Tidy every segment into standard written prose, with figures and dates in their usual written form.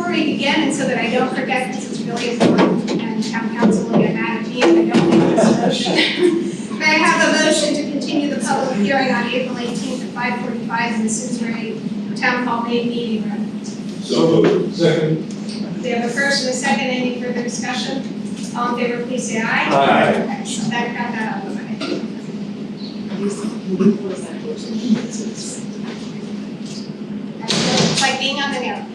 Before we begin, and so that I don't forget, because it's really important, and town council will get mad at me if I don't make this motion. May I have a motion to continue the public hearing on April 18th at 5:45 in the Simsbury Town Hall main meeting room? So moved. Second. We have a first and a second. Any further discussion? All in favor, please say aye. Aye. Okay, so that got that out of the way. It's like being on an airplane.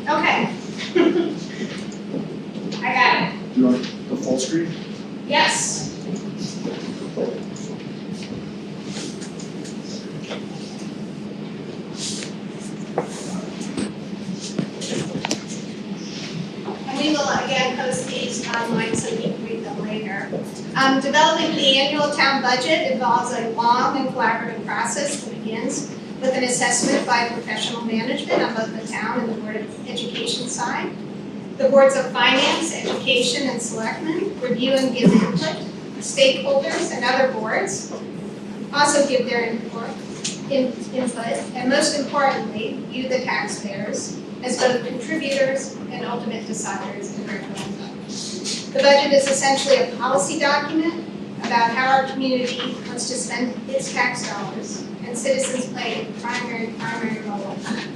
Okay. I got it. Do you want the full screen? Yes. And we will again post these online so you can read them later. Developing the annual town budget involves a long and collaborative process that begins with an assessment by professional management on both the town and the Board of Education side. The boards of finance, education, and selectmen review and give input. Stakeholders and other boards also give their input, and most importantly, you, the taxpayers, as both contributors and ultimate deciders and referendum. The budget is essentially a policy document about how our community wants to spend its tax dollars, and citizens play a primary role in that.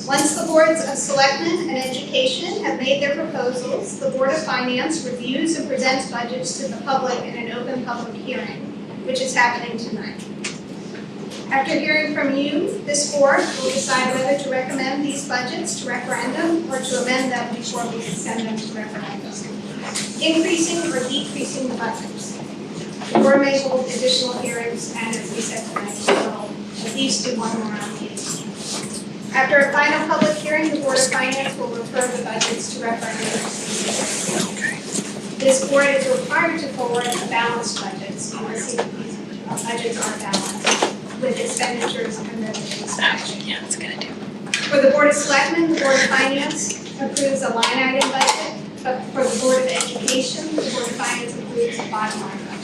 Once the boards of selectmen and education have made their proposals, the Board of Finance reviews and presents budgets to the public in an open public hearing, which is happening tonight. After hearing from you, this board will decide whether to recommend these budgets to referendum or to amend them before we send them to referendum, increasing or decreasing the budgets. The board may hold additional hearings, and as we said tonight, we will at least do one more on these. After a final public hearing, the Board of Finance will refer the budgets to referendum. This board is required to forward a balanced budget, so you will see that these budgets are balanced with expenditures and revenues matching. Yeah, it's gonna do. For the Board of Selectmen, the Board of Finance approves a line item budget, but for the Board of Education, the Board of Finance approves a bottom line budget.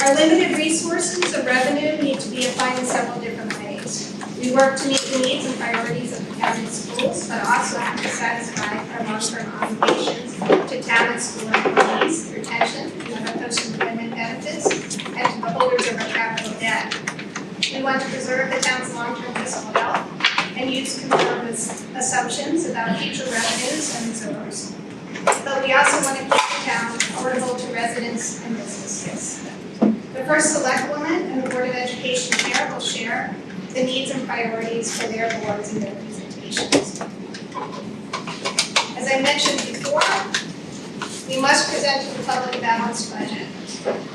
Our limited resources of revenue need to be applied in several different ways. We work to meet the needs and priorities of the town and schools, but also have to satisfy our long-term obligations to town and school employees through pension and other post-employment benefits, and to the holders of our capital debt. We want to preserve the town's long-term fiscal health and use conservative assumptions about future revenues and reserves. But we also want to keep the town affordable to residents and businesses. The first select woman and the Board of Education chair will share the needs and priorities for their boards and their presentations. As I mentioned before, we must present to the public a balanced budget.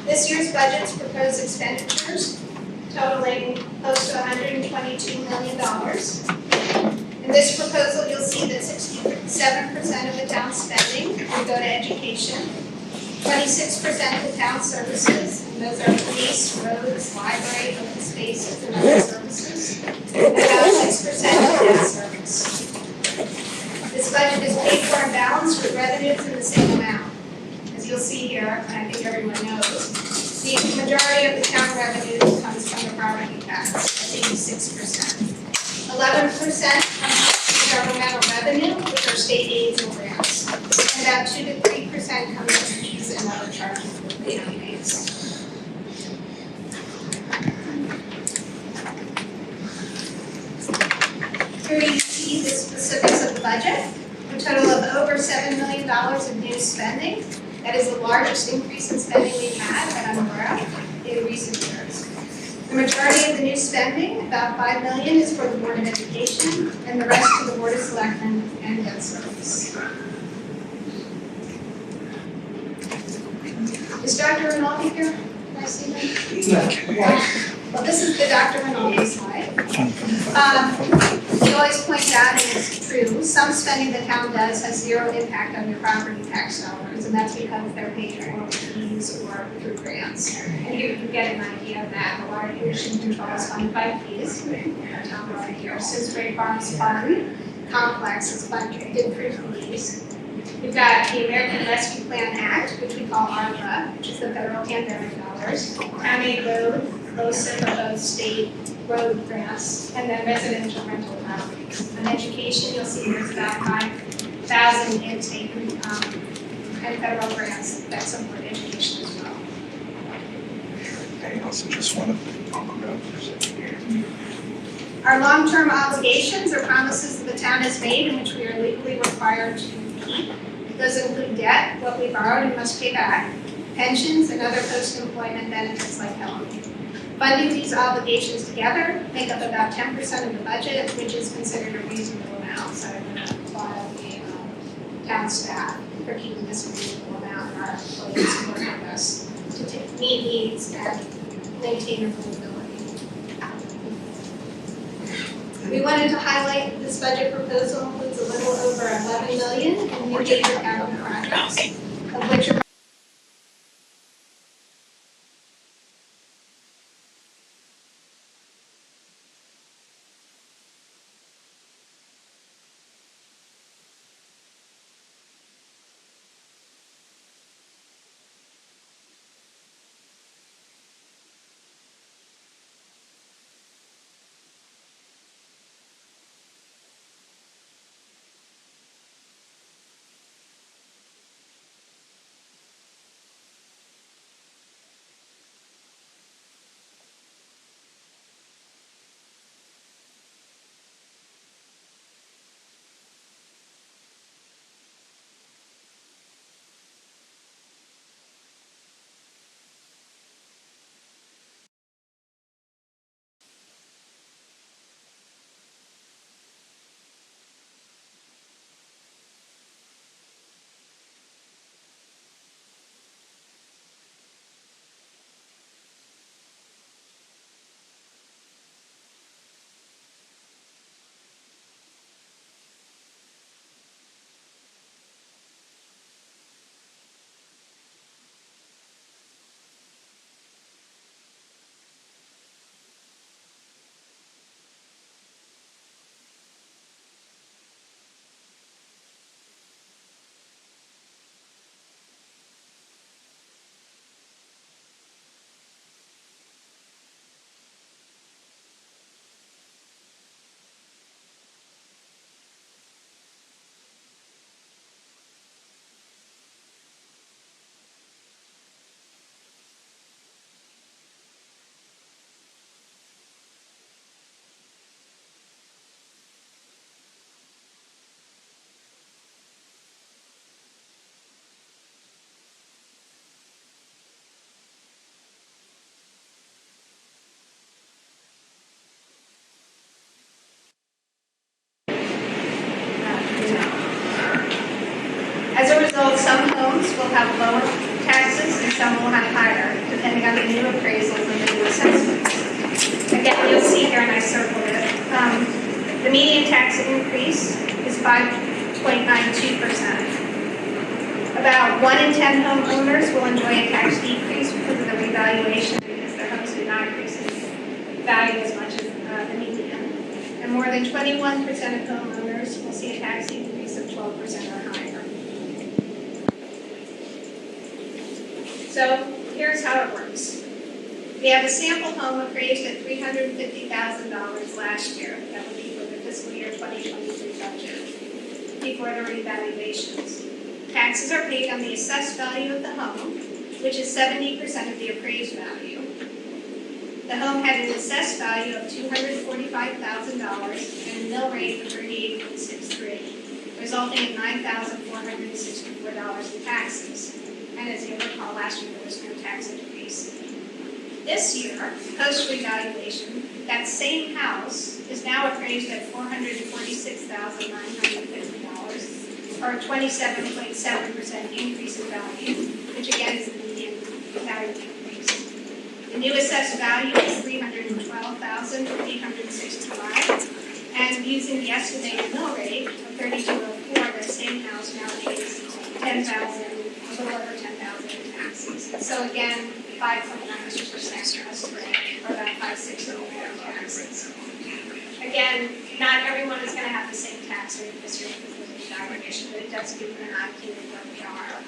This year's budget's proposed expenditures totaling close to $122 million. In this proposal, you'll see that 67% of the town's spending will go to education, 26% to town services, and those are police, roads, library, open spaces, and other services, and about 6% to debt service. This budget is paid for and balanced with revenues in the same amount. As you'll see here, and I think everyone knows, the majority of the town revenues comes from the property tax, at 86%. 11% comes from governmental revenue, which are state aids and grants, and about 2 to 3% comes from fees and other charges for the aids. Here you see the specifics of the budget, a total of over $7 million of new spending. That is the largest increase in spending we've had at Unborough in recent years. The majority of the new spending, about $5 million, is for the Board of Education, and the rest to the Board of Selectmen and debt service. Is Dr. Rinaldi here? Can I see him? Yeah. Well, this is the Dr. Rinaldi slide. He always points out, and it's true, some spending the town does has zero impact on your property tax dollars, and that's because they're paid for fees or through grants. grants. And here you can get an idea of that. The water pollution control is funded by fees. Our town water here. Simsbury Farms Fund Complex is funded through fees. We've got the American Rescue Plan Act, which we call ARPA, which is the federal pandemic dollars. Town aid road, LoSiP are both state road grants, and then residential rental properties. On education, you'll see there's about 5,000 in state and federal grants that support education as well. I also just want to talk about for a second here. Our long-term obligations are promises that the town has made in which we are legally required to keep. Those include debt, what we borrowed and must pay back, pensions, and other post-employment benefits like health. Funding these obligations together make up about 10% of the budget, which is considered a reasonable amount. So I'm going to applaud the town staff for keeping this a reasonable amount, and our employees working with us to meet needs and maintain affordability. We wanted to highlight that this budget proposal includes a little over $11 million in new major capital projects, of which are as a result, some homes will have lower taxes and some will have higher, depending on the new appraisals and the new assessments. Again, you'll see here, and I circled it, the median tax increase is 5.92%. About 1 in 10 homeowners will enjoy a tax decrease because of the revaluation, because their homes did not increase in value as much as the median. And more than 21% of homeowners will see a tax increase of 12% or higher. So here's how it works. We have a sample home appraised at $350,000 last year. That would be for the fiscal year 2023 budget, before the revaluations. Taxes are paid on the assessed value of the home, which is 70% of the appraised value. The home had an assessed value of $245,000 and a mill rate of 38.63, resulting in $9,464 in taxes. And as you recall, last year there was no tax increase. This year, post-revaluation, that same house is now appraised at $446,950, or a 27.7% increase in value, which again is the median value increase. The new assessed value is $312,865, and using the estimated mill rate of 32.04, that same house now pays $10,000, a little over $10,000 in tax. increases. So again, 5.92% was spread, or about 5.60 taxes. Again, not everyone is going to have the same tax rate this year because of the aggregation, but it does give you an idea of where we are.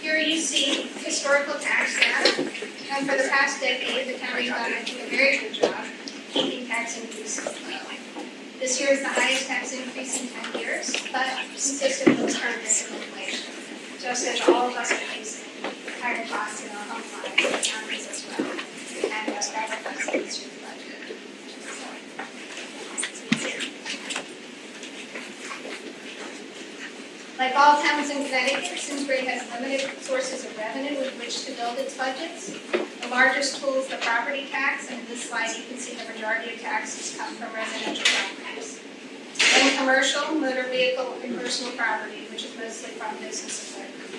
Here you see historical tax data, and for the past decade, the county has done, I think, a very good job keeping tax increases low. This year is the highest tax increase in 10 years, but consistent with current rate of inflation, just as all of us are facing higher costs in our home lives and counties as well, and that reflects in this year's budget. Like all towns in Connecticut, Simsbury has limited sources of revenue with which to build its budgets. The largest tool is the property tax, and in this slide you can see the majority of taxes come from residential properties. Then commercial, motor vehicle, and personal property, which is mostly from business equipment.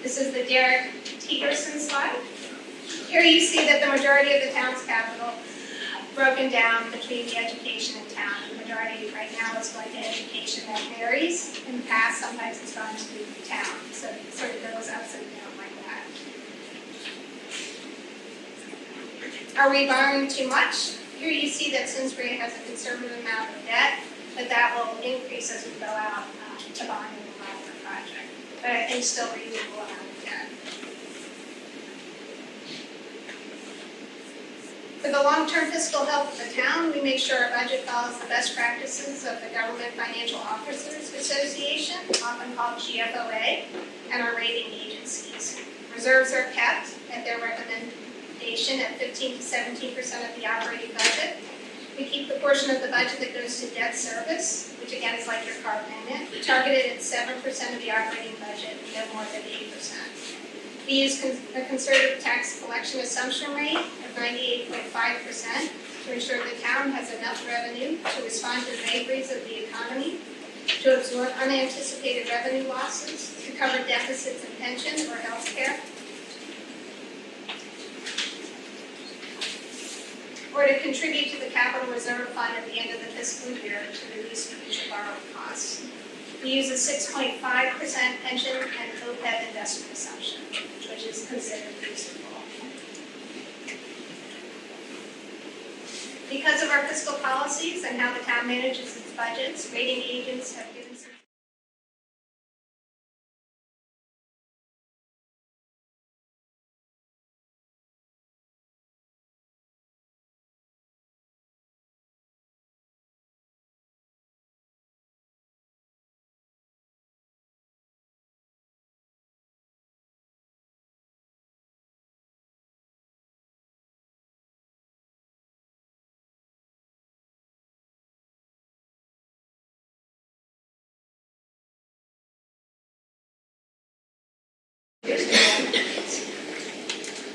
This is the Derek Tegerson slide. Here you see that the majority of the town's capital broken down between the education and town. The majority right now is going to education. That varies. In the past, sometimes it's gone to town. So it sort of goes ups and down like that. Are we borrowing too much? Here you see that Simsbury has a conservative amount of debt, but that will increase as we go out to bond and allow the project. But I think still reasonable amount of debt. For the long-term fiscal health of the town, we make sure our budget follows the best practices of the Government Financial Officers Association, often called GFOA, and our rating agencies. Reserves are kept at their recommendation at 15 to 17% of the operating budget. We keep the portion of the budget that goes to debt service, which again is like your car payment, targeted at 7% of the operating budget, no more than 8%. We use a conservative tax collection assumption rate of 98.5% to ensure the town has enough revenue to respond to the vagaries of the economy, to absorb unanticipated revenue losses, to cover deficits in pension or health care, or to contribute to the capital reserve fund at the end of the fiscal year to reduce future borrowing costs. We use a 6.5% pension and OPEB investment assumption, which is considered reasonable. Because of our fiscal policies and how the town manages its budgets, rating agents have given some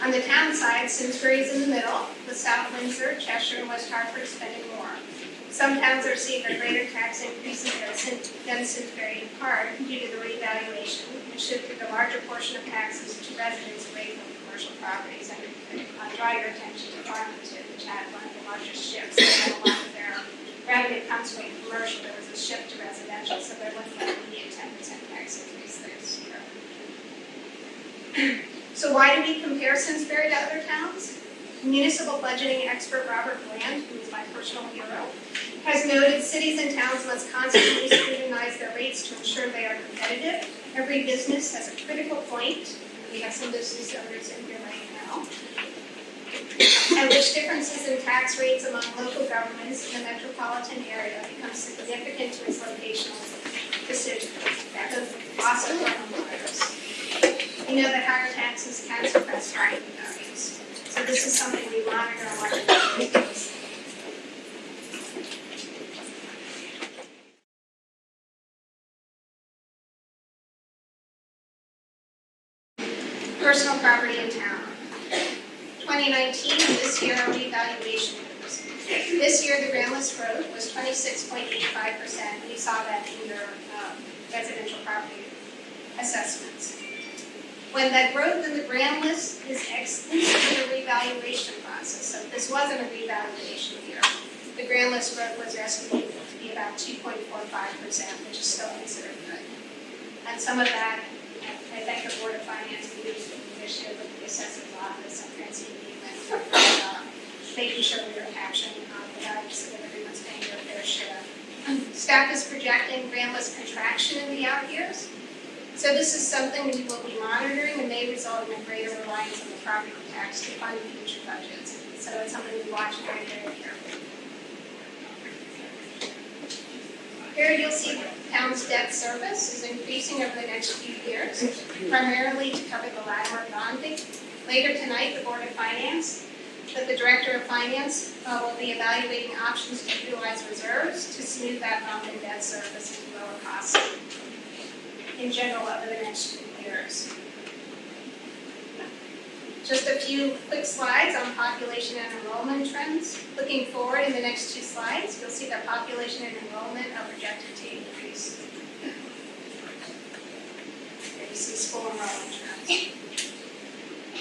On the town side, Simsbury is in the middle, with South Windsor, Cheshire, and West Hartford spending more. Some towns are seeing a greater tax increases than Simsbury in part due to the revaluation, which shifted a larger portion of taxes to residents away from commercial properties. And draw your attention to Farmington, which had one of the largest shifts. They had a lot of their revenue comes from commercial. There was a shift to residential, so they're looking at maybe a 10% tax increase this year. So why do we compare Simsbury to other towns? Municipal budgeting expert Robert Bland, who is my personal hero, has noted cities and towns must constantly scrutinize their rates to ensure they are competitive. Every business has a critical point. We have some business owners in here right now. At which differences in tax rates among local governments in the metropolitan area become significant to its locational decisions. That goes with the cost of home buyers. We know that higher taxes can suppress property values. So this is something we monitor and watch very closely. Personal property in town. 2019, this year our revaluation moves. This year the groundless growth was 26.85%. You saw that in your residential property assessments. When that growth in the groundless is exclusive of the revaluation process, so if this wasn't a revaluation year, the groundless growth was estimated to be about 2.45%, which is still considered good. And some of that, I thank the Board of Finance leaders for the initiative of the assessor's office and Francine Beekman, making sure we are capturing the value so that everyone's paying their fair share. Staff is projecting grantless contraction in the out years. So this is something we will be monitoring and may result in a greater reliance on the property tax to fund future budgets. So it's something we watch very, very carefully. Here you'll see the town's debt service is increasing over the next few years, primarily to cover the Latimer bonding. Later tonight, the Board of Finance, that the Director of Finance will be evaluating options to utilize reserves to smooth that bump in debt service and lower costs in general over the next few years. Just a few quick slides on population and enrollment trends. Looking forward in the next two slides, you'll see that population and enrollment are projected to increase. There you see school enrollment trends.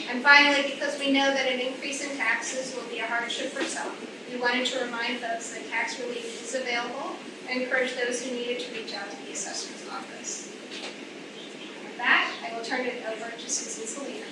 And finally, because we know that an increase in taxes will be a hardship for some, we wanted to remind folks that tax relief is available and encourage those who need it to reach out to the assessor's office. And with that, I will turn it over to Susan Selena.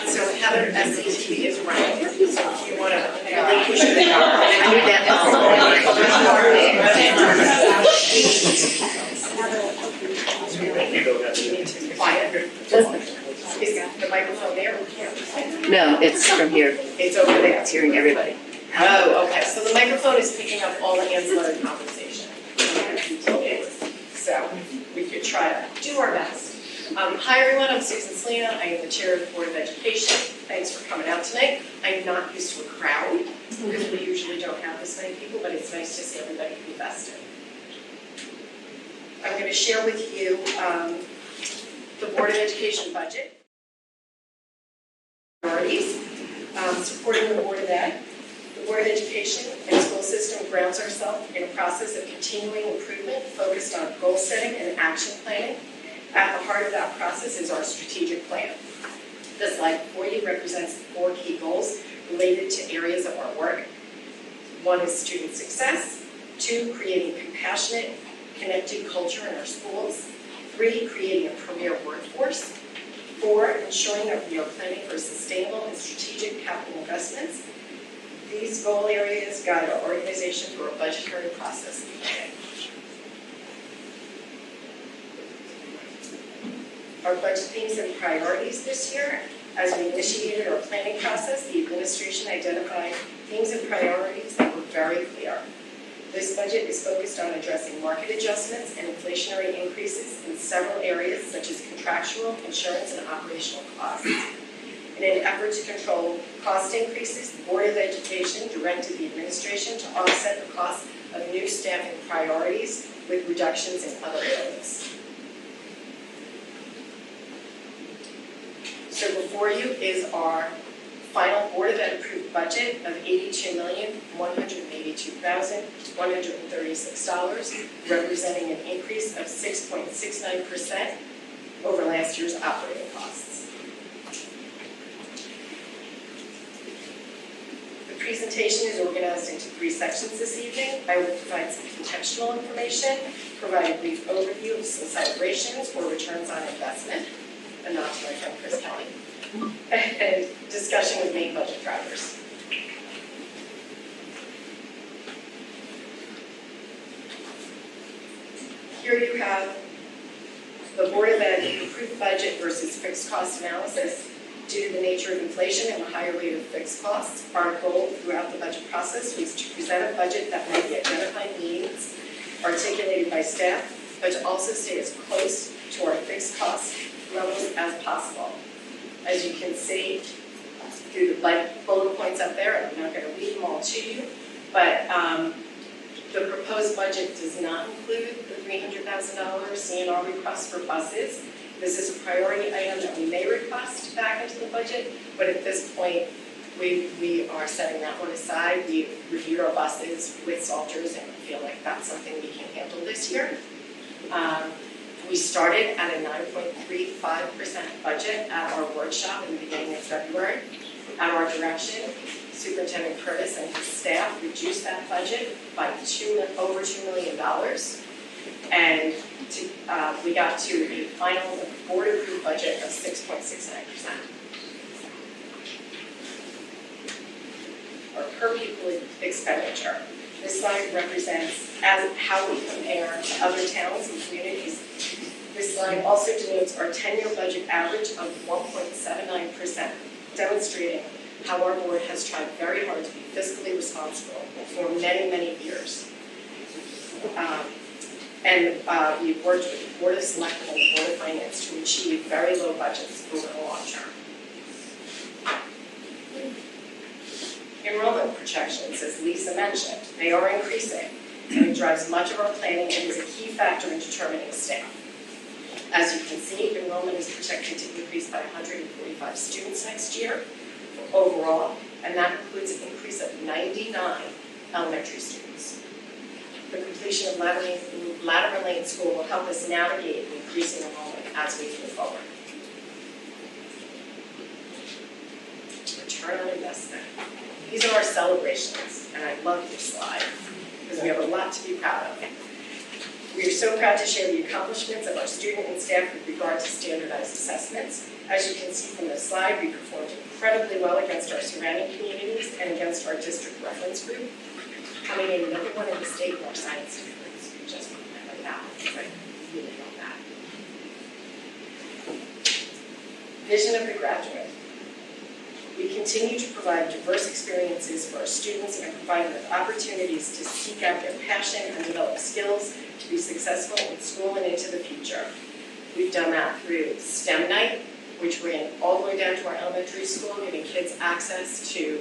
So Heather, SAT is right. So if you want to really push it down, I need that help. Quiet. Is the microphone there? No, it's from here. It's over there. It's hearing everybody. Oh, okay. So the microphone is picking up all the ancillary compensation. Okay. So we could try to do our best. Hi everyone, I'm Susan Selena. I am the chair of the Board of Education. Thanks for coming out tonight. I'm not used to a crowd because we usually don't have this many people, but it's nice to see everybody invested. I'm going to share with you the Board of Education budget. Priorities, supporting the Board of Ed. The Board of Education and school system grounds ourselves in a process of continuing improvement focused on goal setting and action planning. At the heart of that process is our strategic plan. The slide before you represents 4 key goals related to areas of our work. 1 is student success. 2, creating compassionate, connected culture in our schools. 3, creating a premier workforce. 4, ensuring that we are planning for sustainable and strategic capital investments. These goal areas guide our organization through a budgetary process. Our budget themes and priorities this year, as we initiated our planning process, the administration identified themes and priorities that were very clear. This budget is focused on addressing market adjustments and inflationary increases in several areas such as contractual, insurance, and operational costs. In an effort to control cost increases, the Board of Education directed the administration to offset the cost of new staffing priorities with reductions in other areas. So before you is our final Board of Ed approved budget of $82,182,136, representing an increase of 6.69% over last year's operating costs. The presentation is organized into 3 sections this evening. I will provide some contextual information, provide a brief overview of some celebrations or returns on investment, a nod to my friend Chris Kelly, and discussion of main budget drivers. Here you have the Board of Ed approved budget versus fixed cost analysis. Due to the nature of inflation and the higher rate of fixed costs, our goal throughout the budget process was to present a budget that met the identified needs articulated by staff, but to also stay as close to our fixed cost levels as possible. As you can see through the bullet points up there, and I'm not going to read them all to you, but the proposed budget does not include the $300,000 C&R request for buses. This is a priority item that we may request back into the budget, but at this point, we are setting that one aside. We've reviewed our buses with Salters and feel like that's something we can handle this year. We started at a 9.35% budget at our workshop in the beginning of February. At our direction, Superintendent Curtis and his staff reduced that budget by over $2 million. And we got to a final board-approved budget of 6.69%. Our per pupil expenditure. This slide represents how we compare to other towns and communities. This slide also denotes our 10-year budget average of 1.79%, demonstrating how our board has tried very hard to be fiscally responsible for many, many years. We've worked with the Board of Selectmen and the Board of Finance to achieve very low budgets over the long term. Enrollment projections, as Lisa mentioned, they are increasing, and it drives much of our planning and is a key factor in determining staff. As you can see, enrollment is projected to increase by 145 students next year overall, and that includes an increase of 99 elementary students. The completion of Latimer Lane School will help us navigate the increasing enrollment as we move forward. Return on investment. These are our celebrations, and I love this slide because we have a lot to be proud of. We are so proud to share the accomplishments of our student and staff with regard to standardized assessments. As you can see from this slide, we performed incredibly well against our surrounding communities and against our district reference group, coming in #1 in the state in our science standards. Just remember that, right? Really love that. Vision of the graduate. We continue to provide diverse experiences for our students and provide them with opportunities to seek out their passion and develop skills to be successful in school and into the future. We've done that through STEM Night, which ran all the way down to our elementary school, giving kids access to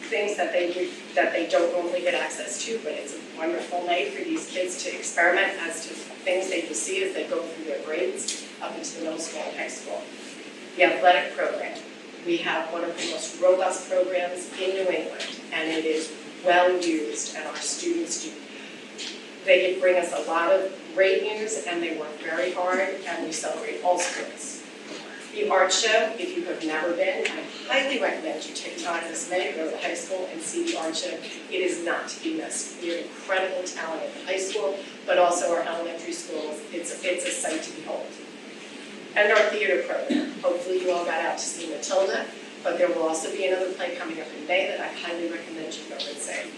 things that they don't normally get access to, but it's a wonderful night for these kids to experiment as to things they will see as they go through their grades up into the middle school and high school. The athletic program. We have one of the most robust programs in New England, and it is well used, and our students they bring us a lot of great news, and they work very hard, and we celebrate all sports. The art show, if you have never been, I highly recommend you take time this May to go to the high school and see the art show. It is not to be missed. We have incredible talent at the high school, but also our elementary schools. It's a sight to behold. And our theater program. Hopefully you all got out to see Matilda, but there will also be another play coming up in May that I highly recommend you go and see.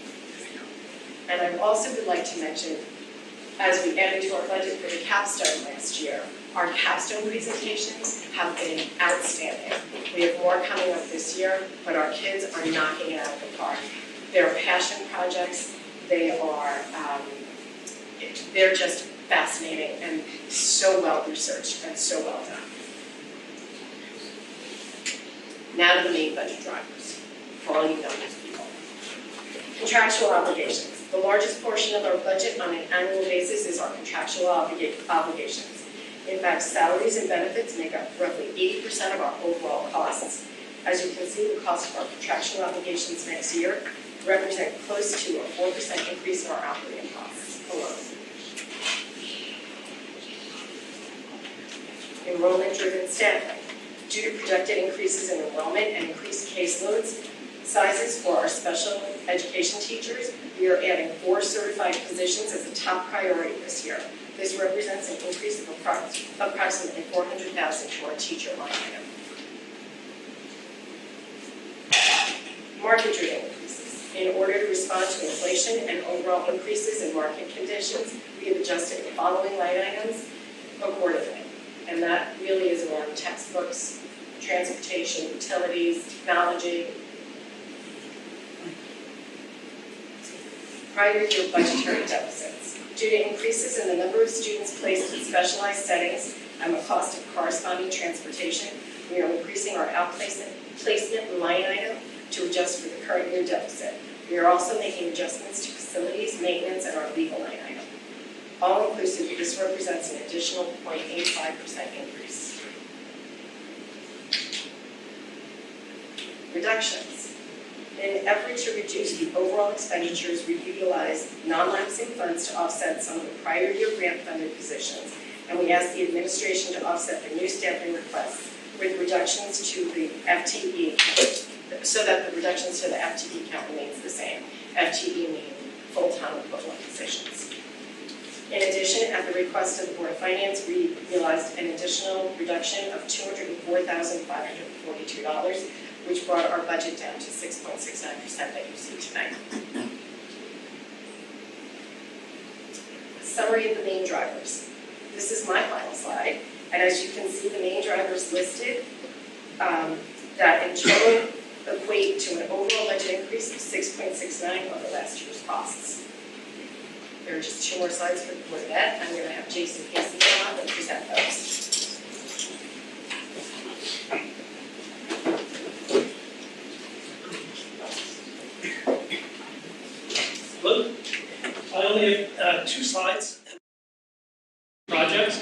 And I also would like to mention, as we added to our budget for the capstone last year, our capstone presentations have been outstanding. We have more coming up this year, but our kids are knocking it out of the park. They're passion projects. They're just fascinating and so well researched and so well done. Now to the main budget drivers for all you numbers people. Contractual obligations. The largest portion of our budget on an annual basis is our contractual obligations. In fact, salaries and benefits make up roughly 80% of our overall costs. As you can see, the cost of our contractual obligations next year represent close to a 4% increase in our operating costs alone. Enrollment-driven staffing. Due to projected increases in enrollment and increased caseloads sizes for our special education teachers, we are adding 4 certified positions as a top priority this year. This represents an increase of approximately $400,000 to our teacher line item. Market-driven increases. In order to respond to inflation and overall increases in market conditions, we have adjusted the following line items accordingly. And that really is around textbooks, transportation, utilities, technology. Prior year budgetary deficits. Due to increases in the number of students placed in specialized settings and the cost of corresponding transportation, we are increasing our outplacement line item to adjust for the current year deficit. We are also making adjustments to facilities, maintenance, and our legal line item. All inclusive, this represents an additional 0.85% increase. Reductions. In an effort to reduce the overall expenditures, we utilize non-lapsing funds to offset some of the prior year grant-funded positions, and we ask the administration to offset the new staffing requests with reductions to the FTE count, so that the reductions to the FTE count remains the same. FTE meaning full-time equivalent positions. In addition, at the request of the Board of Finance, we realized an additional reduction of $204,542, which brought our budget down to 6.69% that you see tonight. Summary of the main drivers. This is my final slide, and as you can see, the main drivers listed that in total equate to an overall budget increase of 6.69 over last year's costs. There are just 2 more slides for the Board of Ed. I'm going to have Jason Casey come up and present those. Hello. I only have 2 slides. Projects.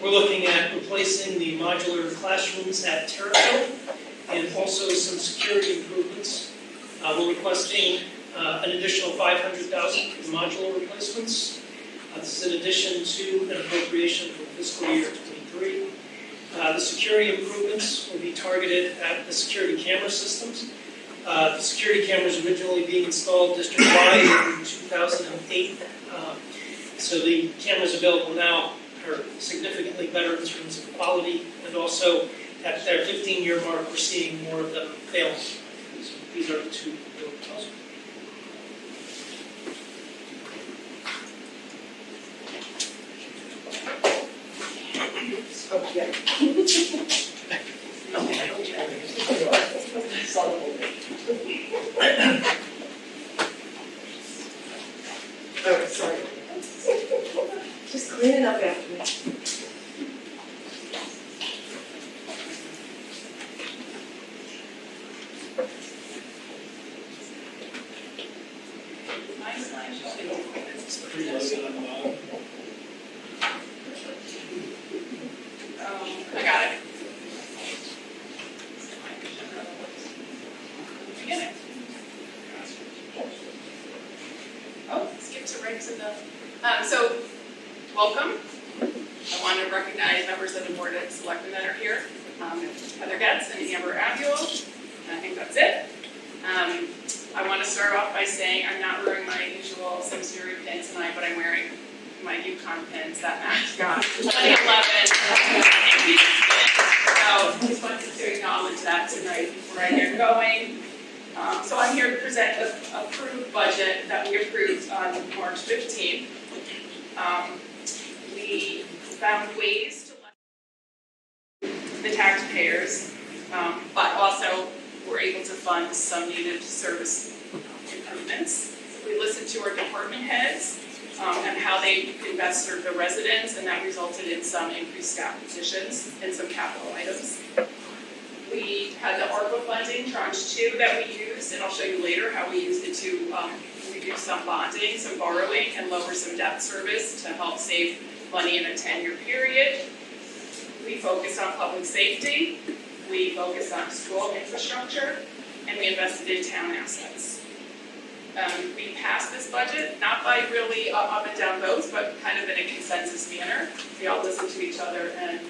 We're looking at replacing the modular classrooms at Terrific and also some security improvements. We're requesting an additional $500,000 for the modular replacements. This is in addition to an appropriation for fiscal year 23. The security improvements will be targeted at the security camera systems. The security cameras originally being installed district-wide in 2008. So the cameras available now are significantly better in terms of quality, and also at their 15-year mark, we're seeing more of them fail. So these are the 2 proposals. Oh, yeah. Oh, sorry. Just clean it up after me. I got it. Beginning. Oh, skip to right to the. So, welcome. I want to recognize members of the Board of Selectmen that are here. Heather Getz and Amber Abuel. And I think that's it. I want to start off by saying I'm not wearing my usual Simsbury pin tonight, but I'm wearing my Yukon pins that match 2011. So just wanted to acknowledge that tonight before I get going. So I'm here to present an approved budget that we approved on March 15th. We found ways to let the taxpayers, but also were able to fund some needed service improvements. We listened to our department heads and how they best serve the residents, and that resulted in some increased staff positions and some capital items. We had the ARPA funding, tranche 2, that we used, and I'll show you later how we used it to reduce some bonding, some borrowing, and lower some debt service to help save money in a 10-year period. We focused on public safety, we focused on school infrastructure, and we invested in town assets. We passed this budget, not by really up and down votes, but kind of in a consensus manner. We all listened to each other and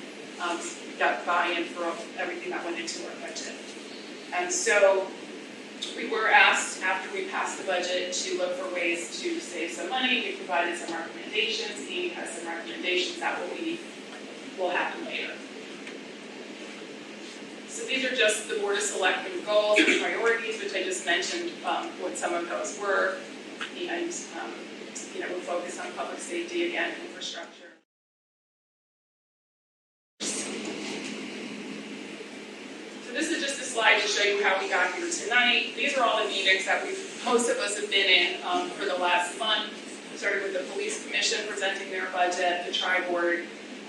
got buy-in for everything that went into our budget. And so we were asked, after we passed the budget, to look for ways to save some money. We provided some recommendations. Amy has some recommendations that will happen later. So these are just the Board of Selectmen goals and priorities, which I just mentioned what some of those were. And we'll focus on public safety again, infrastructure. So this is just a slide to show you how we got here tonight. These are all the meetings that most of us have been in for the last month. started with the police commission presenting their budget, the tri-board,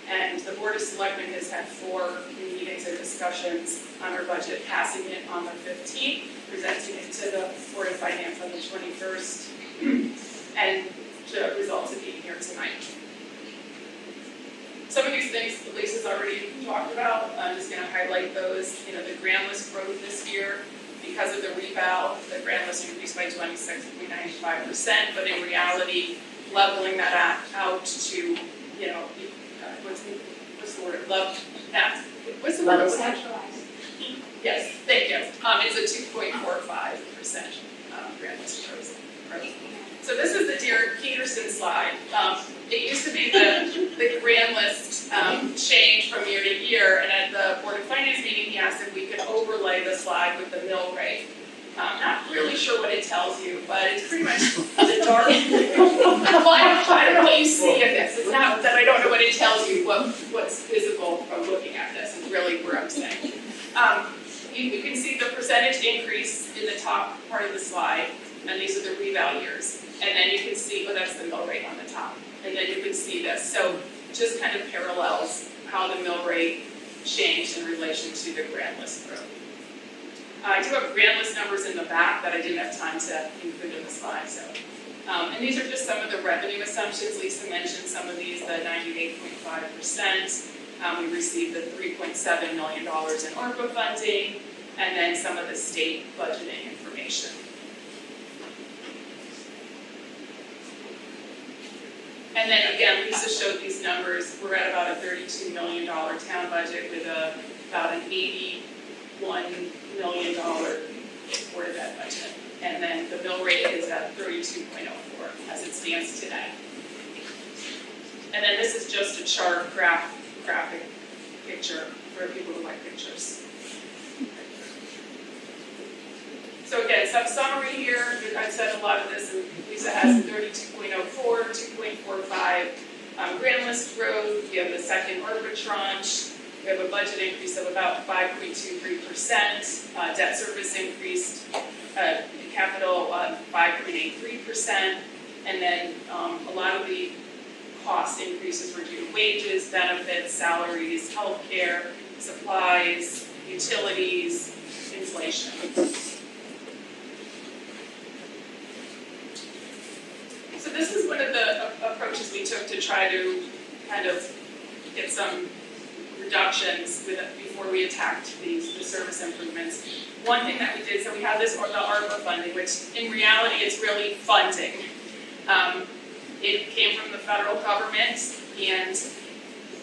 and the board of selectmen has had 4 meetings and discussions on our budget, passing it on the 15th, presenting it to the board of finance on the 21st, and the results of being here tonight. Some of these things Lisa's already talked about. I'm just going to highlight those. You know, the grand list growth this year, because of the reval, the grand list increased by 26.95%, but in reality, leveling that out to, you know, what's the word? What's the word? Centralized. Yes, thank you. It's a 2.45% grand list growth. So this is the Dear Peterson slide. It used to be the grand list change from year to year, and at the Board of Finance meeting, he asked if we could overlay the slide with the mill rate. Not really sure what it tells you, but it's pretty much the dark. Well, I don't know what you see in this. It's not that I don't know what it tells you, what's visible from looking at this, is really where I'm saying. You can see the percentage increase in the top part of the slide, and these are the reval years. And then you can see, oh, that's the mill rate on the top. And then you can see this. So just kind of parallels how the mill rate changed in relation to the grand list growth. I do have grand list numbers in the back that I didn't have time to include in the slide. So, and these are just some of the revenue assumptions. Lisa mentioned some of these, the 98.5%. We received the $3.7 million in ARPA funding, and then some of the state budgeting information. And then again, Lisa showed these numbers. We're at about a $32 million town budget with about an $81 million Board of Ed budget. And then the mill rate is at 32.04 as it stands today. And then this is just a chart, graphic picture for people who like pictures. So again, some summary here. I've said a lot of this, and Lisa has 32.04, 2.45 grand list growth. We have the second ARPA tranche. We have a budget increase of about 5.23%. Debt service increased, capital 5.83%. And then a lot of the cost increases were due to wages, benefits, salaries, healthcare, supplies, utilities, inflation. So this is one of the approaches we took to try to kind of get some reductions before we attacked the service improvements. One thing that we did, so we have this, the ARPA funding, which in reality is really funding. It came from the federal government, and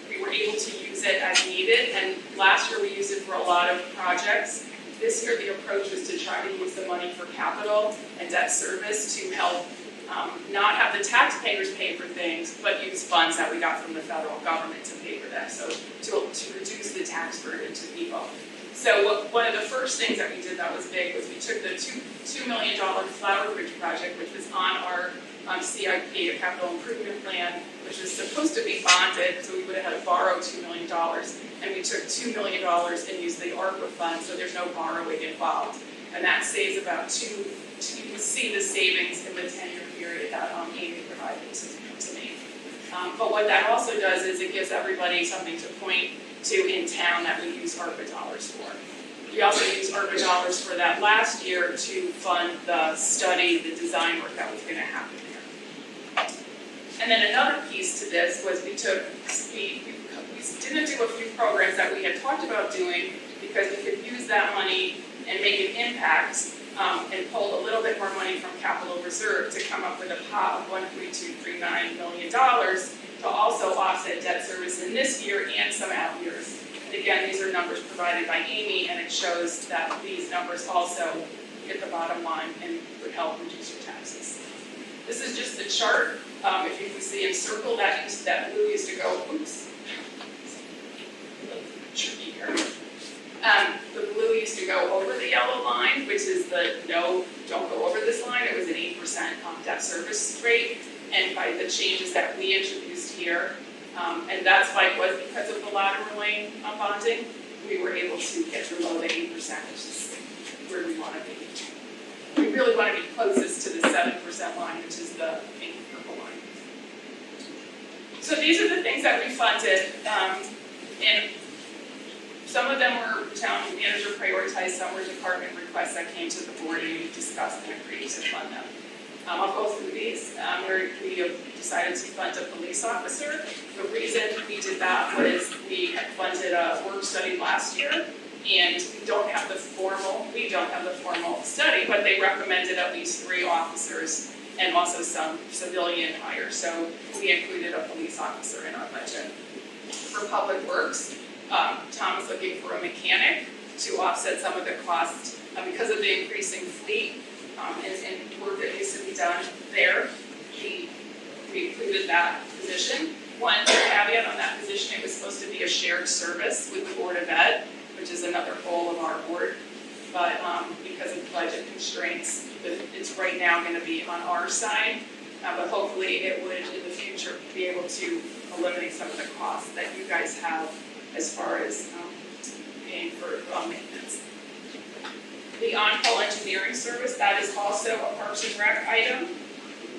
we were able to use it as needed. And last year we used it for a lot of projects. This year the approach was to try to use the money for capital and debt service to help not have the taxpayers pay for things, but use funds that we got from the federal government to pay for that. So to reduce the tax burden to people. So one of the first things that we did that was big was we took the $2 million Flower Bridge project, which was on our CIP, a capital improvement plan, which was supposed to be bonded, so we would have had to borrow $2 million. And we took $2 million and used the ARPA fund, so there's no borrowing involved. And that saves about you can see the savings in the 10-year period that Amy provided to me. But what that also does is it gives everybody something to point to in town that we use ARPA dollars for. We also used ARPA dollars for that last year to fund the study, the design work that was going to happen there. And then another piece to this was we didn't do a few programs that we had talked about doing because we could use that money and make an impact and pull a little bit more money from capital reserve to come up with a pot of $1.239 million to also offset debt service in this year and some out years. And again, these are numbers provided by Amy, and it shows that these numbers also hit the bottom line and would help reduce your taxes. This is just the chart. If you can see encircled, that blue used to go, oops, tricky here. The blue used to go over the yellow line, which is the no, don't go over this line. It was an 8% debt service rate. And by the changes that we introduced here, and that's why it was because of the lateral lane bonding, we were able to get below the 8%, which is where we want to be. We really want to be closest to the 7% line, which is the pink purple line. So these are the things that we funded, and some of them were town manager prioritized, some were department requests that came to the board and we discussed and agreed to fund them. I'll go through these. We decided to fund a police officer. The reason we did that was we had funded a work study last year, and we don't have the formal study, but they recommended at least 3 officers and also some civilian hire. So we included a police officer in our budget. For public works, Tom is looking for a mechanic to offset some of the costs because of the increasing fleet and work that needs to be done there. We included that position. One caveat on that position, it was supposed to be a shared service with the Board of Ed, which is another goal of our board. But because of budget constraints, it's right now going to be on our side. But hopefully it would, in the future, be able to eliminate some of the costs that you guys have as far as paying for maintenance. The on-call engineering service, that is also a Parks and Rec item.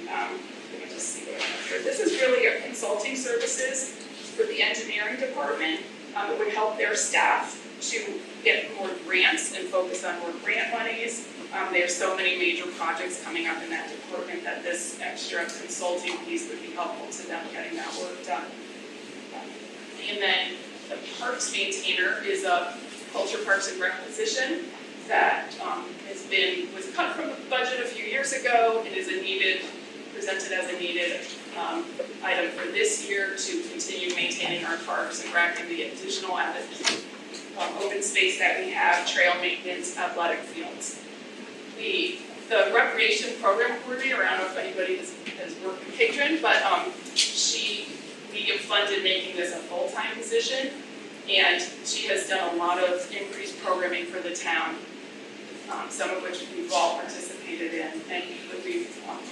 Let me just see what I have here. This is really a consulting services for the engineering department. It would help their staff to get more grants and focus on more grant monies. There's so many major projects coming up in that department that this extra consulting piece would be helpful to them getting that work done. And then the parks maintainer is a culture parks and rec position that was cut from the budget a few years ago. It is presented as a needed item for this year to continue maintaining our parks and rec and the additional open space that we have, trail maintenance, athletic fields. The recreation program coordinator, I don't know if anybody has worked with Patron, but we have funded making this a full-time position, and she has done a lot of increased programming for the town, some of which we've all participated in, and we've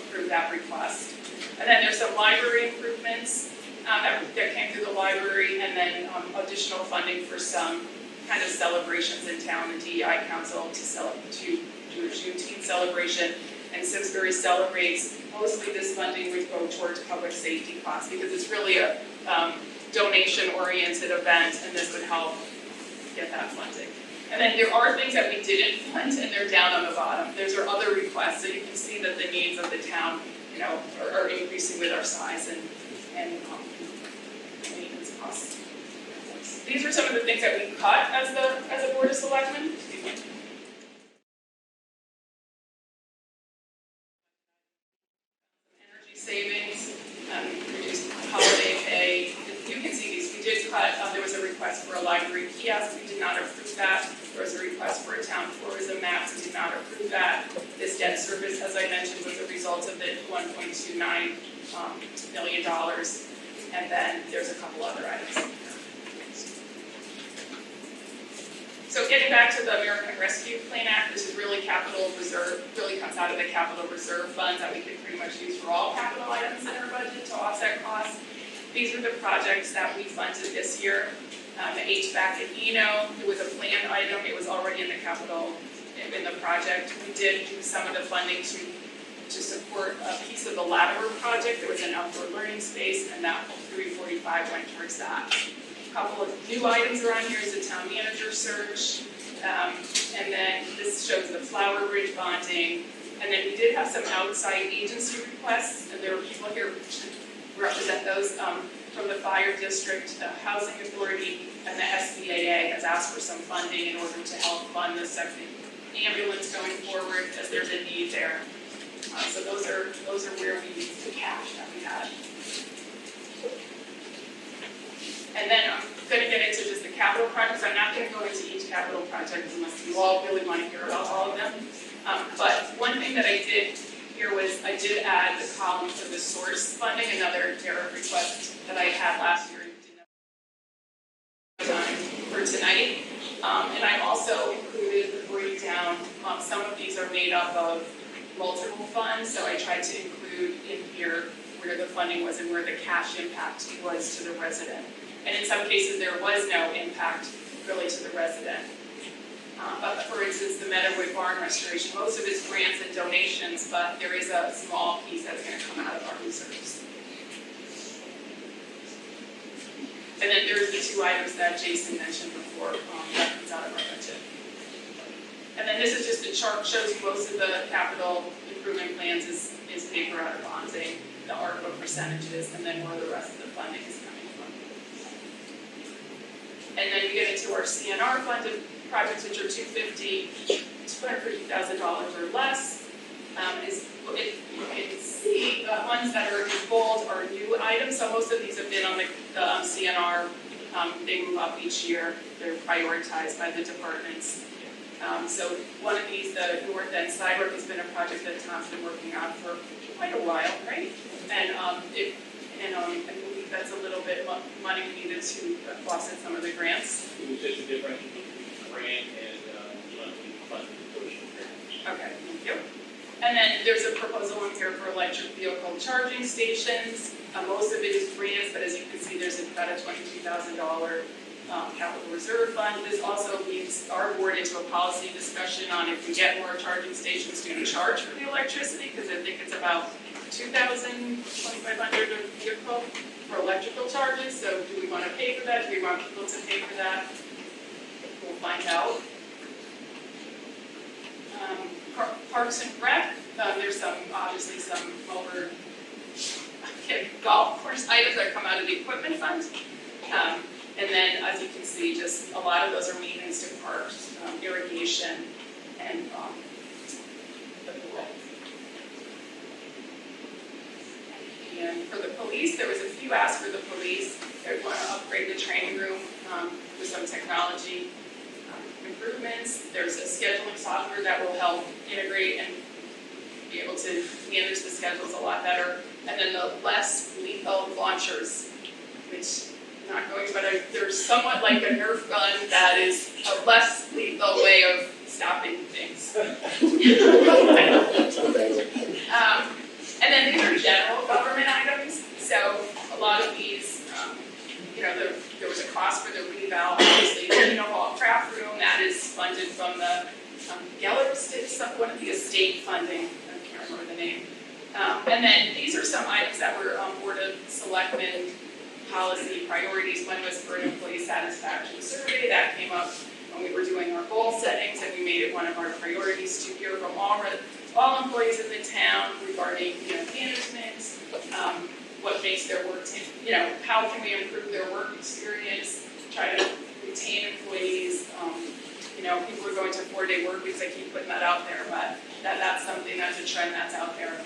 approved that request. And then there's some library improvements that came through the library, and then additional funding for some kind of celebrations in town. The DEI Council to do a Juneteenth celebration, and Simsbury celebrates. Mostly this funding would go towards public safety costs because it's really a donation-oriented event, and this would help get that funding. And then there are things that we didn't fund, and they're down on the bottom. Those are other requests, so you can see that the needs of the town, are increasing with our size and maintenance costs. These are some of the things that we cut as a board of selectmen. Energy savings, reduced holiday pay. You can see these. We did cut. There was a request for a library kiosk. We did not approve that. There was a request for a town tourism map. We did not approve that. This debt service, as I mentioned, was a result of the $1.29 million. And then there's a couple other items. So getting back to the American Rescue Plan Act, this is really capital reserve, really comes out of the capital reserve funds that we can pretty much use for all capital items in our budget to offset costs. These are the projects that we funded this year. The HVAC at Eno, it was a planned item, it was already in the capital, in the project. We did use some of the funding to support a piece of the Latimer project. There was an outdoor learning space, and that $345 went towards that. A couple of new items around here is the town manager search, and then this shows the Flower Bridge bonding, and then we did have some outside agency requests, and there are people here to represent those from the fire district, the housing authority, and the SBAA has asked for some funding in order to help fund the second ambulance going forward, because there's a need there. So those are where we use the cash that we had. And then I'm going to get into just the capital projects. I'm not going to go into each capital project unless you all really want to hear about all of them. But one thing that I did here was I did add the column for the source funding, another tariff request that I had last year. For tonight. And I also included the breakdown. Some of these are made up of multiple funds, so I tried to include in here where the funding was and where the cash impact was to the resident. And in some cases, there was no impact really to the resident. But for instance, the Meadowwood Barn restoration, most of it's grants and donations, but there is a small piece that's going to come out of our reserves. And then there's the two items that Jason mentioned before, that comes out of our budget. And then this is just a chart, shows you most of the capital improvement plans is paper out of bonding, the ARPA percentages, and then where the rest of the funding is coming from. And then we get into our CNR funded projects, which are $250,000 or less. If you can see, the ones that are in bold are new items, so most of these have been on the CNR. They move up each year, they're prioritized by the departments. So one of these, the North End Sidewalk, has been a project that Tom's been working on for quite a while, right? And I believe that's a little bit money needed to offset some of the grants. It was just a different grant and, funding portion. Okay, thank you. And then there's a proposal in here for electric vehicle charging stations. Most of it is grants, but as you can see, there's about a $22,000 capital reserve fund. This also leads our board into a policy discussion on if we get more charging stations, do we charge for the electricity? Because I think it's about $2,000, $2,500 a vehicle for electrical charges. So do we want to pay for that? Do we want people to pay for that? We'll find out. Parks and Rec, there's obviously some over golf course items that come out of the equipment fund. And then, as you can see, just a lot of those are maintenance to parks, irrigation, and the pool. And for the police, there was a few asks for the police. They want to upgrade the training room with some technology improvements. There's a scheduling software that will help integrate and be able to manage the schedules a lot better. And then the less lethal launchers, which not going, but there's somewhat like a Nerf gun that is a less lethal way of stopping things. And then these are general government items. So a lot of these, there was a cost for the reval, obviously, the hall craft room that is funded from the Geller estate, one of the estate funding. I can't remember the name. And then these are some items that were on Board of Selectmen policy priorities. One was for an employee satisfaction survey that came up when we were doing our goal settings, and we made it one of our priorities to hear from all employees in the town regarding management, what makes their work, how can we improve their work experience, try to retain employees. People are going to 4-day work weeks. I keep putting that out there, but that's something that's a trend that's out there.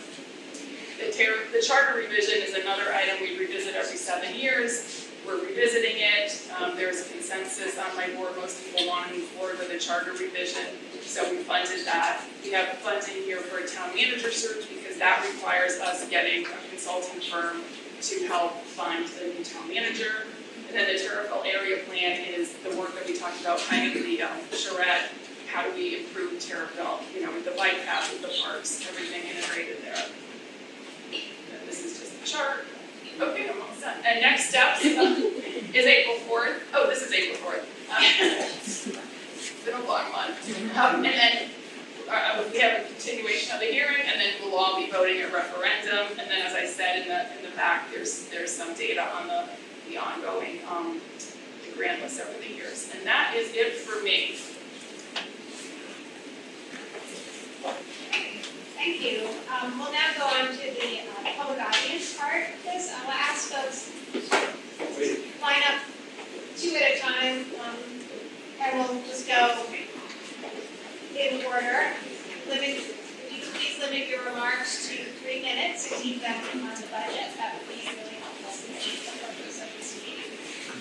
The charter revision is another item we revisit every 7 years. We're revisiting it. There's a consensus on my board. Most people want to move forward with a charter revision, so we funded that. We have funding here for a town manager search because that requires us getting a consulting firm to help find the new town manager. And then the Terriffill area plan is the work that we talked about, kind of the charrette. How do we improve Terriffill? With the bike path, with the parks, everything integrated there. And this is just a chart. Okay, I'm all set. And next steps is April 4th. Oh, this is April 4th. It's been a long month. And then we have a continuation of the hearing, and then we'll all be voting at referendum. And then, as I said in the back, there's some data on the ongoing the grant list over the years. And that is it for me. Thank you. We'll now go on to the public audience part of this. I'll ask folks line up 2 at a time, and we'll just go in order. If you could please limit your remarks to 3 minutes to keep them on the budget. That would be really helpful to the purpose of this meeting.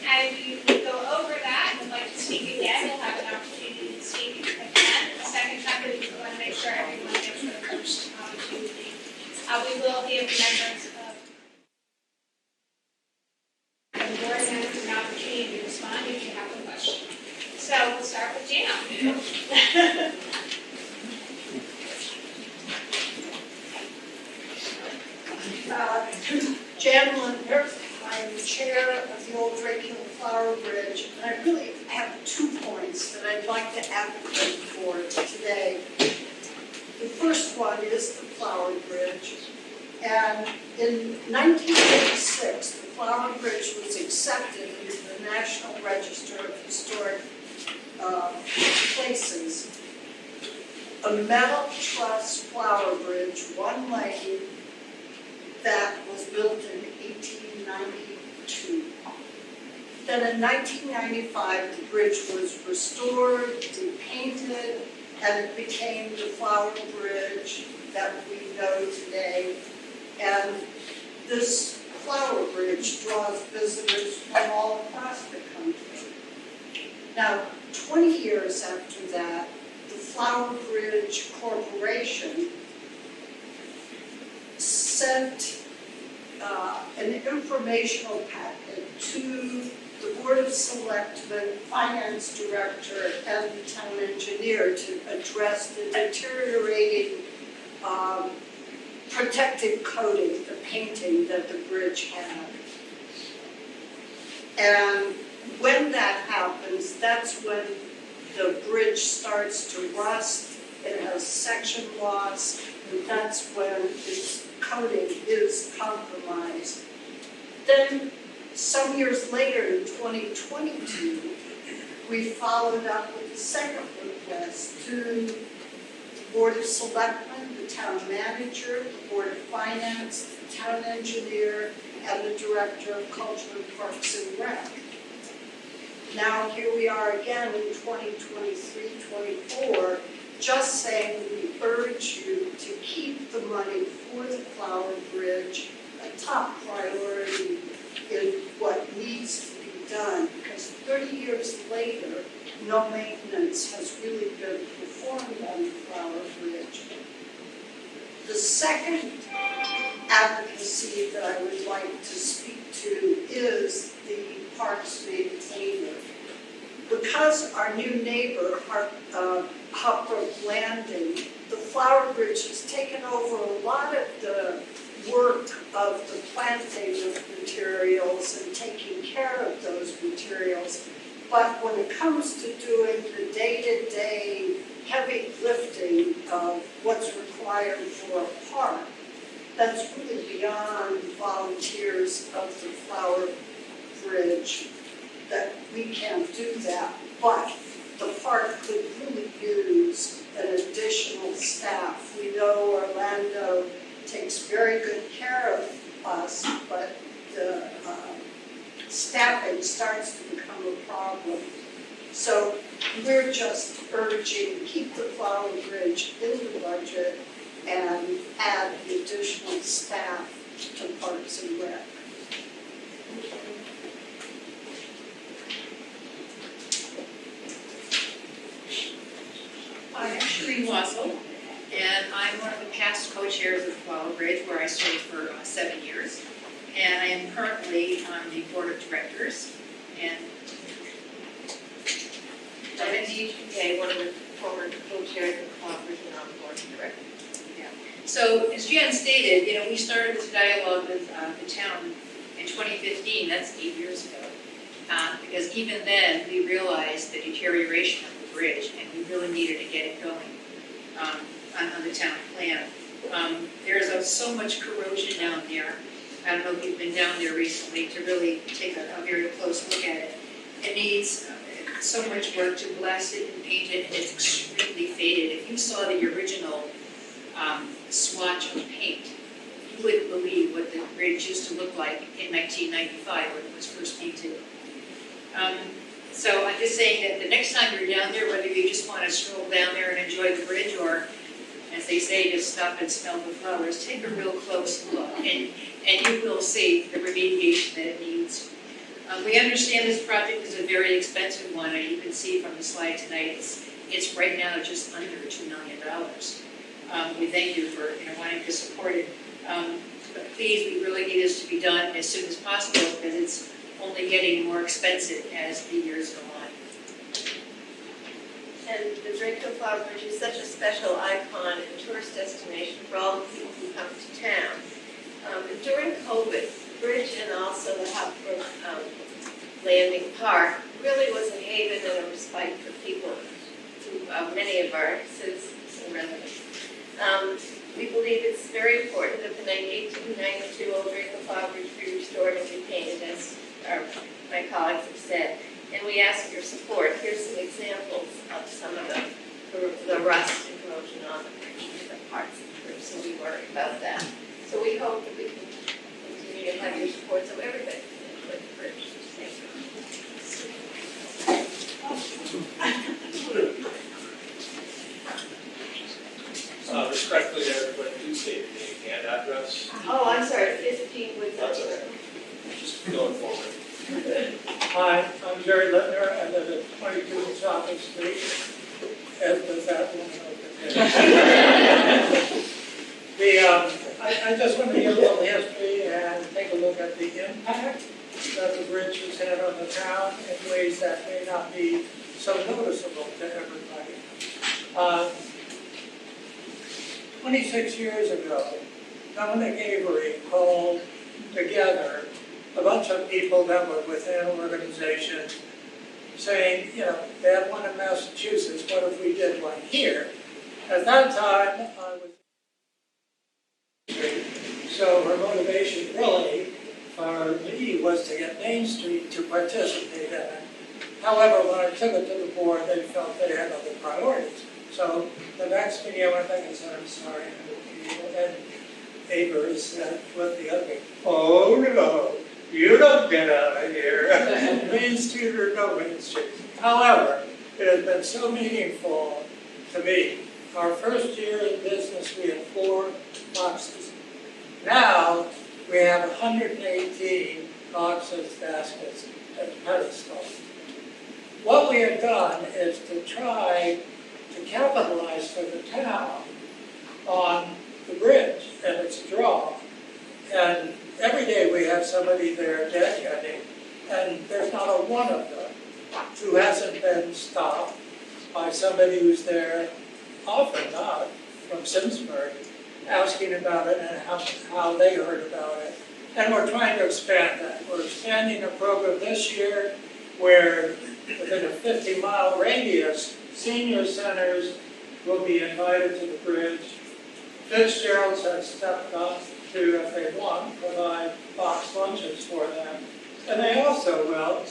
And if you go over that and would like to speak again, you'll have an opportunity to speak again. The second time, we want to make sure everyone gets their first opportunity. We will give members of the board members an opportunity to respond if you have a question. So we'll start with Jan. Jan Linder, I am the chair of the Old Drake Hill Flower Bridge, and I really have 2 points that I'd like to advocate for today. The first one is the Flower Bridge, and in 1986, the Flower Bridge was accepted into the National Register of Historic Places, a metal truss flower bridge, one lane, that was built in 1892. Then in 1995, the bridge was restored, repainted, and it became the flower bridge that we know today. And this flower bridge draws visitors from all across the country. Now, 20 years after that, the Flower Bridge Corporation sent an informational packet to the Board of Selectmen, Finance Director, and the Town Engineer to address the deteriorating protective coating, the painting that the bridge had. And when that happens, that's when the bridge starts to rust, it has section loss, and that's when its coating is compromised. Then, some years later, in 2022, we followed up with a second request to the Board of Selectmen, the Town Manager, the Board of Finance, the Town Engineer, and the Director of Culture and Parks and Rec. Now, here we are again in 2023-24, just saying we urge you to keep the money for the Flower Bridge a top priority in what needs to be done, because 30 years later, no maintenance has really been performed on the Flower Bridge. The second advocacy that I would like to speak to is the parks maintainer. Because our new neighbor, Hopbrook Landing, the Flower Bridge has taken over a lot of the work of the planting of materials and taking care of those materials. But when it comes to doing the day-to-day heavy lifting of what's required for a park, that's really beyond volunteers of the Flower Bridge, that we can't do that. But the park could really use an additional staff. We know Orlando takes very good care of us, but the staffing starts to become a problem. So we're just urging, keep the Flower Bridge in the budget and add the additional staff to Parks and Rec. I'm Shereen Wassel, and I'm one of the past co-chairs of Flower Bridge, where I served for 7 years. And I am currently on the board of directors. And I'm indeed one of the former co-chairs of Flower Bridge and on the board of directors. so, as Jan stated, we started this dialogue with the town in 2015. That's 8 years ago. Because even then, we realized the deterioration of the bridge, and we really needed to get it going on the town plan. There's so much corrosion down there. I don't know if you've been down there recently to really take a very close look at it. It needs so much work to blast it and paint it, and it's extremely faded. If you saw the original swatch of paint, you wouldn't believe what the bridge used to look like in 1995 when it was first painted. So I'm just saying that the next time you're down there, whether you just want to stroll down there and enjoy the bridge, or, as they say, just stop and smell the flowers, take a real close look, and you will see the remediation that it needs. We understand this project is a very expensive one, and you can see from the slide tonight, it's right now just under $2 million. We thank you for wanting to support it. But please, we really need this to be done as soon as possible, because it's only getting more expensive as the years go on. And the Draco Flower Bridge is such a special icon and tourist destination for all the people who come to town. During COVID, the bridge and also the Hopbrook Landing Park really was a haven and a respite for people, many of our citizens and residents. We believe it's very important that the 1892 old Draco Flower Bridge be restored and repainted, as our my colleagues have said, and we ask for your support. Here's some examples of some of the rust and corrosion on the bridge in different parts of the bridge, so we worry about that. So we hope that we can continue to have your support so everybody can enjoy the bridge. Thank you. Respectfully, everybody, please state your name and address, Oh, I'm sorry, 15 was. That's okay. just going forward. Hi, I'm Jerry Littner. I live at 22 South Street. As does that one over there. I just want to give a little history and take a look at the impact that the bridge has had on the town in ways that may not be so noticeable to everybody. 26 years ago, Dominic Avery called together a bunch of people that were within an organization saying, you know, they had one in Massachusetts, what if we did one here? At that time, I was so her motivation really for me was to get Main Street to participate in it. However, when I took it to the board, they felt they had other priorities. So the next meeting I went back and said, I'm sorry, and Avery said, what the other, oh no, you don't get out of here. Main Street or no Main Street. However, it has been so meaningful to me. Our first year in business, we had 4 boxes. Now, we have 118 boxes, baskets, and pedestals. What we have done is to try to capitalize for the town on the bridge and its draw. And every day we have somebody there deadheading, and there's not a one of them who hasn't been stopped by somebody who's there, often not, from Simsbury, asking about it and how they heard about it. And we're trying to expand that. We're expanding a program this year where within a 50-mile radius, senior centers will be invited to the bridge. Fitzgerald's has stepped up to, if they want, provide box lunches for them. And they also will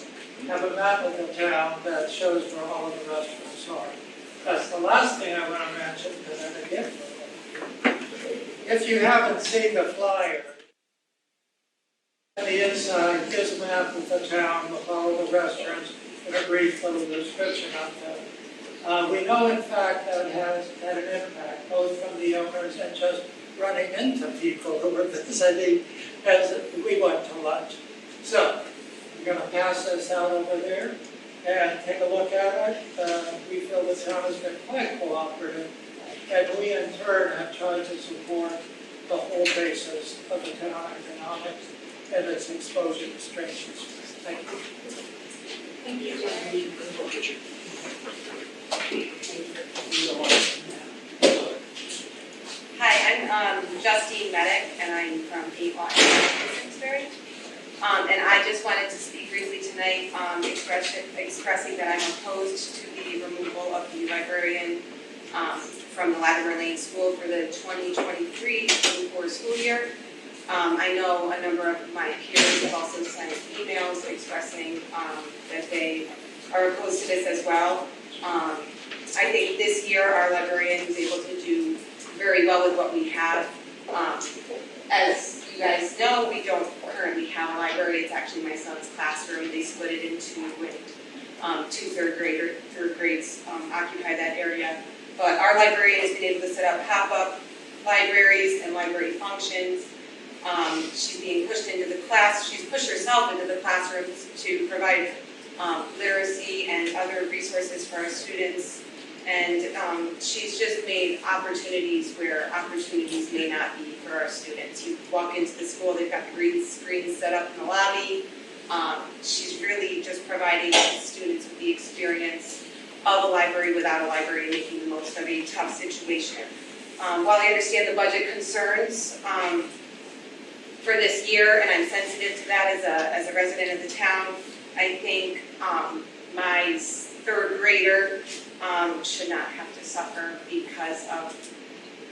have a map of the town that shows where all of the restaurants are. That's the last thing I want to mention, because I'm a gift. If you haven't seen the flyer, on the inside is a map of the town with all of the restaurants and a brief little description of them. We know, in fact, that it has had an impact, both from the owners and just running into people who were visiting as we went to lunch. So, I'm going to pass this out over there and take a look at it. We feel the town has been quite cooperative, and we in turn have tried to support the whole basis of the town economics and its exposure to strangers. Thank you. Thank you. Hi, I'm Justine Medic, and I'm from 8 Simsbury. And I just wanted to speak briefly tonight, expressing that I'm opposed to the removal of the librarian from the Latimer Lane School for the 2023-24 school year. I know a number of my peers have also sent emails expressing that they are opposed to this as well. I think this year our librarian was able to do very well with what we have. As you guys know, we don't currently have a library. It's actually my son's classroom. They split it into and 2 third grades occupy that area. But our librarian has been able to set up pop-up libraries and library functions. She's being pushed into the class. She's pushed herself into the classrooms to provide literacy and other resources for our students. And she's just made opportunities where opportunities may not be for our students. You walk into the school, they've got the green screens set up in the lobby. She's really just providing students with the experience of a library without a library, making the most of a tough situation. While I understand the budget concerns for this year, and I'm sensitive to that as a resident of the town, I think my 3rd grader should not have to suffer because of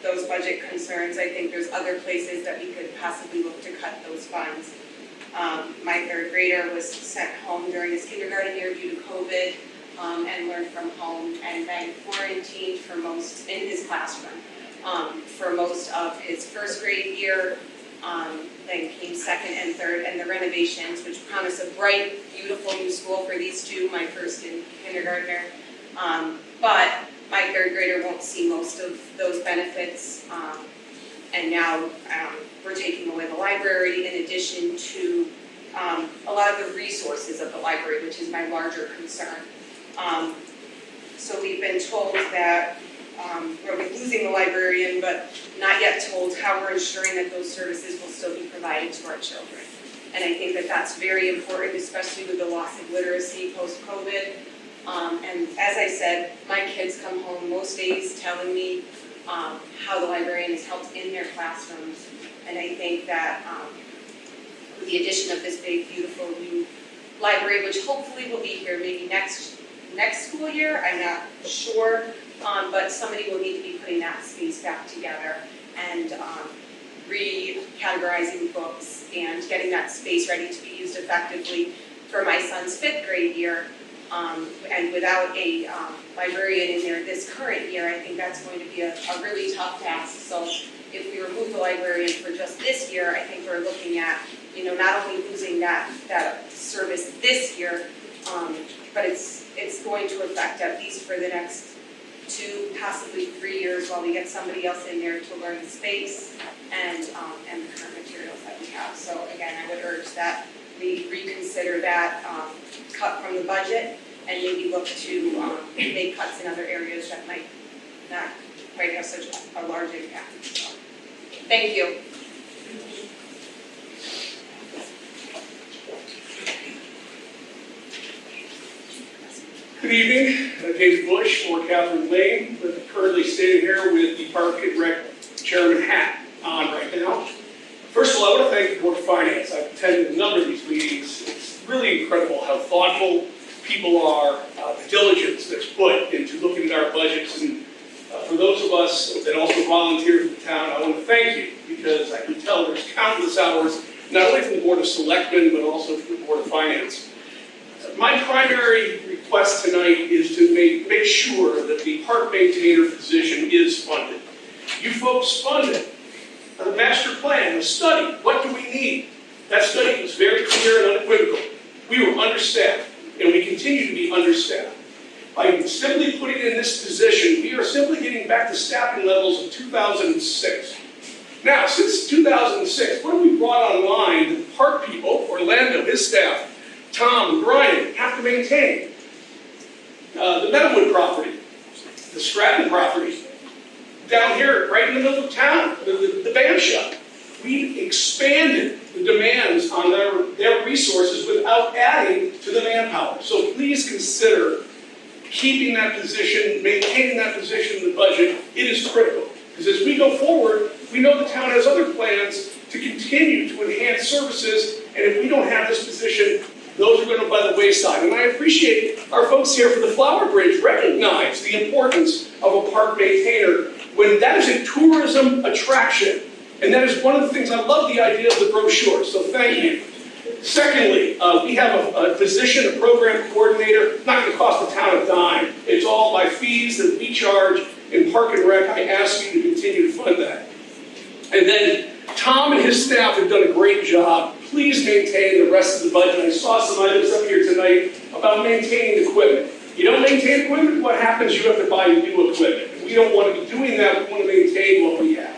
those budget concerns. I think there's other places that we could possibly look to cut those funds. My third grader was sent home during his kindergarten year due to COVID, and learned from home, and then quarantined in his classroom, for most of his first grade year. Then came second and third, and the renovations, which promise a bright, beautiful new school for these two, my first and kindergartner. But my third grader won't see most of those benefits. And now we're taking away the library in addition to a lot of the resources of the library, which is my larger concern. So we've been told that we're losing the librarian, but not yet told how we're ensuring that those services will still be provided to our children. And I think that that's very important, especially with the loss of literacy post-COVID. And as I said, my kids come home most days telling me how the librarian has helped in their classrooms. And I think that with the addition of this big, beautiful new library, which hopefully will be here maybe next school year, I'm not sure, but somebody will need to be putting that space back together and recategorizing books and getting that space ready to be used effectively for my son's 5th grade year. And without a librarian in there this current year, I think that's going to be a really tough task. So if we remove the librarian for just this year, I think we're looking at, not only losing that service this year, but it's going to affect at least for the next 2, possibly 3 years while we get somebody else in there to learn the space and the current materials that we have. So again, I would urge that we reconsider that cut from the budget and maybe look to make cuts in other areas that might not quite have such a large impact. So, thank you. Good evening, David Bush for Catherine Lane, but currently standing here with the Park and Rec Chairman hat on right now. First of all, I want to thank the Board of Finance. I've attended a number of these meetings. It's really incredible how thoughtful people are, the diligence that's put into looking at our budgets. And for those of us that also volunteer for the town, I want to thank you because I can tell there's countless hours, not only from the Board of Selectmen, but also from the Board of Finance. My primary request tonight is to make sure that the park maintainer position is funded. You folks funded the master plan, the study. What do we need? That study was very clear and unequivocal. We were understaffed, and we continue to be understaffed. By simply putting in this position, we are simply getting back to staffing levels of 2006. Now, since 2006, what have we brought online that the park people, Orlando, his staff, Tom and Brian, have to maintain? The Meadowood property, the Stratton property, down here, right in the middle of town, the band shop. We've expanded the demands on their resources without adding to the manpower. So please consider keeping that position, maintaining that position in the budget. It is critical. Because as we go forward, we know the town has other plans to continue to enhance services, and if we don't have this position, those are going to by the wayside. And I appreciate our folks here for the Flower Bridge recognize the importance of a park maintainer when that is a tourism attraction. And that is one of the things, I love the idea of the brochure, so thank you. Secondly, we have a position, a program coordinator, not going to cost the town a dime. It's all by fees that we charge in Park and Rec. I ask you to continue to fund that. And then Tom and his staff have done a great job. Please maintain the rest of the budget. I saw some items up here tonight about maintaining equipment. You don't maintain equipment, what happens? You have to buy new equipment. And we don't want to be doing that. We want to maintain what we have.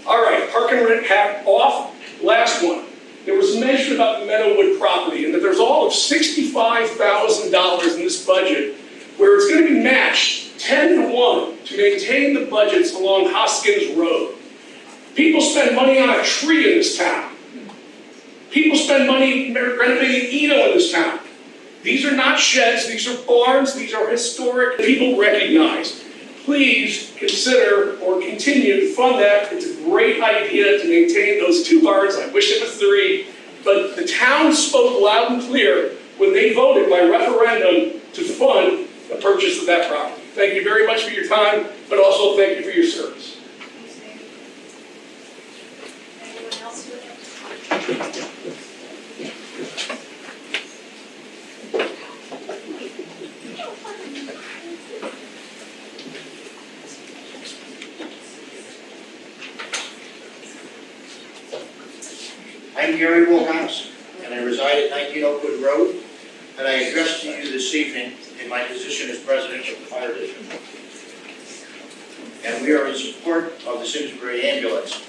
All right, Park and Rec hat off. Last one. There was mention about the Meadowood property and that there's all of $65,000 in this budget where it's going to be matched 10-to-1 to maintain the budgets along Hoskins Road. People spend money on a tree in this town. People spend money renovating Edo in this town. These are not sheds, these are barns, these are historic. People recognize. Please consider or continue to fund that. It's a great idea to maintain those 2 barns. I wish it was 3. But the town spoke loud and clear when they voted by referendum to fund the purchase of that property. Thank you very much for your time, but also thank you for your service. Anyone else who would like to comment? I'm Gary Wilcox, and I reside at 19 Oakwood Road, and I address to you this evening in my position as president of the fire district. And we are in support of the Simsbury ambulance.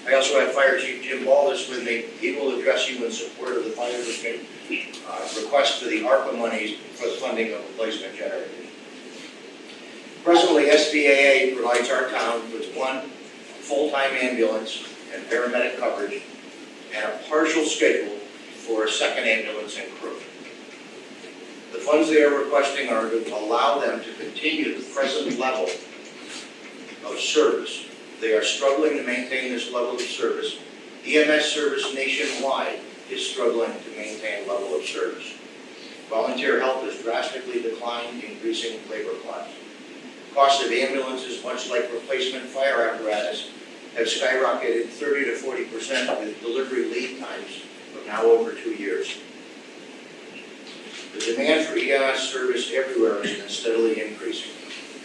I also have Fire Chief Jim Wallace with me. He will address you in support of the fire district request for the ARPA monies for the funding of replacement generators. Presently, SBAA provides our town with one full-time ambulance and paramedic coverage and a partial schedule for a second ambulance and crew. The funds they are requesting are to allow them to continue the present level of service. They are struggling to maintain this level of service. EMS service nationwide is struggling to maintain level of service. Volunteer help has drastically declined, increasing labor costs. Cost of ambulances, much like replacement fire apparatus, have skyrocketed 30 to 40% with delivery lead times of now over 2 years. The demand for EMS service everywhere has been steadily increasing.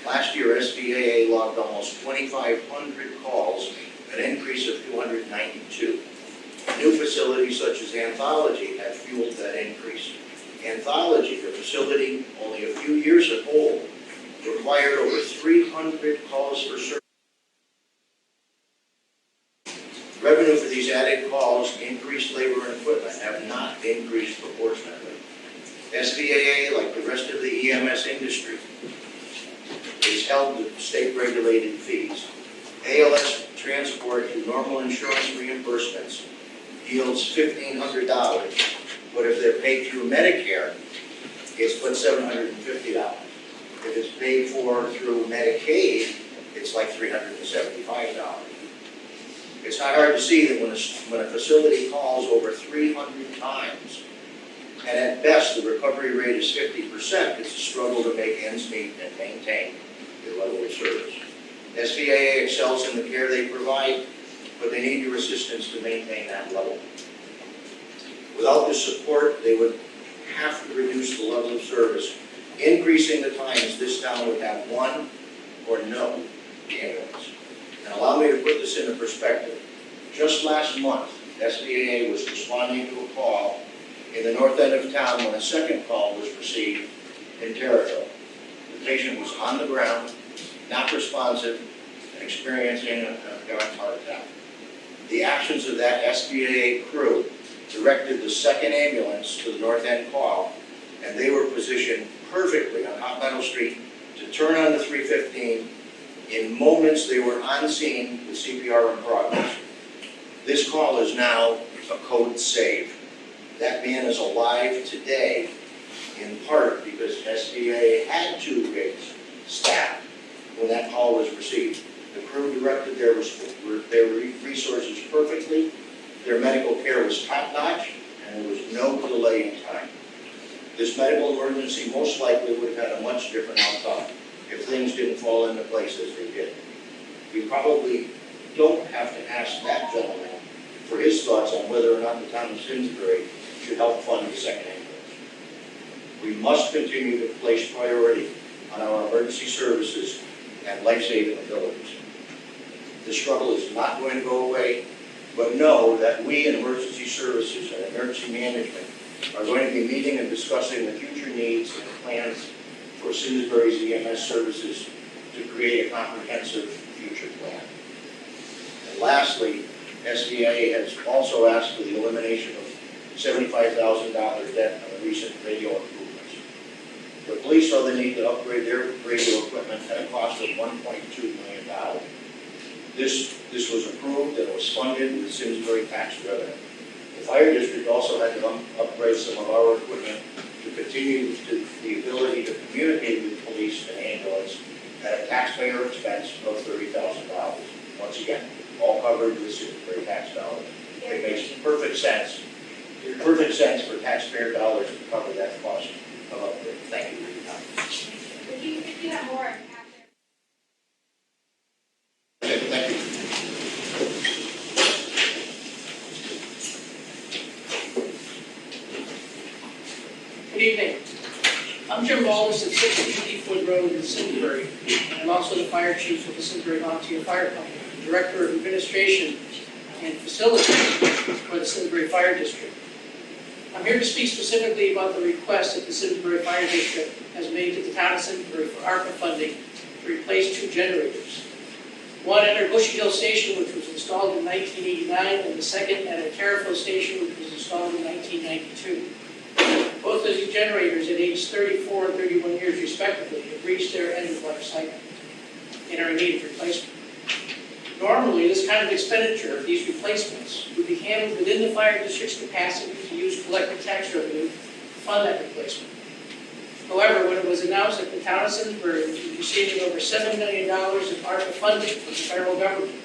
Last year, SBAA logged almost 2,500 calls, an increase of 292. New facilities such as Anthology have fueled that increase. Anthology, the facility only a few years old, required over 300 calls for service. Revenue for these added calls, increased labor and equipment have not increased proportionately. SBAA, like the rest of the EMS industry, is held to state-regulated fees. ALS transport to normal insurance reimbursements yields $1,500, but if they're paid through Medicare, it's but $750. If it's paid for through Medicaid, it's like $375. It's not hard to see that when a facility calls over 300 times, and at best the recovery rate is 50%, it's a struggle to make ends meet and maintain their level of service. SBAA excels in the care they provide, but they need your assistance to maintain that level. Without this support, they would have to reduce the level of service, increasing the times this town would have one or no ambulance. And allow me to put this into perspective. Just last month, SBAA was responding to a call in the north end of town when a second call was received in Territory. The patient was on the ground, not responsive, and experiencing an apparent heart attack. The actions of that SBAA crew directed the second ambulance to the north end call, and they were positioned perfectly on Hot Meadow Street to turn on the 315. In moments, they were on scene with CPR in progress. This call is now a code save. That man is alive today, in part because SBA had 2 rigs staffed when that call was received. The crew directed their resources perfectly, their medical care was top-notch, and there was no delay in time. This medical emergency most likely would have had a much different outcome if things didn't fall into place as they did. We probably don't have to ask that gentleman for his thoughts on whether or not the town of Simsbury should help fund the second ambulance. We must continue to place priority on our emergency services and life-saving abilities. The struggle is not going to go away, but know that we in emergency services and emergency management are going to be meeting and discussing the future needs and plans for Simsbury's EMS services to create a comprehensive future plan. And lastly, SBA has also asked for the elimination of $75,000 debt on the recent radio improvements. The police saw the need to upgrade their radio equipment at a cost of $1.2 million. This was approved and was funded with Simsbury tax revenue. The fire district also had to upgrade some of our equipment to continue the ability to communicate with police and ambulance at a taxpayer expense of $30,000. Once again, all covered with Simsbury tax dollars. It makes perfect sense for taxpayer dollars to cover that cost of upgrade. Thank you for your time. If you have more, I'm happy. Okay, thank you. Good evening. I'm Jim Wallace at 60 Deepwood Road in Simsbury. I'm also the fire chief of the Simsbury Volunteer Fire Company, director of administration and facilities for the Simsbury Fire District. I'm here to speak specifically about the request that the Simsbury Fire District has made to the town of Simsbury for ARPA funding to replace 2 generators. One at our Bushy Hill Station, which was installed in 1989, and the second at our Terriffill Station, which was installed in 1992. Both of these generators at age 34 and 31 years respectively have reached their end of life cycle and are in need of replacement. Normally, this kind of expenditure, these replacements, would be handled within the fire district's capacity to use collective tax revenue to fund that replacement. However, when it was announced that the town of Simsbury would be receiving over $7 million in ARPA funding from the federal government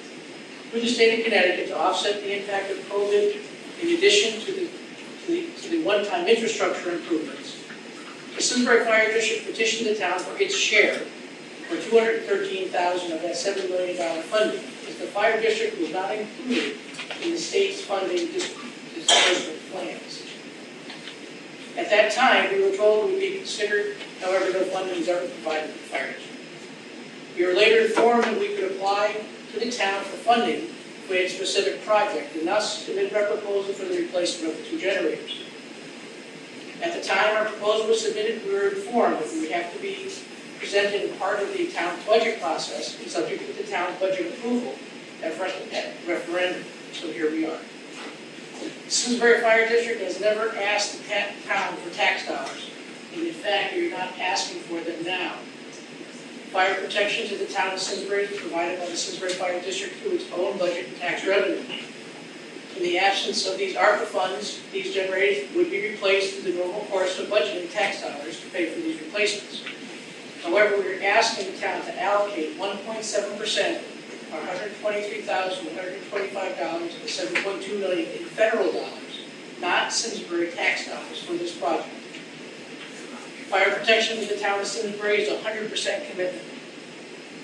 through the state of Connecticut to offset the impact of COVID, in addition to the one-time infrastructure improvements, the Simsbury Fire District petitioned the town for its share, for $213,000 of that $7 million funding, as the fire district was not included in the state's funding disbursement plans. At that time, we were told it would be considered, however, no funding is ever provided to the fire district. We were later informed that we could apply to the town for funding for a specific project, and thus submit our proposal for the replacement of the 2 generators. At the time our proposal was submitted, we were informed that we would have to be presented as part of the town budget process and subject to the town budget approval at referendum. So here we are. The Simsbury Fire District has never asked the town for tax dollars, and in fact, we are not asking for them now. Fire protection to the town of Simsbury is provided by the Simsbury Fire District through its own budget and tax revenue. In the absence of these ARPA funds, these generators would be replaced through the normal course of budgeting tax dollars to pay for these replacements. However, we are asking the town to allocate 1.7%, or $123,125 of the $7.2 million in federal dollars, not Simsbury tax dollars, for this project. Fire protection in the town of Simsbury is a 100% commitment.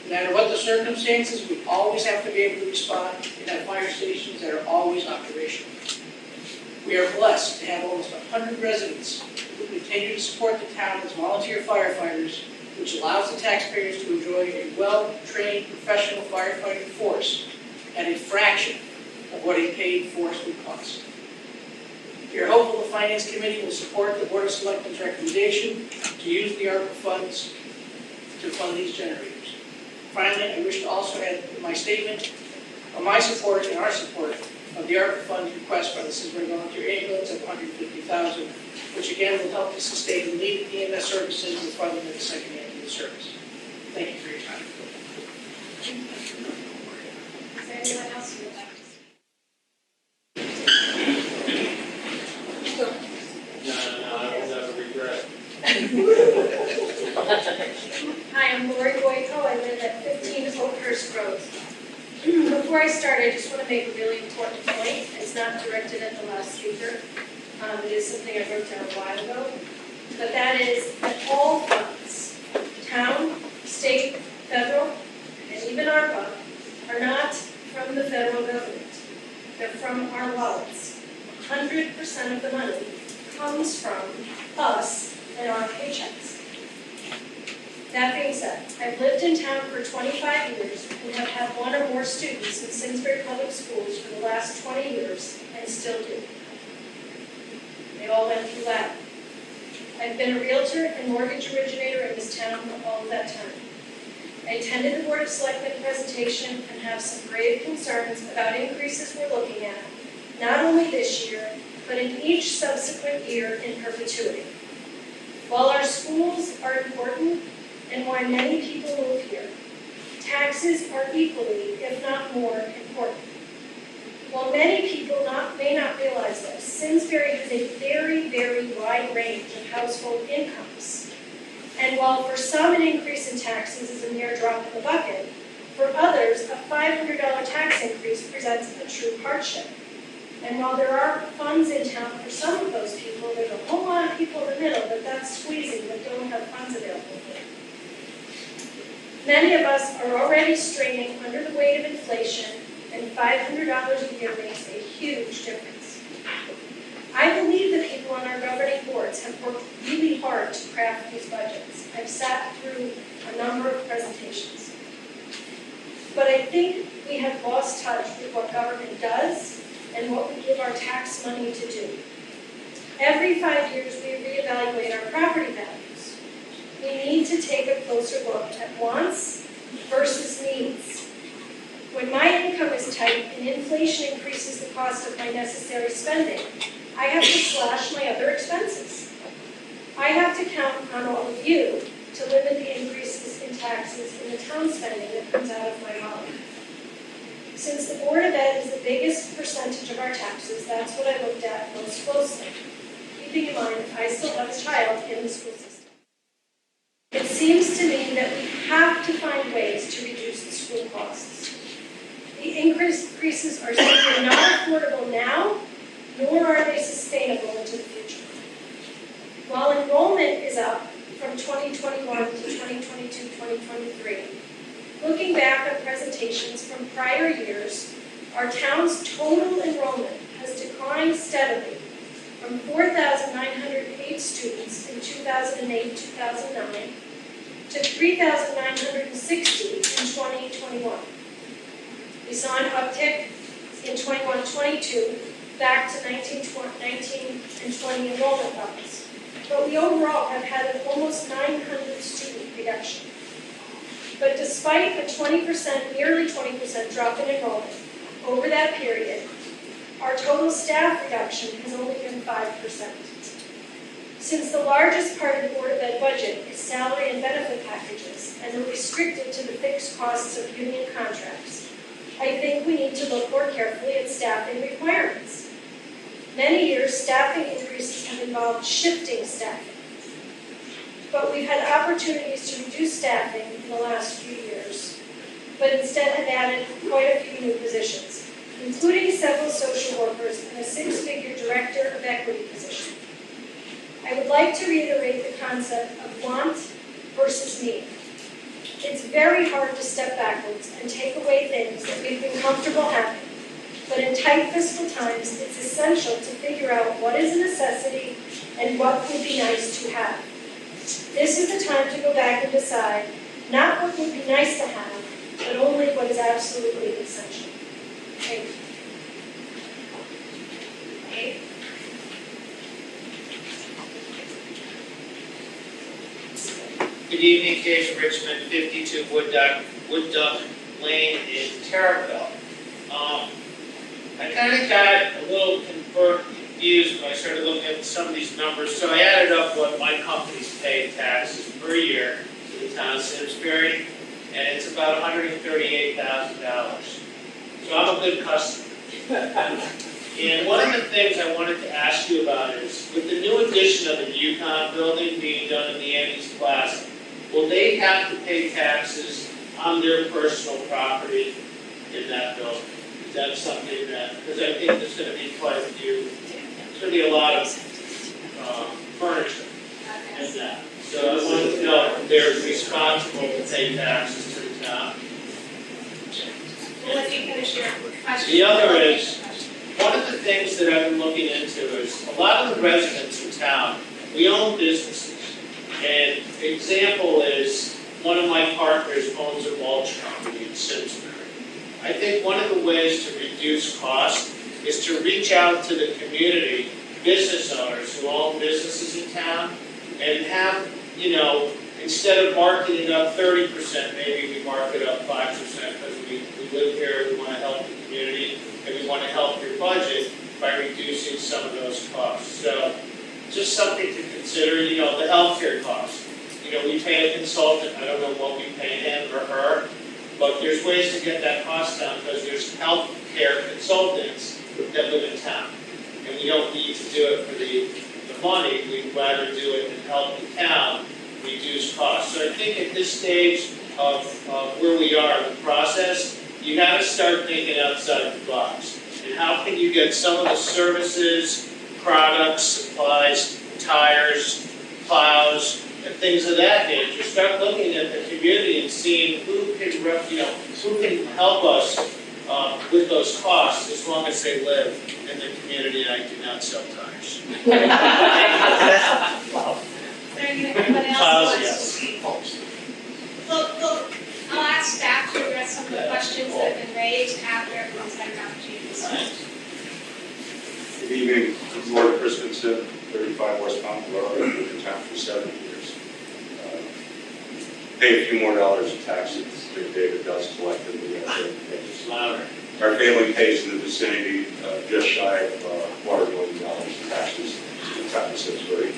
No matter what the circumstances, we always have to be able to respond and have fire stations that are always operational. We are blessed to have almost 100 residents who continue to support the town as volunteer firefighters, which allows the taxpayers to enjoy a well-trained professional firefighting force at a fraction of what a paid force would cost. We are hopeful the Finance Committee will support the Board of Selectmen's recommendation to use the ARPA funds to fund these generators. Finally, I wish to also add my statement of my support and our support of the ARPA funds request by the Simsbury Volunteer Ambulance of $150,000, which again will help to sustain the needed EMS services and funding of the second ambulance service. Thank you for your time. Is there anyone else who would like to speak? No, I will never regret. Hi, I'm Lori Boyko. I live at 15 Oakhurst Road. Before I start, I just want to make a really important point. It's not directed at the last speaker. It is something I wrote down a while ago. But that is that all funds, town, state, federal, and even ARPA, are not from the federal government. They're from our wallets. 100% of the money comes from us and our paychecks. That being said, I've lived in town for 25 years and have had one or more students in Simsbury Public Schools for the last 20 years and still do. They all went through that. I've been a realtor and mortgage originator in this town for all of that time. I attended the Board of Selectmen presentation and have some grave concerns about increases we're looking at, not only this year, but in each subsequent year in perpetuity. While our schools are important and why many people move here, taxes are equally, if not more, important. While many people may not realize this, Simsbury has a very, very wide range of household incomes. And while for some an increase in taxes is a mere drop in the bucket, for others a $500 tax increase presents a true hardship. And while there are funds in town for some of those people, there's a whole lot of people in the middle that's squeezing that don't have funds available for them. Many of us are already straining under the weight of inflation, and $500 a year makes a huge difference. I believe the people on our governing boards have worked really hard to craft these budgets. I've sat through a number of presentations. But I think we have lost touch with what government does and what we give our tax money to do. Every 5 years, we reevaluate our property values. We need to take a closer look at wants versus needs. When my income is tight and inflation increases the cost of my necessary spending, I have to slash my other expenses. I have to count on all of you to limit the increases in taxes and the town spending that comes out of my wallet. Since the Board of Ed is the biggest percentage of our taxes, that's what I looked at most closely, keeping in mind I still have a child in the school system. It seems to me that we have to find ways to reduce the school costs. The increases are simply not affordable now, nor are they sustainable into the future. While enrollment is up from 2021 to 2022, 2023, looking back on presentations from prior years, our town's total enrollment has declined steadily from 4,908 students in 2008-2009 to 3,960 in 2021. We saw an uptick in 21-22 back to 19 and 20 enrollment levels. But we overall have had an almost 900 student reduction. But despite a nearly 20% drop in enrollment over that period, our total staff reduction has only been 5%. Since the largest part of the Board of Ed budget is salary and benefit packages and are restricted to the fixed costs of union contracts, I think we need to look more carefully at staffing requirements. Many years, staffing increases have involved shifting staffing. But we've had opportunities to reduce staffing in the last few years, but instead have added quite a few new positions, including several social workers and a 6-figure director of equity position. I would like to reiterate the concept of want versus need. It's very hard to step backwards and take away things that we've been comfortable having. But in tight fiscal times, it's essential to figure out what is a necessity and what would be nice to have. This is the time to go back and decide not what would be nice to have, but only what is absolutely essential. Thank you. Okay. Good evening, Case Richmond, 52 Wood Duck Lane in Terriffill. I kind of got a little confused when I started looking at some of these numbers, so I added up what my company's pay in taxes per year to the town of Simsbury, and it's about $138,000. So I'm a good customer. And one of the things I wanted to ask you about is, with the new addition of the Yukon building being done in the Annie's Plaza, will they have to pay taxes on their personal property in that building? Is that something that, because I think there's going to be quite a few, there's going to be a lot of furniture in that. So I wanted to know if they're responsible to pay taxes to the town. We'll let you finish your question. The other is, one of the things that I've been looking into is a lot of the residents in town, we own businesses. And example is, one of my partners owns a mulch company in Simsbury. I think one of the ways to reduce cost is to reach out to the community, business owners who own businesses in town, and have, instead of marking up 30%, maybe we mark it up 5% because we live here, we want to help the community, and we want to help your budget by reducing some of those costs. So just something to consider, the healthcare costs. We pay a consultant, I don't know what we pay him or her, but there's ways to get that cost down because there's healthcare consultants that live in town. And we don't need to do it for the money, we'd rather do it and help the town reduce costs. So I think at this stage of where we are in the process, you got to start thinking outside the box. And how can you get some of the services, products, supplies, tires, plows, and things of that nature? Start looking at the community and seeing who can help us with those costs as long as they live in the community and I do not sell tires. Is there anyone else who wants to speak? Look, I'll ask staff to address some of the questions that have been raised after everyone's had an opportunity to speak. Good evening, I'm Lord Christensen, 35 West Mountain Road, I've lived in town for 7 years. Pay a few more dollars in taxes than David does collectively. Louder. Our family pays in the vicinity of just shy of $250,000 in taxes in the town of Simsbury,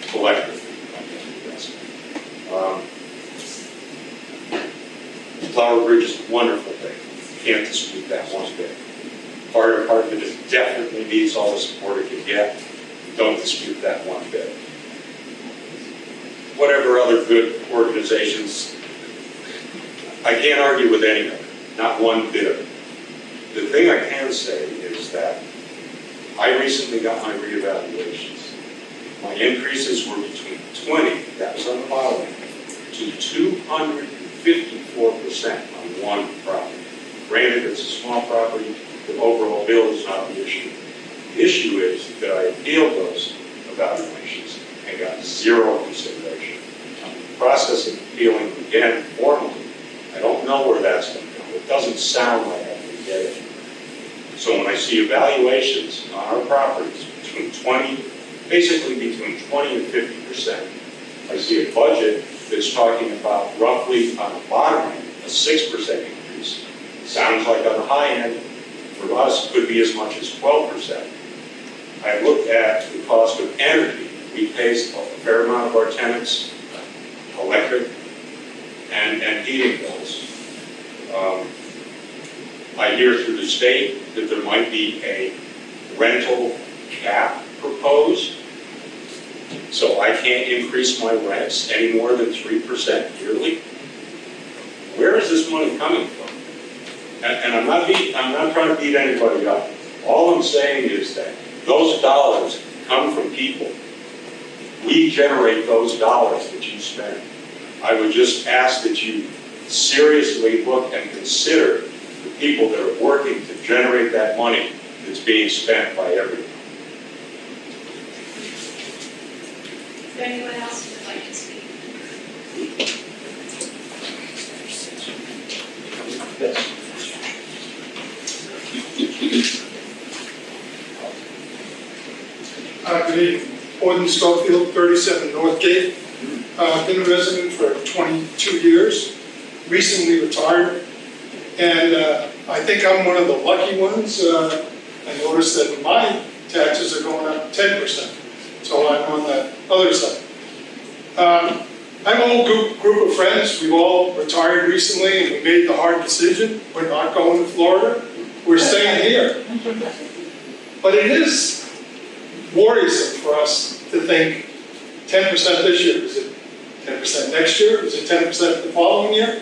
collectively. Flower Bridge is a wonderful thing. Can't dispute that one bit. Fire department definitely needs all the support it can get. Don't dispute that one bit. Whatever other good organizations, I can't argue with any of it, not one bit of it. The thing I can say is that I recently got my reevaluations. My increases were between 20, that was on the modeling, to 254% on one property. Granted, it's a small property, the overall bill is not the issue. The issue is that I appealed those evaluations and got 0 consideration. I'm in the process of appealing again formally. I don't know where that's going to go. It doesn't sound like I'm going to get it. So when I see evaluations on our properties between 20, basically between 20 and 50%, I see a budget that's talking about roughly on the bottom end, a 6% increase. Sounds like on the high end, for us, it could be as much as 12%. I looked at the cost of energy. We pay a fair amount of our tenants electric and heating bills. I hear through the state that there might be a rental cap proposed. So I can't increase my rents any more than 3% yearly. Where is this money coming from? And I'm not trying to beat anybody up. All I'm saying is that those dollars come from people. We generate those dollars that you spend. I would just ask that you seriously look and consider the people that are working to generate that money that's being spent by everyone. Is there anyone else who would like to speak? Good evening. Gordon Schofield, 37 Northgate. Been a resident for 22 years, recently retired, and I think I'm one of the lucky ones. I noticed that my taxes are going up 10%, so I'm on the other side. I have a whole group of friends. We've all retired recently, and we made the hard decision. We're not going to Florida. We're staying here. But it is worrisome for us to think 10% this year. Is it 10% next year? Is it 10% the following year?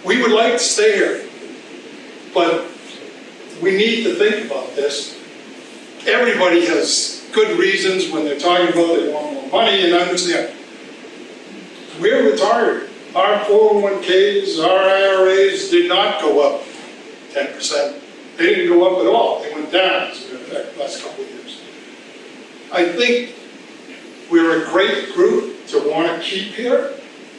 We would like to stay here, but we need to think about this. Everybody has good reasons when they're talking about they want more money, and understand. We're retired. Our 401ks, our IRAs did not go up 10%. They didn't go up at all. They went down, as a matter of fact, the last couple of years. I think we're a great group to want to keep here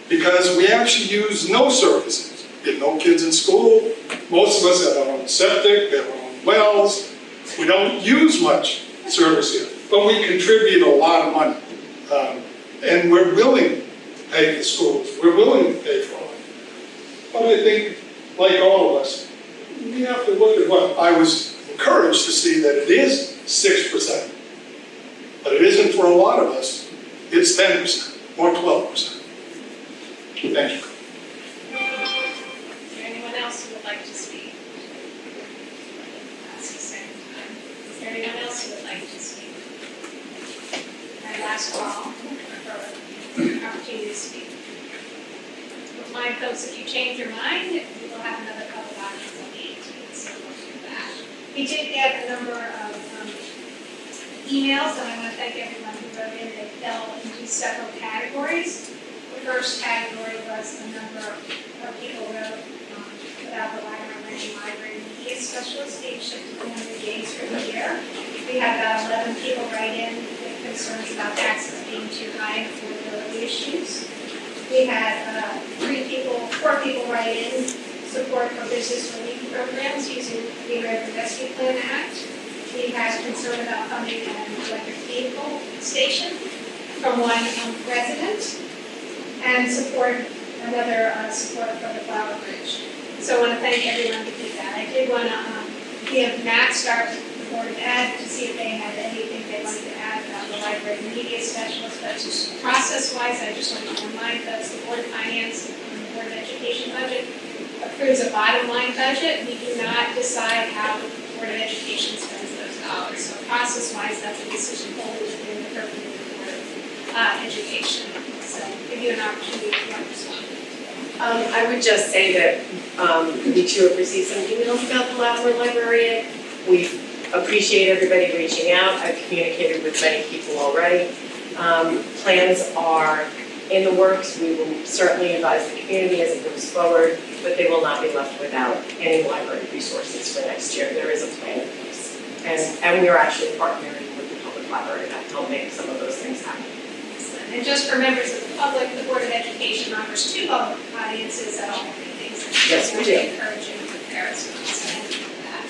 because we actually use no services. We have no kids in school. Most of us have our own septic, we have our own wells. We don't use much service here, but we contribute a lot of money. And we're willing to pay for schools. We're willing to pay for all that. But I think, like all of us, we have to look at what I was encouraged to see that it is 6%. But it isn't for a lot of us. It's 10% or 12%. Thank you. Is there anyone else who would like to speak? That's the same time. Is there anyone else who would like to speak? And last call for opportunity to speak. Remind folks, if you change your mind, we will have another public audience on the 18th, so we'll do that. We did get a number of emails, and I want to thank everyone who wrote in. They fell into several categories. The first category was the number of people wrote about the library media specialist being shifted to 100 days for the year. We had about 11 people write in with concerns about taxes being too high and affordability issues. We had 4 people write in support for business relief programs using the American Rescue Plan Act. We had concern about funding an electric vehicle station from one resident, and support for the Flower Bridge. So I want to thank everyone who did that. I did want to give Matt Stark, the Board of Ed, to see if they had anything they wanted to add about the library media specialist, but process-wise, I just want to remind folks, the Board of Finance and the Board of Education budget approves a bottom line budget. We do not decide how the Board of Education spends those dollars. So process-wise, that's a decision wholly within the purview of the Board of Education. So give you an opportunity to respond. I would just say that we too have received some emails about the Lattimore librarian. We appreciate everybody reaching out. I've communicated with many people already. Plans are in the works. We will certainly advise the community as it moves forward, but they will not be left without any library resources for next year. There is a plan in place. And we are actually partnering with the public library to help make some of those things happen. And just for members of the public, the Board of Education offers 2 public audiences at all meetings. Yes, we do. Encouraging comparison. So thank you for that.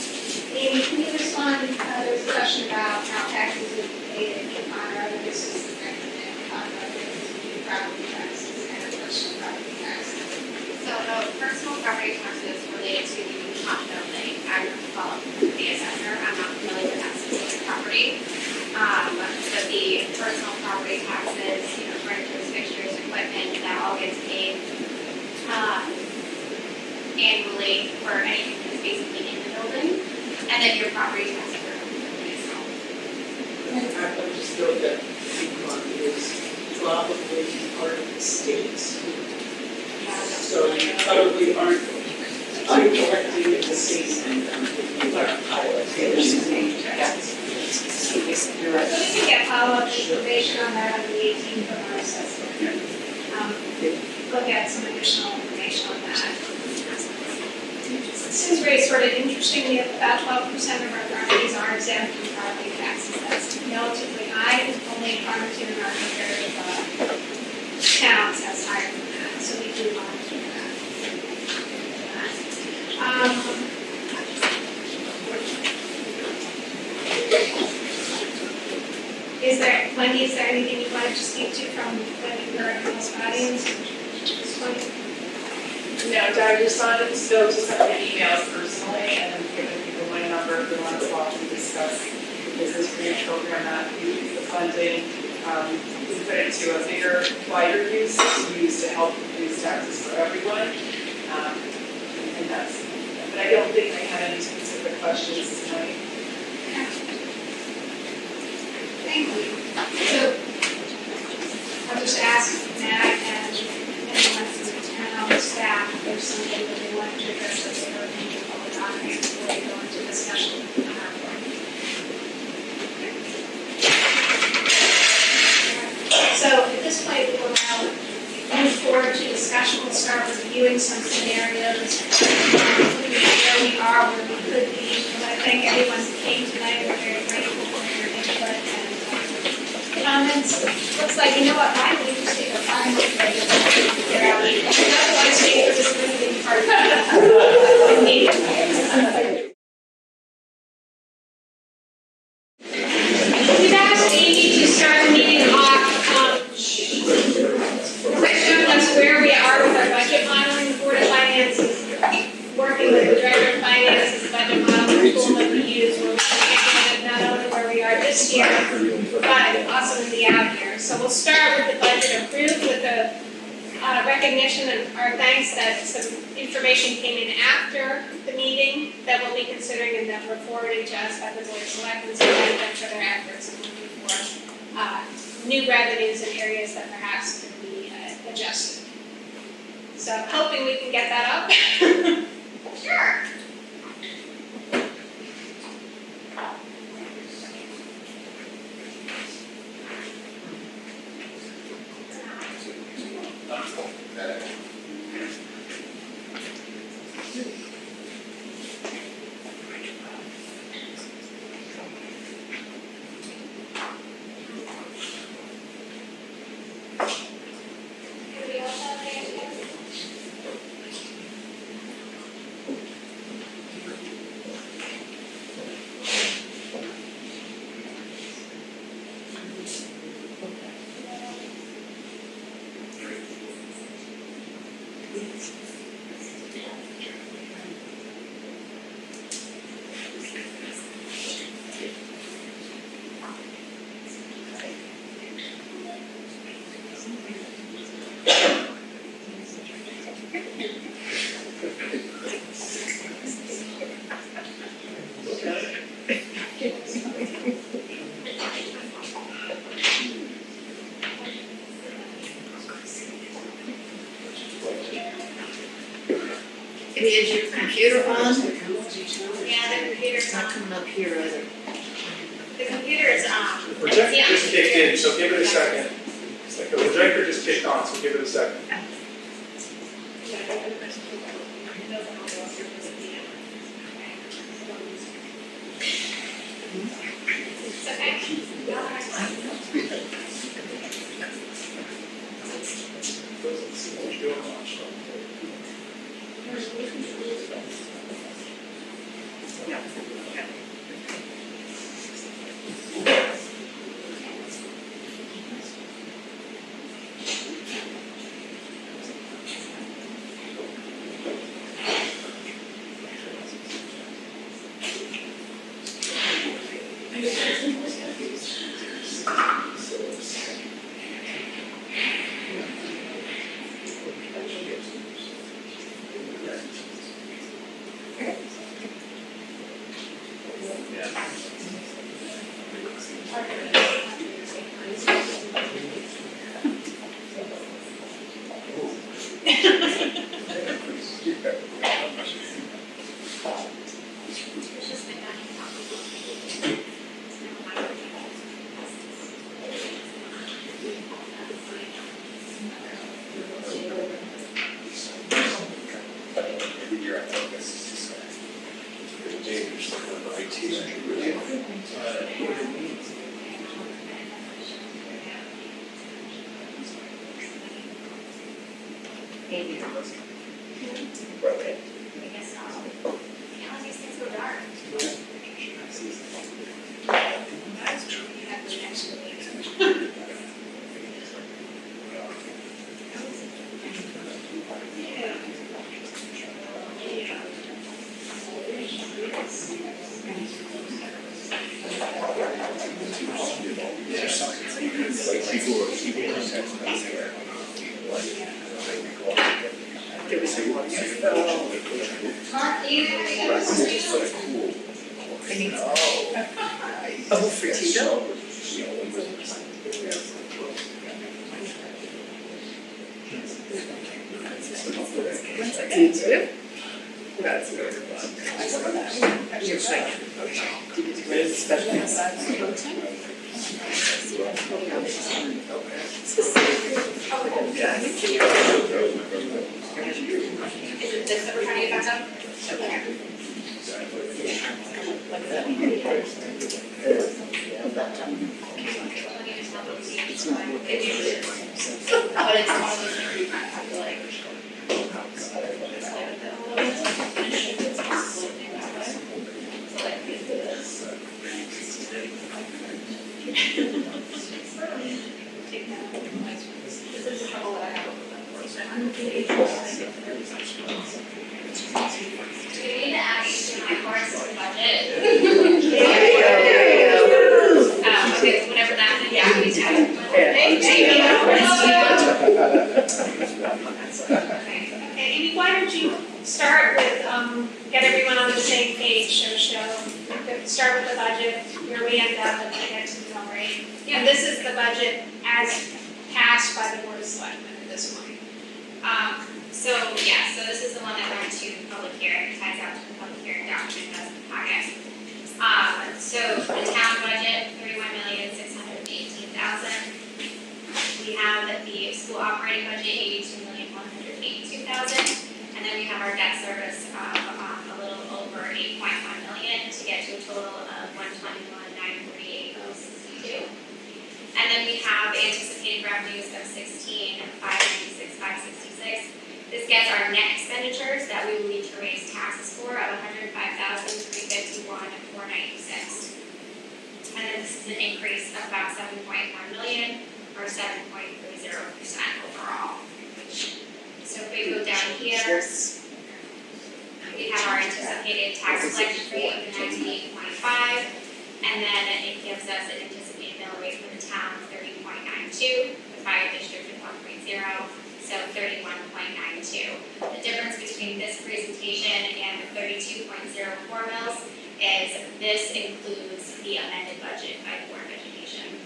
Amy, can you respond? There's a question about how taxes are paid in Colorado. This is the revenue in Colorado. This is property taxes and personal property taxes. So the personal property taxes related to the hot building, I would follow the assessor. I'm not familiar with that specific property. But the personal property taxes, furniture, fixtures, equipment, that all gets paid annually for anything that's basically in the building, and then your property taxes are completely itself. I would just note that Yukon is probably part of the state. So you probably aren't collecting at the state and You're right. So we can get follow-up information on that on the 18th from our assessor. Look at some additional information on that. Simsbury is sort of interesting. We have about 12% of our properties are exempt from property taxes. That's relatively high. Only Farmington and our comparative towns has higher than that. So we do monitor that. Wendy, is there anything you'd like to speak to from what you heard from this audience? No, Doug responded, so just sent me emails personally and given people my number if they want to talk and discuss the business grant program that we use the funding. We put it to a bigger, wider use to help reduce taxes for everyone. And that's, but I don't think I had any specific questions tonight. Thank you. So I'll just ask Matt and anyone from the town staff if there's something that they want to address that they heard in the public audience before we go into discussion on our board. So at this point, we will now move forward to discussion. We'll start with reviewing some scenarios, looking at where we are, where we could be. I want to thank everyone who came tonight. We're very grateful for your input and comments. Looks like, you know what, why don't we just take a 5-minute break and get out? I don't want to stay for this limited part of the meeting. We've asked Amy to start the meeting off by showing us where we are with our budget modeling. The Board of Finance is working with the Director of Finance's budget modeling tool that we use. We're looking at not only where we are this year, but also in the out year. So we'll start with the budget approved with the recognition and our thanks that some information came in after the meeting that we'll be considering and that were forwarded to us by the Board of Selectmen to thank them for their efforts and looking for new revenues in areas that perhaps can be adjusted. So I'm hoping we can get that up. Sure. Is your computer on? Yeah, the computer's It's not on. coming up here either. The computer's on. The projector just kicked in, so give it a second. The projector just kicked on, so give it a second. It's okay. Amy. I guess not. Yeah, all these things go dark. That's true. You have the next one. Mark, do you have any other questions? Oh, for Tito? Tito? That's good. You're fine. Did you special? Is it this that we're trying to get back up? Okay. It's not working. It usually is. But it's one of those things I feel like. So like, take that. This is a couple that I have. Do we need to add each of my parts to the budget? There you go. Okay, so whatever that is, yeah, we do. Okay, Amy, why don't you start with, get everyone on the same page, start with the budget, where we end up at the next mill rate. And this is the budget as passed by the Board of Selectmen at this point. So this is the one that went to public hearing, ties out to the public hearing document, that's the packet. So the town budget, $31,618,000. We have the school operating budget, $82,182,000. And then we have our debt service of a little over $8.1 million to get to a total of $121,948,062. And then we have anticipated revenues of $16,596,566. This gets our net expenditures that we will need to raise taxes for of $105,351,496. And then this is an increase of about $7.1 million or 7.30% overall. So if we go down here, we have our anticipated tax collection rate of 98.5, and then it gives us an anticipated mill rate for the town of 30.92, the fire district of 1.0, so 31.92. The difference between this presentation and the 32.04 mills is this includes the amended budget by the Board of Education.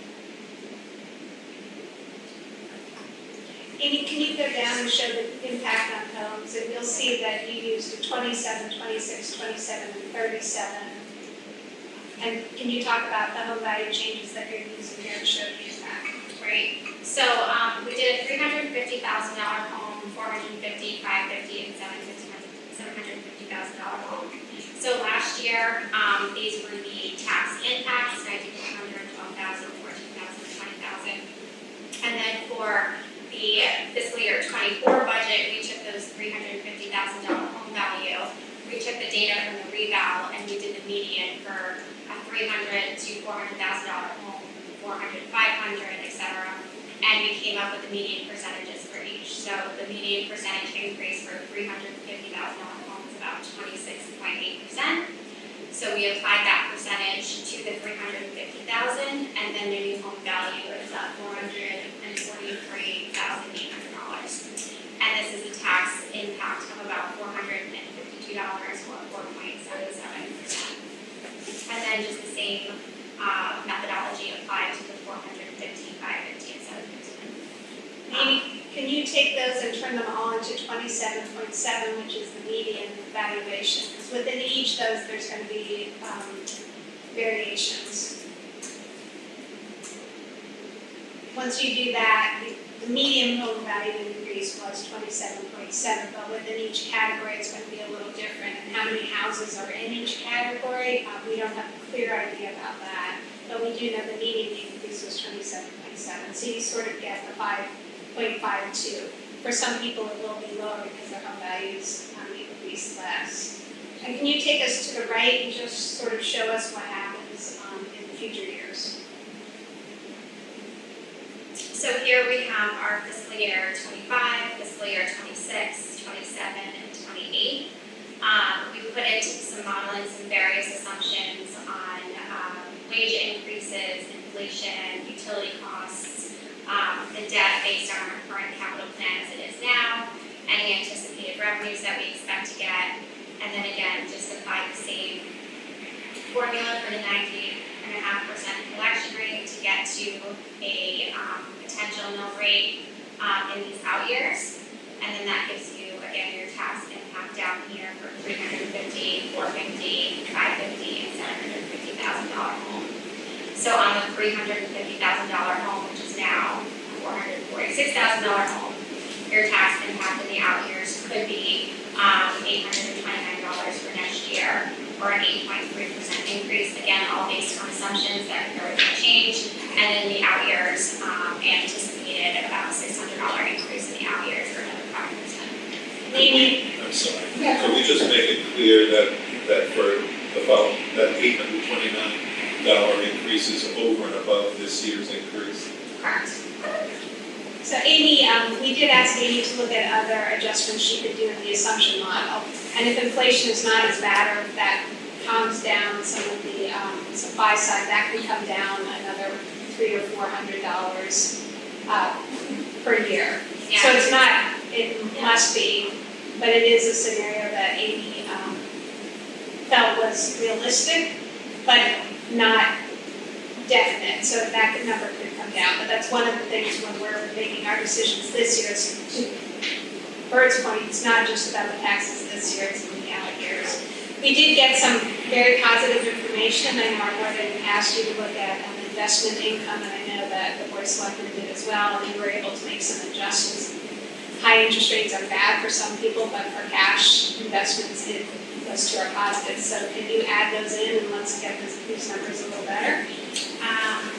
Amy, can you go down and show the impact on homes, and you'll see that you used a 27, 26, 27, and 37. And can you talk about the home value changes that you're using here to show the impact? Right, so, we did a $350,000 home, $450,000, $550,000, and $750,000 home. So last year, these were the tax impacts, $1,912,000, $14,000, $20,000. And then for the fiscal year '24 budget, we took those $350,000 home value, we took the data from the reval, and we did the median for a $300,000 to $400,000 home, 400, 500, et cetera. And we came up with the median percentages for each. So the median percentage increase for $350,000 home is about 26.8%. So we applied that percentage to the $350,000, and then the new home value is at $443,800. And this is a tax impact of about $452 or 4.77%. And then just the same methodology applied to the 450, 550, and 750. Amy, can you take those and turn them all into 27.7, which is the median valuation? Because within each of those, there's going to be variations. Once you do that, the median home value increase was 27.7, but within each category, it's going to be a little different. And how many houses are in each category, we don't have a clear idea about that. But we do know the median increase was 27.7. So you sort of get the 5.52. For some people, it will be lower because their home values increase less. And can you take us to the right and just sort of show us what happens in future years? So here we have our fiscal year '25, fiscal year '26, '27, and '28. We put in some modeling, some various assumptions on wage increases, inflation, utility costs, the debt based on our current capital plan as it is now, any anticipated revenues that we expect to get, and then again, just apply the same formula for the 98.5% collection rate to get to a potential mill rate in these out years. And then that gives you, again, your tax impact down here for $350,000, $450,000, $550,000, and $750,000 home. So on the $350,000 home, which is now a $446,000 home, your tax impact in the out years could be $829 for next year, or an 8.3% increase, again, all based on assumptions that are going to change. And in the out years, anticipated about $600 increase in the out years, or another 5%. Amy? I'm sorry. Can we just make it clear that for the following, that $829 increase is over and above this year's increase? Correct. So Amy, we did ask Amy to look at other adjustments she could do in the assumption model. And if inflation is not as bad, or if that calms down some of the supply side, that could come down another $300 or $400 per year. Yeah. So it's not, it must be, but it is a scenario that Amy felt was realistic, but not definite. So that number could come down. But that's one of the things when we're making our decisions this year. Is to Bert's point, it's not just about the taxes this year, it's in the out years. We did get some very positive information. I know our board had asked you to look at investment income, and I know that the board of selectmen did as well, and we were able to make some adjustments. High interest rates are bad for some people, but for cash investments, it was to our positive. So can you add those in, and let's get these numbers a little better?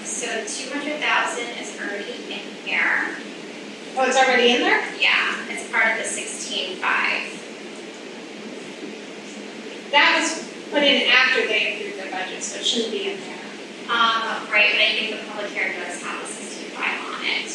So $200,000 is already in here. Oh, it's already in there? Yeah, it's part of the 16.5. That was put in after they approved their budget, so it shouldn't be in there. Right, but I think the public hearing does have a 16.5 on it.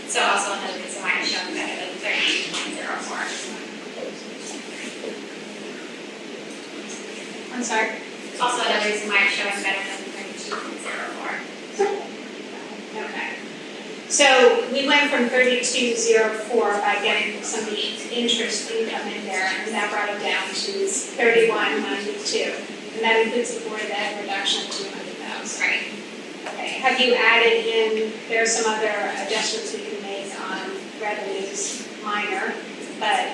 So also another reason why I'm showing better than 32.04. I'm sorry? Also another reason why I'm showing better than 32.04. Okay. So we went from 32.04 by getting some of the interest income in there, and that brought it down to 31.92. And that includes the Board of Ed reduction of $200,000. Right. Okay. Okay, have you added in, there are some other adjustments we can make on revenues, minor, but,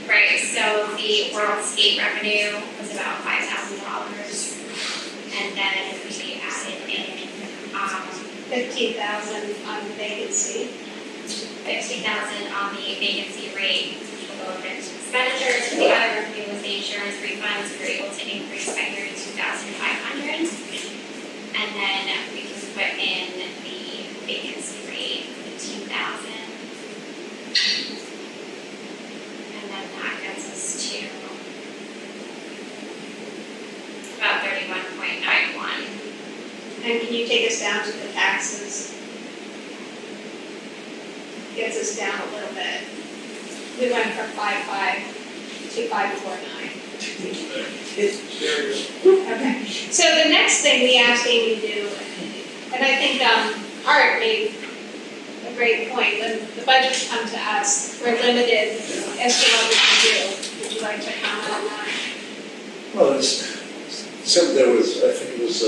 Right, so the World State revenue was about $5,000. And then we added in, 15,000 on vacancy. 50,000 on the vacancy rate, which will go over into expenditures. The other revenue was the insurance refunds. We were able to increase by 32,500. And then we can put in the vacancy rate, 15,000. And then that gets us to about 31.91. And can you take us down to the taxes? Gets us down a little bit. We went from 5.5 to 5.49. Okay, so the next thing we asked Amy to do, and I think Art made a great point, when the budgets come to us, we're limited as to what we can do. Would you like to comment on that? Well, it's something that was, I think it was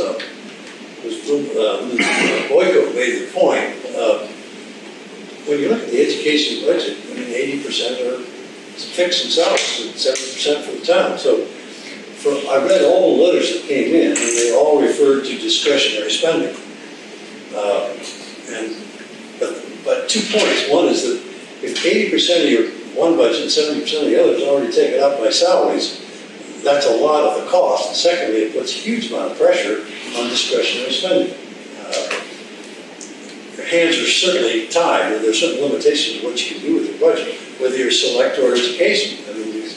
Boyko made the point. When you look at the education budget, I mean, 80% are fixed themselves and 70% for the town. So I read all the letters that came in, and they all referred to discretionary spending. But 2 points. One is that if 80% of your one budget and 70% of the other is already taken up by salaries, that's a lot of the cost. And secondly, it puts a huge amount of pressure on discretionary spending. Your hands are certainly tied, and there's certain limitations to what you can do with your budget, whether you're select or education. I mean, there's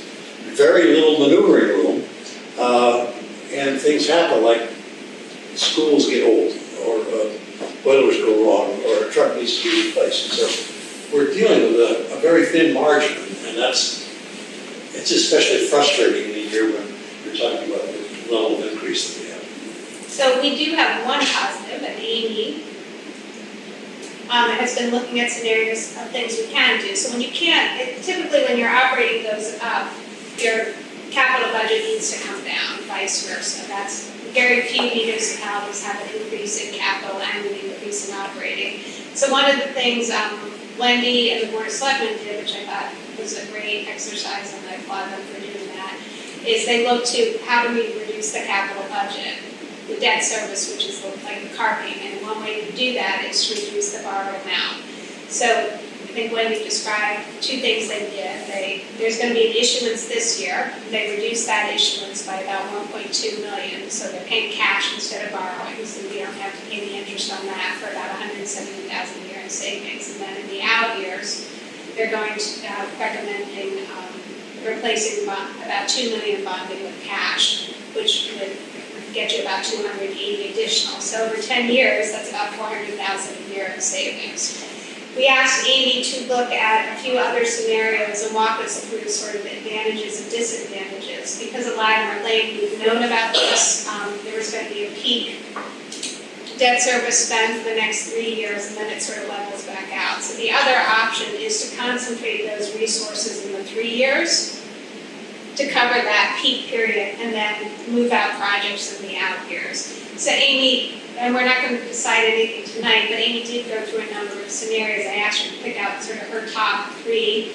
very little maneuvering room, and things happen like schools get old, or boilers go wrong, or a truck needs to be replaced. So we're dealing with a very thin margin, and it's especially frustrating in a year when you're talking about the level of increase that we have. So we do have one positive, and Amy has been looking at scenarios of things we can do. So when you can't, typically when your operating goes up, your capital budget needs to come down, vice versa. That's very few municipalities have an increase in capital and an increase in operating. So one of the things Wendy and the Board of Selectmen did, which I thought was a great exercise, and I applaud them for doing that, is they looked to how do we reduce the capital budget, the debt service, which is like the car payment. And one way to do that is to reduce the borrowed amount. So I think Wendy described 2 things they did. There's going to be an issuance this year. They reduced that issuance by about $1.2 million. So they're paying cash instead of borrowing. So we don't have to pay the interest on that for about $170,000 a year in savings. And then in the out years, they're going to recommending replacing about $2 million bonding with cash, which would get you about 280 additional. So over 10 years, that's about 400,000 a year in savings. We asked Amy to look at a few other scenarios and walk us through sort of advantages and disadvantages. Because of Latimer Lane, we've known about this. There was going to be a peak debt service spend for the next 3 years, and then it sort of levels back out. So the other option is to concentrate those resources in the 3 years to cover that peak period and then move out projects in the out years. So Amy, and we're not going to decide anything tonight, but Amy did go through a number of scenarios. I asked her to pick out sort of her top 3.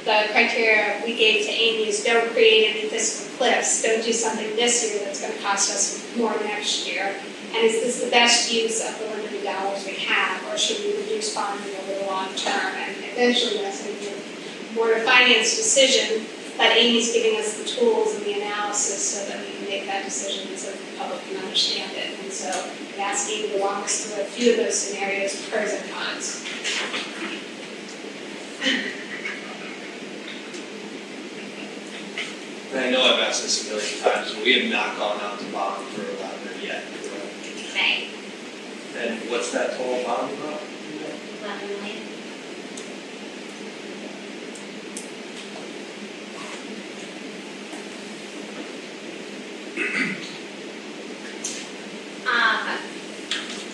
The criteria we gave to Amy is don't create any fiscal cliffs, don't do something this year that's going to cost us more next year, and is this the best use of the limited dollars we have, or should we reduce bonding over the long term? And eventually that's going to be a Board of Finance decision, but Amy's giving us the tools and the analysis so that we can make that decision so that the public can understand it. And so we asked Amy to walk us through a few of those scenarios, pros and cons. And I know I've asked this a million times, but we have not gone out to bond for Latimer yet. May. And what's that total bond amount? 11 million.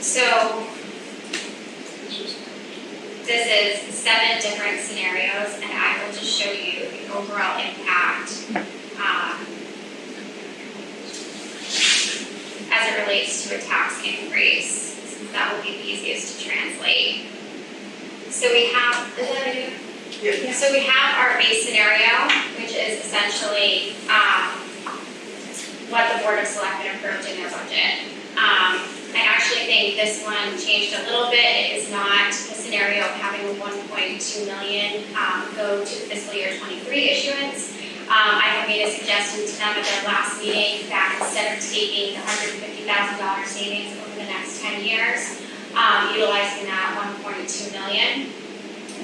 So this is 7 different scenarios, and I will just show you the overall impact as it relates to a tax increase. This is that will be the easiest to translate. So we have, is that a Yeah. So we have our base scenario, which is essentially what the Board of Selectmen approved in their budget. I actually think this one changed a little bit. It is not the scenario of having 1.2 million go to the fiscal year 23 issuance. I have made a suggestion to them at their last meeting that instead of taking the $150,000 savings over the next 10 years, utilizing that 1.2 million,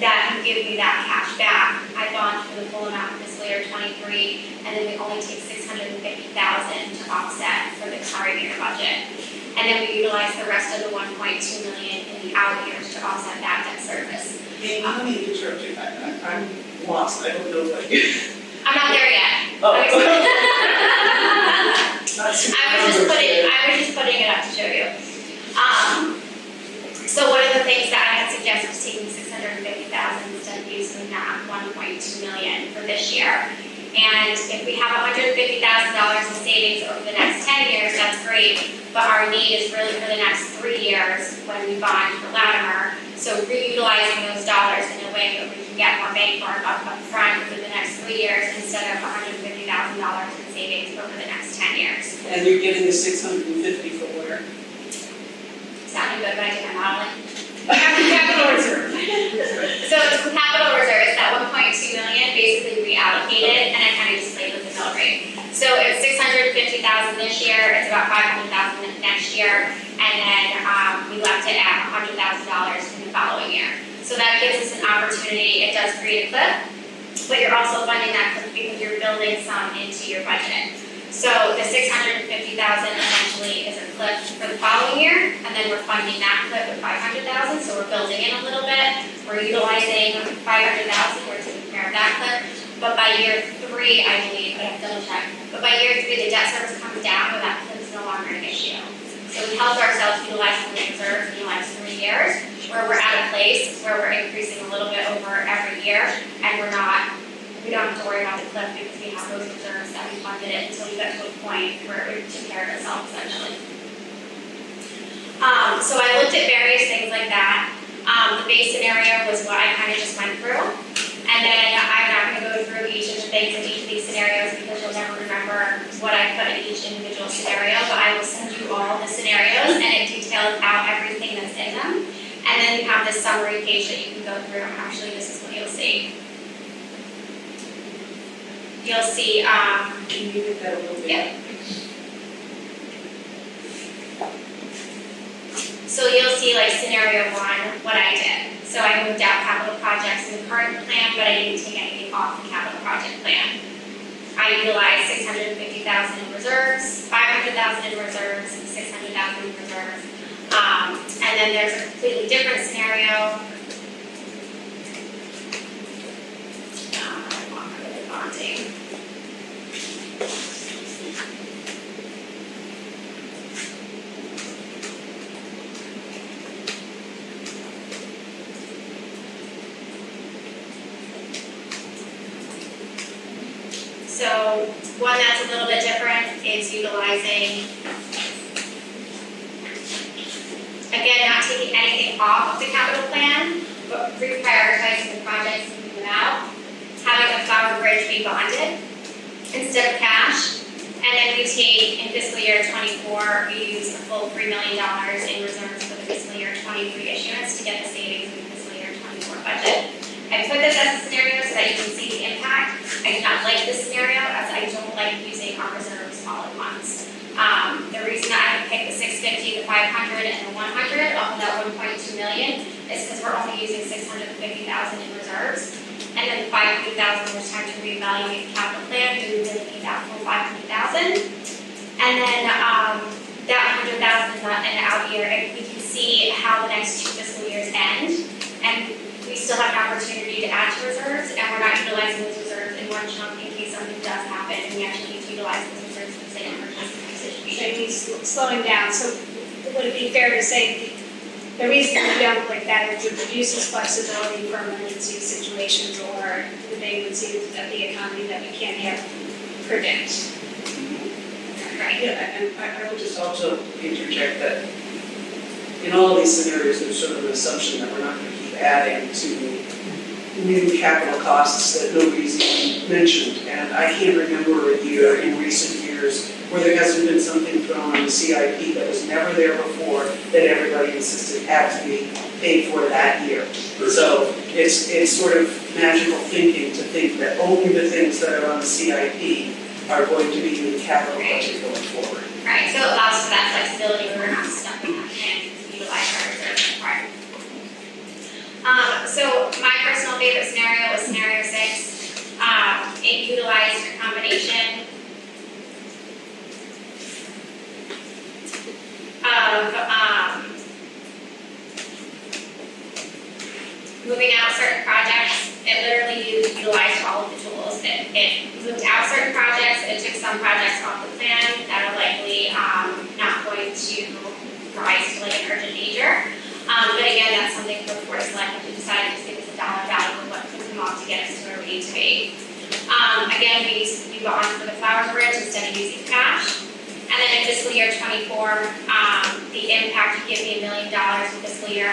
that can give me that cash back. I bond for the full amount of fiscal year 23, and then we only take $650,000 to offset for the current year budget. And then we utilize the rest of the 1.2 million in the out years to offset that debt service. Let me interrupt you, I'm lost, I don't know what I'm not there yet. Oh. I was just putting it up to show you. So one of the things that I had suggested is taking $650,000 instead of using that 1.2 million for this year. And if we have $150,000 in savings over the next 10 years, that's great. But our need is really for the next 3 years when we bond for Latimer. So reutilizing those dollars in a way that we can get more bang for our buck up front for the next 3 years instead of $150,000 in savings over the next 10 years. And you're getting the 650 for where? Sounding good, but I did my modeling. Capital reserve. So it's capital reserve, it's that 1.2 million basically reallocated, and I kind of just played with the mill rate. So it's $650,000 this year, it's about $500,000 next year, and then we left it at $100,000 in the following year. So that gives us an opportunity. It does create a cliff, but you're also funding that cliff because you're building some into your budget. So the $650,000 essentially is a cliff for the following year, and then we're funding that cliff with $500,000, so we're building in a little bit. We're utilizing $500,000, we're taking care of that cliff. But by year 3, I believe, I have to double check, but by year 3, the debt service comes down, but that cliff is no longer an issue. So we helped ourselves utilize some reserves in the last 3 years, where we're at a place where we're increasing a little bit over every year, and we don't have to worry about the cliff because we have those reserves that we funded it until we get to a point where we took care of ourselves essentially. So I looked at various things like that. The base scenario was what I kind of just went through. And then I'm not going to go through each of the things in each of these scenarios because you'll never remember what I put in each individual scenario, but I will send you all the scenarios and it details out everything that's in them. And then you have this summary page that you can go through. Actually, this is what you'll see. You'll see, Can you get that a little bit? Yeah. So you'll see like scenario 1, what I did. So I moved out capital projects in the current plan, but I didn't take anything off the capital project plan. I utilized $650,000 in reserves, $500,000 in reserves, $600,000 in reserves. And then there's a completely different scenario. I'm not really bonding. So one that's a little bit different is utilizing, again, not taking anything off of the capital plan, but reprioritizing the projects and moving them out, having the Flower Bridge be bonded instead of cash, and then we take, in fiscal year 24, we use a full $3 million in reserves for the fiscal year 23 issuance to get the savings in the fiscal year 24 budget. I put this as a scenario so that you can see the impact. I do not like this scenario as I don't like using our reserves all at once. The reason I picked the 650, the 500, and the 100 off of that 1.2 million is because we're only using 650,000 in reserves. And then the 500,000, there's time to reevaluate the capital plan. Do we really need that full 500,000? And then that 100,000 is not an out year. We can see how the next 2 fiscal years end. And we still have an opportunity to add to reserves, and we're not utilizing those reserves in one chunk in case something does happen, and we actually need to utilize those reserves for the same purpose situation. Should be slowing down, so would it be fair to say the reason we don't like that is it reduces flexibility for emergency situations or the vagrancies of the economy that we can't yet predict? Right. Yeah, and I will just also interject that in all these scenarios, there's sort of an assumption that we're not gonna keep adding to new capital costs that nobody's even mentioned. And I can't remember a year in recent years where there hasn't been something thrown on the CIP that was never there before that everybody insisted had to be paid for that year. So it's sort of magical thinking to think that only the things that are on the CIP are going to be in the capital budget going forward. Right, so it allows for that flexibility where we're not stuck in that plan to utilize our reserves required. So my personal favorite scenario was scenario 6. It utilized a combination of moving out certain projects. It literally utilized all of the tools. It moved out certain projects. It took some projects off the plan that are likely not going to rise to like an urgent danger. But again, that's something for the board of selectmen to decide to just give us a dollar value of what could come off to get us to where we need to be. Again, we gone for the Flower Bridge instead of using cash. And then in fiscal year 24, the impact would give me $1 million for the fiscal year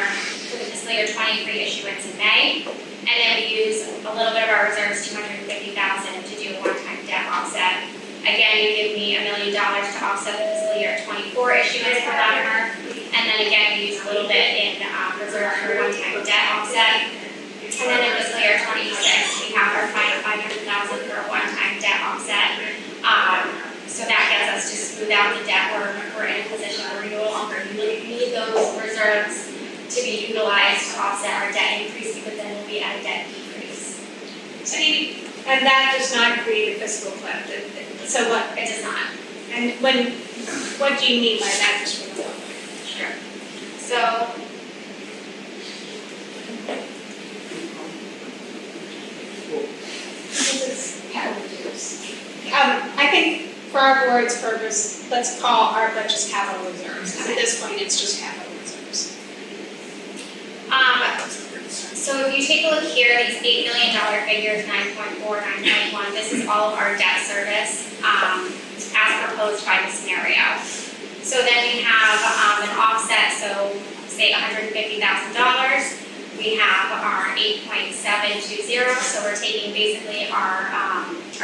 23 issuance in May. And then we use a little bit of our reserves, $250,000, to do a one-time debt offset. Again, you give me $1 million to offset the fiscal year 24 issuance for Latimer. And then again, we use a little bit in reserve for one-time debt offset. And then in fiscal year 26, we have our final $500,000 for a one-time debt offset. So that gets us to smooth out the debt. We're in a position where we no longer need those reserves to be utilized to offset our debt increase, because then we'll be at a debt decrease. And that does not create a fiscal cliff. So what? It does not. And what do you mean by that? Just for the moment? Sure. So. This is capital reserves. I think for our board's purpose, let's call our budgets capital reserves. Because at this point, it's just capital reserves. So if you take a look here, these $8 million figures, 9.4, 9.1, this is all of our debt service as proposed by the scenario. So then we have an offset, so say $150,000. We have our 8.720, so we're taking basically our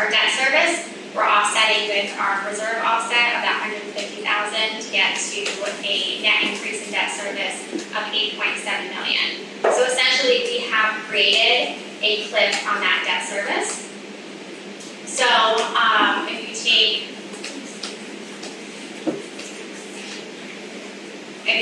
debt service. We're offsetting with our reserve offset of that $150,000 to get to a net increase in debt service of $8.7 million. So essentially, we have created a cliff on that debt service. So if you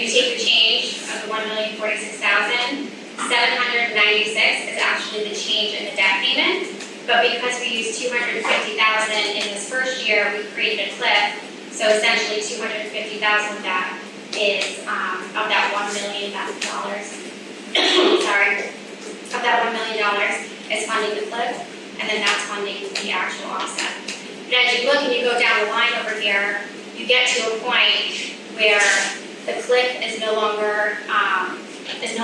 take the change of the $1,046,796 is actually the change in the debt payment. But because we used $250,000 in this first year, we created a cliff. So essentially, $250,000 of that is of that $1 million sorry, of that $1 million is funding the cliff, and then that's funding the actual offset. But as you look and you go down the line over here, you get to a point where the cliff is no longer in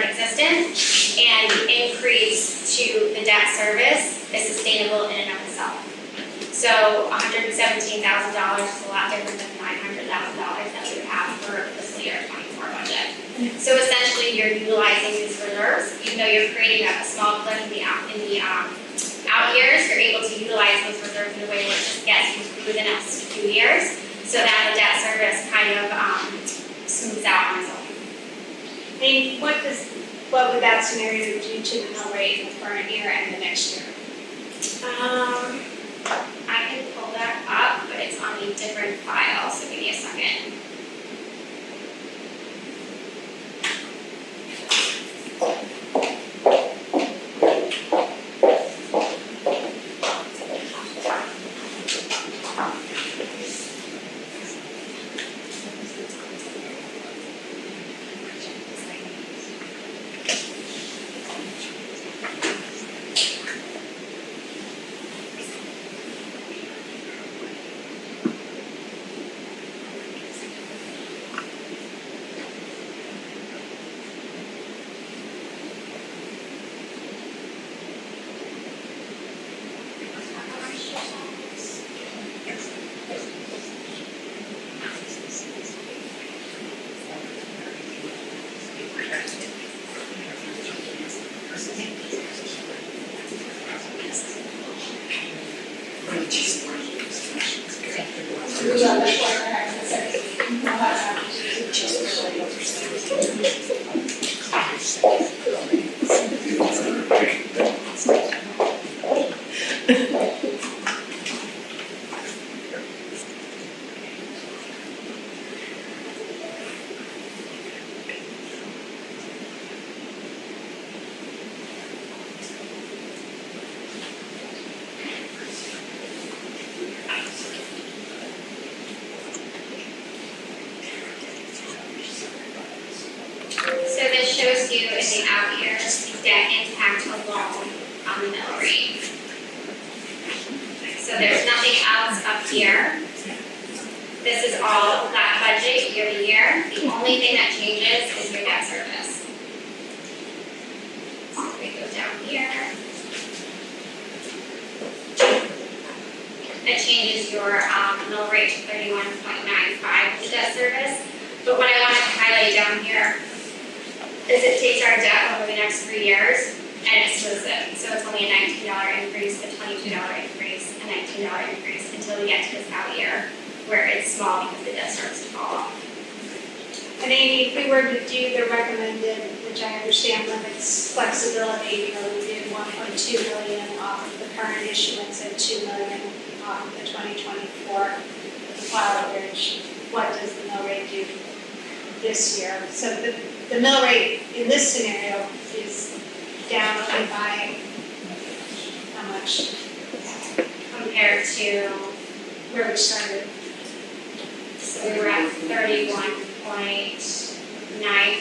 existence, and the increase to the debt service is sustainable in and of itself. So $117,000 is a lot different than $900,000 that we would have for the fiscal year 24 budget. So essentially, you're utilizing these reserves, even though you're creating a small cliff in the out years, you're able to utilize those reserves in a way where it just gets you through the next few years, so that the debt service kind of smooths out on its own. I mean, what would that scenario do to the mill rate in the current year and the next year? I can pull that up, but it's on a different file, so give me a second. So this shows you in the out years, debt impact alone on the mill rate. So there's nothing else up here. This is all that budget year to year. The only thing that changes is your debt service. So we go down here. It changes your mill rate to 31.95 the debt service. But what I want to highlight down here is it takes our debt over the next 3 years and it splits it. So it's only a $19 increase, a $22 increase, a $19 increase until we get to this out year where it's small because the debt starts to fall off. And Amy, if we were to do the recommended, which I understand limits flexibility, we did 1.2 million off of the current issuance and 2 million off of the 2024 Flower Bridge, what does the mill rate do this year? So the mill rate in this scenario is down only by how much compared to where we started? So we were at 31.90, I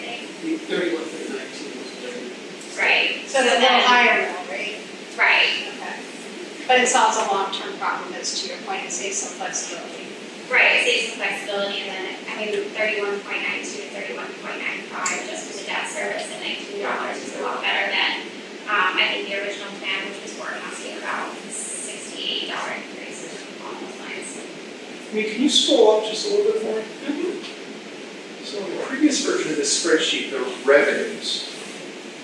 think. 31.19. Right. So the little higher mill rate. Right. Okay. But it's also a long-term problem, as to your point, it saves some flexibility. Right, it saves some flexibility, and then, 31.92 to 31.95 just for the debt service at $19 is a lot better than, I think the original plan, which was forecasting about $68 increase along those lines. I mean, can you scroll up just a little bit more? So in the previous version of this spreadsheet, the revenues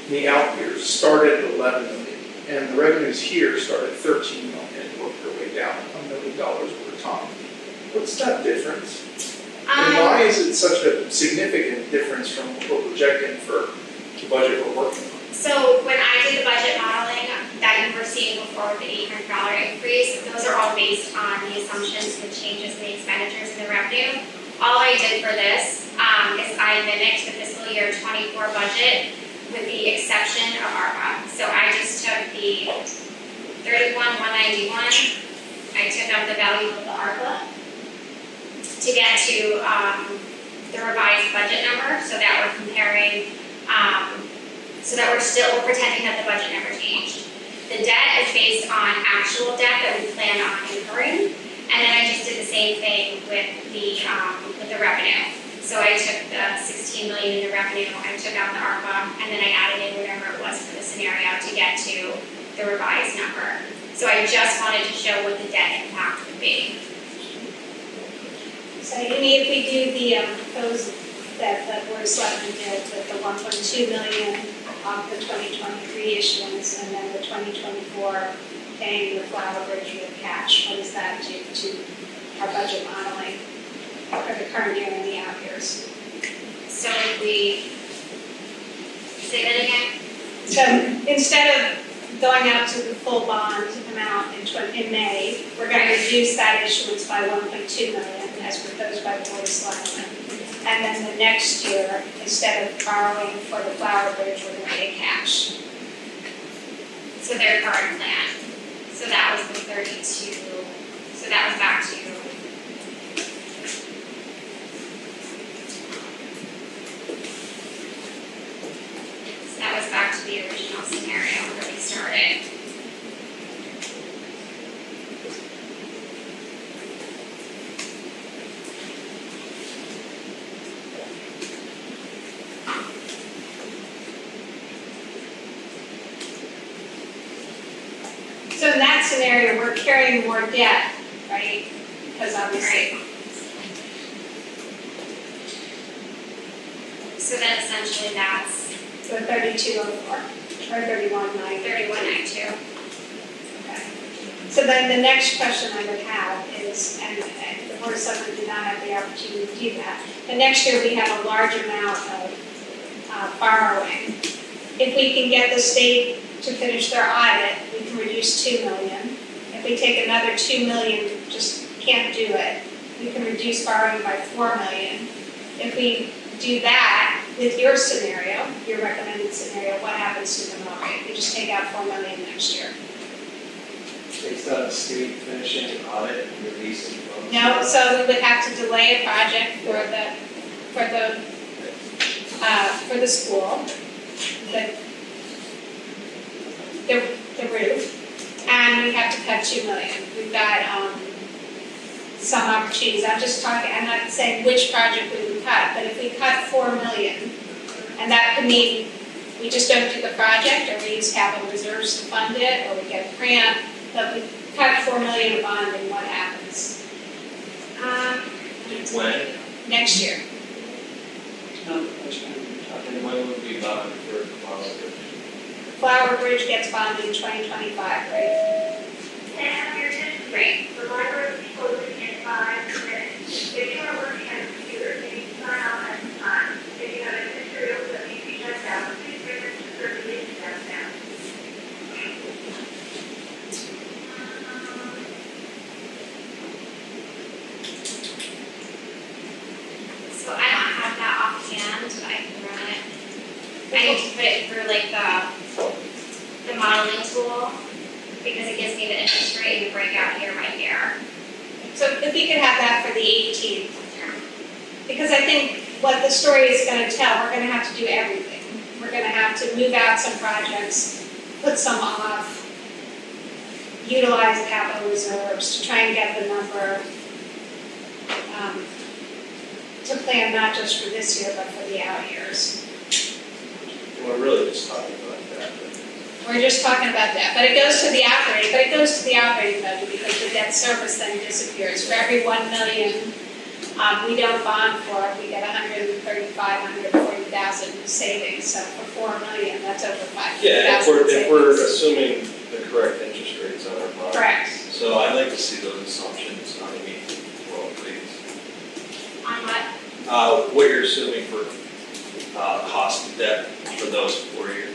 in the out years started at 11 million, and the revenues here start at 13 million and work their way down $1 million over time. What's that difference? And why is it such a significant difference from what we're projecting for the budget we're working on? So when I did the budget modeling that you were seeing before with the $800 increase, those are all based on the assumptions, the changes in the expenditures and the revenue. All I did for this is I mimicked the fiscal year 24 budget with the exception of ARPA. So I just took the 31,191, I took out the value of the ARPA to get to the revised budget number, so that we're comparing, so that we're pretending that the budget never changed. The debt is based on actual debt that we plan on incurring, and then I just did the same thing with the revenue. So I took the 16 million in the revenue, I took out the ARPA, and then I added in whatever it was for the scenario to get to the revised number. So I just wanted to show what the debt impact would be. So Amy, if we do the proposed that Board of Selectmen did with the 1.2 million off the 2023 issuance and then the 2024 paying the Flower Bridge with cash, what does that do to our budget modeling for the current year and the out years? So if we, say that again? So instead of going out to the full bond amount in May, we're going to reduce that issuance by 1.2 million as proposed by the Board of Selectmen. And then the next year, instead of borrowing for the Flower Bridge, we're going to pay cash. So their current plan. So that was the 32, so that was back to. So that was back to the original scenario where we started. So in that scenario, we're carrying more debt, right? Because obviously. So then essentially that's. So 3204 or 3192. 3192. Okay. So then the next question I would have is, and the Board of Selectmen did not have the opportunity to do that, but next year we have a large amount of borrowing. If we can get the state to finish their audit, we can reduce 2 million. If we take another 2 million, just can't do it, we can reduce borrowing by 4 million. If we do that with your scenario, your recommended scenario, what happens to the mill rate? We just take out 4 million next year. Based on the state finishing an audit and releasing funds. No, so we would have to delay a project for the school, the roof, and we have to cut 2 million. We've got some opportunities. I'm not saying which project we would cut, but if we cut 4 million, and that could mean we just don't do the project, or we use capital reserves to fund it, or we get a grant, but we cut 4 million of bonding, what happens? When? Next year. And when would we bond for Flower Bridge? Flower Bridge gets bonded in 2025, right? Great. The library will be closing in 5 minutes. If you are working on a computer, you need to sign off at the time. If you have any materials that need to be shut down, please bring them to circulation desk now. So I don't have that offhand, but I can run it. I need to put it through like the modeling tool, because it gives me the interest rate and the breakout year by year. So if we could have that for the 18th, because I think what the story is going to tell, we're going to have to do everything. We're going to have to move out some projects, put some off, utilize capital reserves to try and get the number to plan not just for this year, but for the out years. And we're really just talking about that. We're just talking about that, but it goes to the operating budget because the debt service then disappears. For every 1 million we don't bond for, we get 135, 140,000 savings. So for 4 million, that's over 5,000 Yeah, savings. if we're assuming the correct interest rates on our bond. Correct. So I'd like to see those assumptions underneath, well, please. On what? What you're assuming for cost of debt for those 4 years.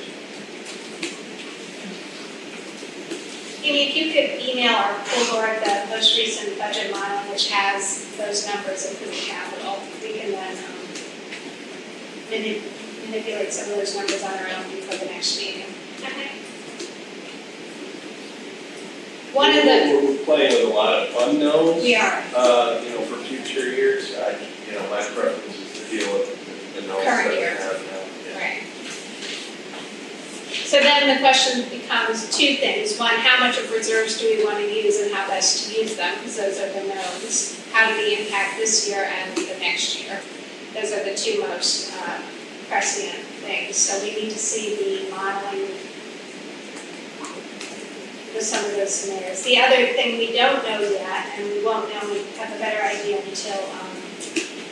Amy, if you could email our full board the most recent budget model, which has those numbers including capital, we can then manipulate some of those numbers on our own before the next meeting. Okay. We're playing with a lot of unknowns. We are. For future years, my preference is to deal with the knowns that Current we year. have now. Yeah. Right. So then the question becomes 2 things. One, how much of reserves do we want to use and how best to use them? Because those are the knowns. How do they impact this year and the next year? Those are the 2 most prescient things. So we need to see the modeling with some of those scenarios. The other thing we don't know yet, and we won't know, we have a better idea until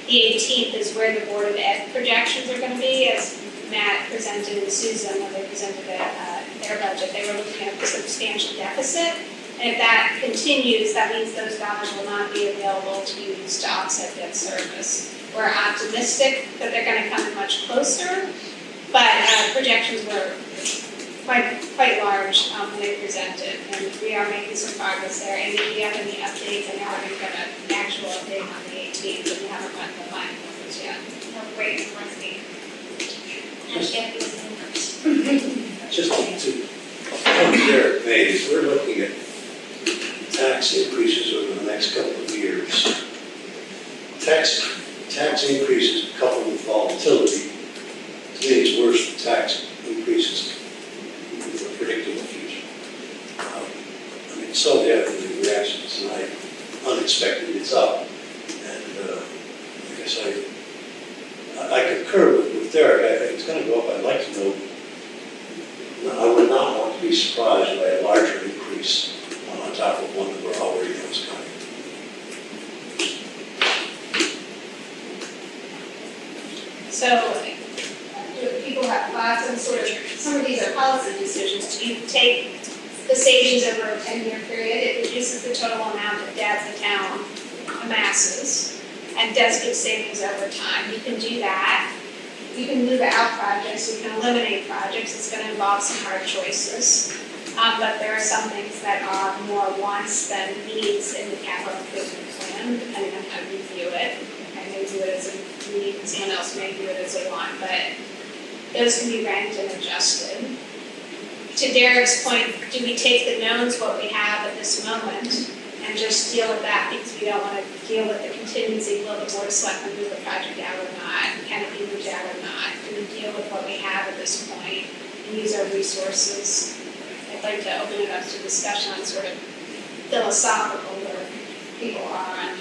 the 18th, is where the Board of Ed projections are going to be. As Matt presented and Susan, when they presented their budget, they were looking at a substantial deficit. And if that continues, that means those dollars will not be available to use to offset debt service. We're optimistic that they're going to come in much closer, but projections were quite large when they presented, and we are making some progress there. And if you have any updates, I know we're going to get an actual update on the 18th, but we haven't run the final numbers yet. No, great, let's see. Just- Get these numbers. Just to compare phase, we're looking at tax increases over the next couple of years. Tax increases coupled with volatility, to me, it's worse than tax increases in the predictable future. Some of the reactions tonight, unexpected, it's up. And I guess I concur with Derek. It's going to go up. I'd like to know. I would not want to be surprised by a larger increase on top of one that we're already know is coming. So, do people have thoughts on sort of, some of these are policy decisions. Do you take the savings over a 10-year period. It reduces the total amount of debt the town amasses and does give savings over time. You can do that. You can move out projects, you can eliminate projects. It's going to involve some hard choices. But there are some things that are more wants than needs in the capital improvement plan, depending on how you view it. I may view it as a need, and someone else may view it as a want, but those can be ranked and adjusted. To Derek's point, do we take the knowns, what we have at this moment, and just deal with that because we don't want to deal with the contingency, will the board of selectmen move the project out or not? Can it be moved out or not? Do we deal with what we have at this point and use our resources? I'd like to open it up to discussion on sort of philosophical where people are on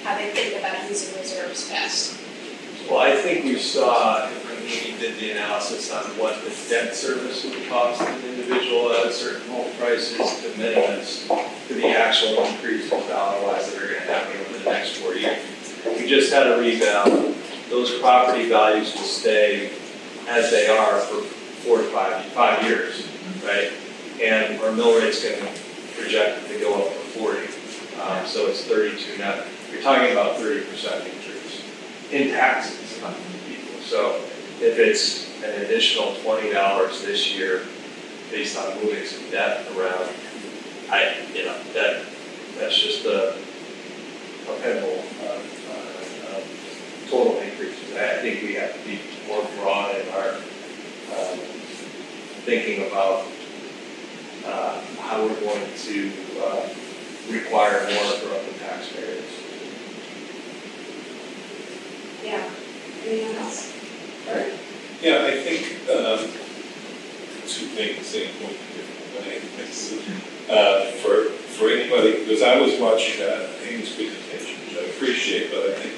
how they think about using reserves best. Well, I think we saw when we did the analysis on what the debt service would cost an individual at a certain home price is de minimis to the actual increases dollar-wise that are going to happen over the next 4 years. We just had a rebound. Those property values will stay as they are for 4 to 5 years, right? And our mill rate's going to project to go up to 40. So it's 32 now. You're talking about 30% increase in taxes on people. So if it's an additional $20 this year based on moving some debt around, that's just a pinhole of total increases. I think we have to be more broad in our thinking about how we're going to require more from the taxpayers. Yeah. Anyone else? Yeah, I think two things, same point in different ways. For anybody, because I was watching Amy's presentation, which I appreciate, but I think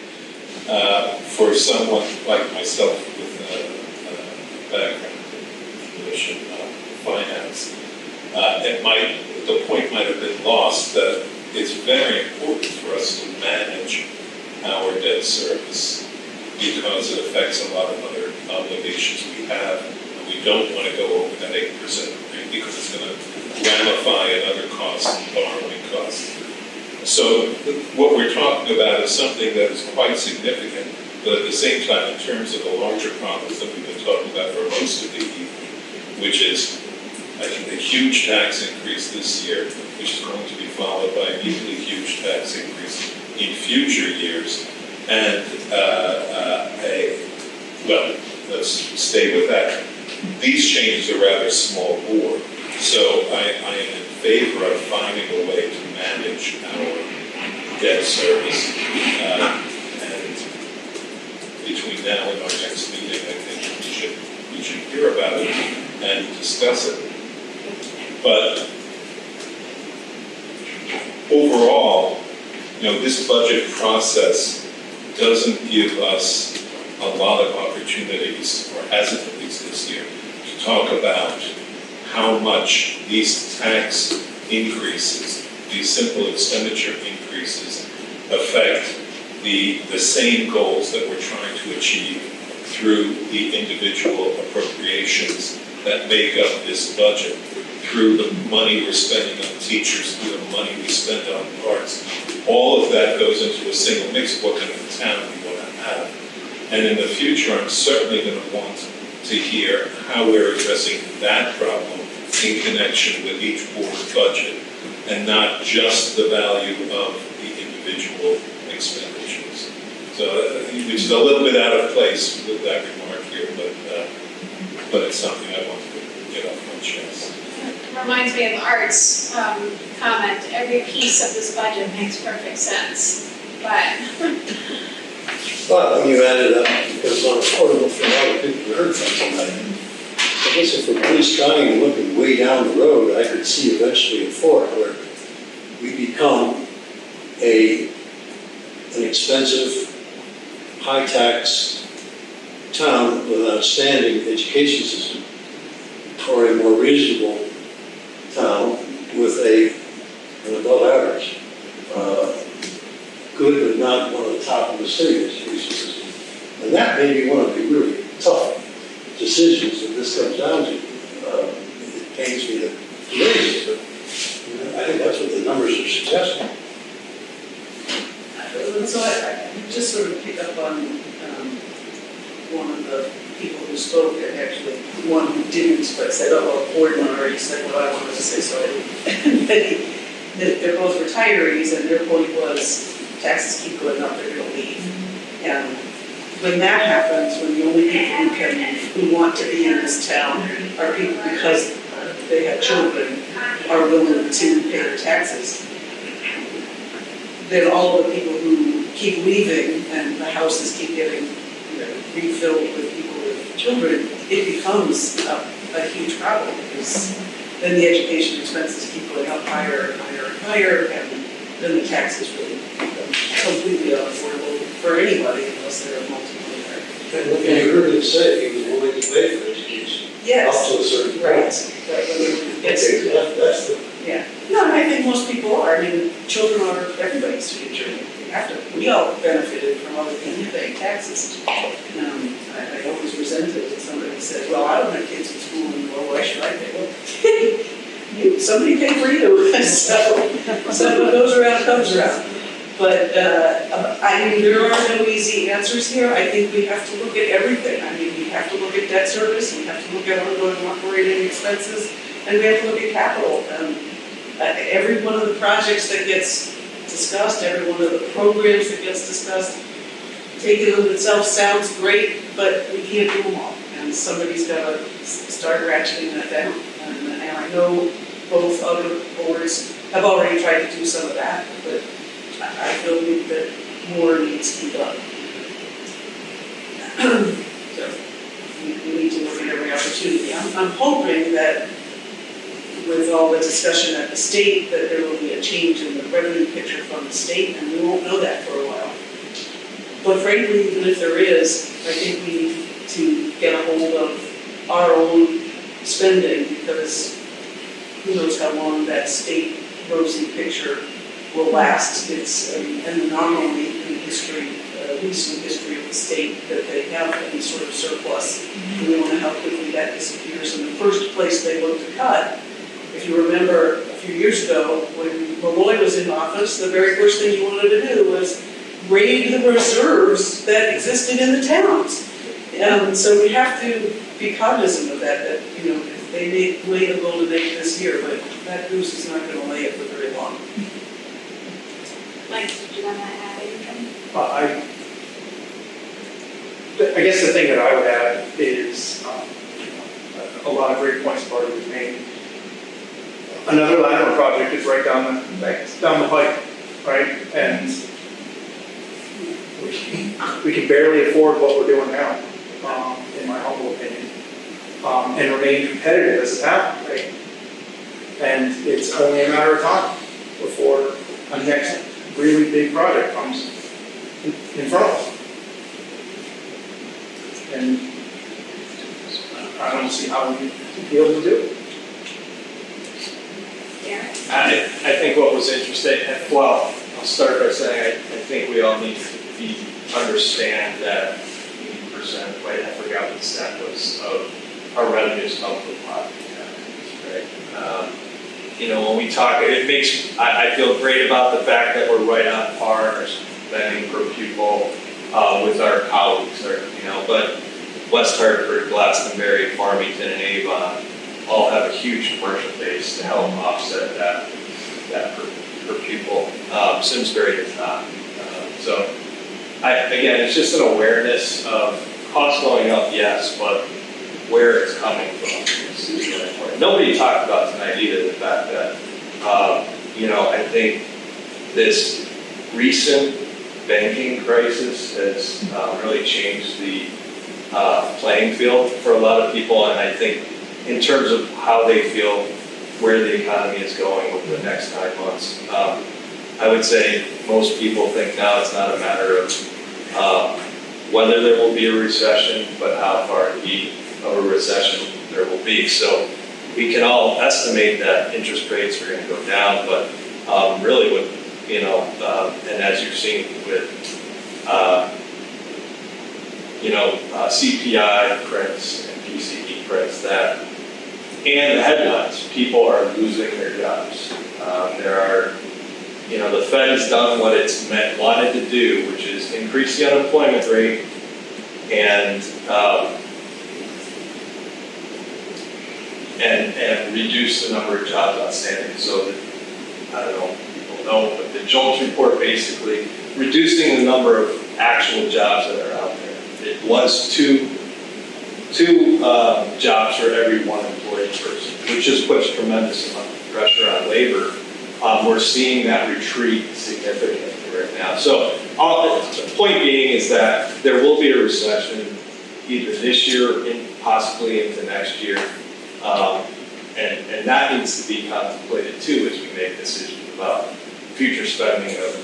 for someone like myself with a background in English and finance, the point might have been lost that it's very important for us to manage our debt service because it affects a lot of other obligations we have, and we don't want to go over that 8% rate because it's going to ramify in other costs and borrowing costs. So what we're talking about is something that is quite significant, but at the same time, in terms of the larger problems that we've been talking about for most of the evening, which is, I think, a huge tax increase this year, which is going to be followed by an equally huge tax increase in future years, and well, let's stay with that. These changes are rather small bore, so I am in favor of finding a way to manage our debt service, and between now and our next meeting, I think we should hear about it and discuss it. But overall, this budget process doesn't give us a lot of opportunities, or hasn't at least this year, to talk about how much these tax increases, these simple expenditure increases, affect the same goals that we're trying to achieve through the individual appropriations that make up this budget, through the money we're spending on teachers, through the money we spend on parks. All of that goes into a single mix. What kind of town we want to have. And in the future, I'm certainly going to want to hear how we're addressing that problem in connection with each board's budget, and not just the value of the individual expenditures. So, which is a little bit out of place with that remark here, but it's something I want to get off my chest. It reminds me of Art's comment, every piece of this budget makes perfect sense, but when you add it up, because on affordable for a lot of people who heard from tonight, I guess if we're blue skying and looking way down the road, I could see eventually a fork where we become an expensive, high-tax town with an outstanding education system, or a more reasonable town with an above average, good but not one of the top of the city education system. And that may be one of the really tough decisions that this comes down to. It pains me to raise it, just sort of pick up on one of the people who spoke, and actually one who didn't, but said, oh, well, Gordon already said what I wanted to say, so I didn't. They're both retirees, and their point was taxes keep going up, they're gonna leave. And when that happens, when the only people who want to be in this town are people because they have children are willing to pay their taxes, then all of the people who keep leaving and the houses keep getting refilled with people with children, it becomes a huge problem because then the education expenses keep going up higher and higher and higher, and then the taxes really become completely unaffordable for anybody unless they're a multi-millionaire. And what you heard him say, he was willing to pay for education. Yes. Up to a certain Right. point. Yes. That's the. Yeah. No, and I think most people are. I mean, children are everybody's future. We have to. We all benefited from other people paying taxes. I always resented when somebody said, "Well, I don't have kids in school anymore. Why should I pay?" Well, somebody paid for you. So what goes around comes around. But I mean, there are no easy answers here. I think we have to look at everything. I mean, we have to look at debt service. We have to look at ongoing operating expenses. And we have to look at capital. Every one of the projects that gets discussed, every one of the programs that gets discussed, taken in itself sounds great, but we can't do them all. And somebody's got to start ratcheting that down. And I know both other boards have already tried to do some of that, but I feel that more needs to be done. So we need to look at every opportunity. I'm hoping that with all the discussion at the state, that there will be a change in the revenue picture from the state, and we won't know that for a while. But frankly, even if there is, I think we need to get a hold of our own spending, because who knows how long that state rosy picture will last. It's an anomaly in history, recent history of the state, that they have any sort of surplus. And we don't know how quickly that disappears. In the first place they looked to cut, if you remember a few years ago, when Malloy was in office, the very first thing he wanted to do was raid the reserves that existed in the towns. So we have to be cognizant of that, if they may lay the golden egg this year, but that goose is not going to lay it for very long. Mike, did you want to add anything? I guess the thing that I would add is a lot of great points have already been made. Another landmark project is right down the pike, right? And we can barely afford what we're doing now, in my humble opinion, and remain competitive as a town, right? And it's only a matter of time before a next really big project comes in front of us. And I don't see how we'd be able to do it. I think what was interesting, well, I'll start by saying I think we all need to understand that 80%, wait, I forgot what the stat was, of our revenues come from property taxes, right? When we talk, I feel great about the fact that we're right on par in our spending per pupil with our colleagues, but West Hartford, Glastonbury, Farmington, and Avon all have a huge commercial base to help offset that per pupil. Simsbury does not. So, again, it's just an awareness of costs going up, yes, but where it's coming from is really important. Nobody talked about tonight either the fact that, I think this recent banking crisis has really changed the playing field for a lot of people, and I think in terms of how they feel where the economy is going over the next 9 months. I would say most people think now it's not a matter of whether there will be a recession, but how far deep of a recession there will be. So we can all estimate that interest rates are going to go down, but really with, and as you've seen with, CPI prints and PCE prints, that and the headlines, people are losing their jobs. There are the Fed's done what it's wanted to do, which is increase the unemployment rate and reduce the number of jobs outstanding. So that, I don't know if people know, but the JOLTS report basically reducing the number of actual jobs that are out there. It was two jobs for every one employed person, which just puts tremendous amount of pressure on labor. We're seeing that retreat significantly right now. So the point being is that there will be a recession either this year and possibly into next year. And that needs to be contemplated too as we make decisions about future spending of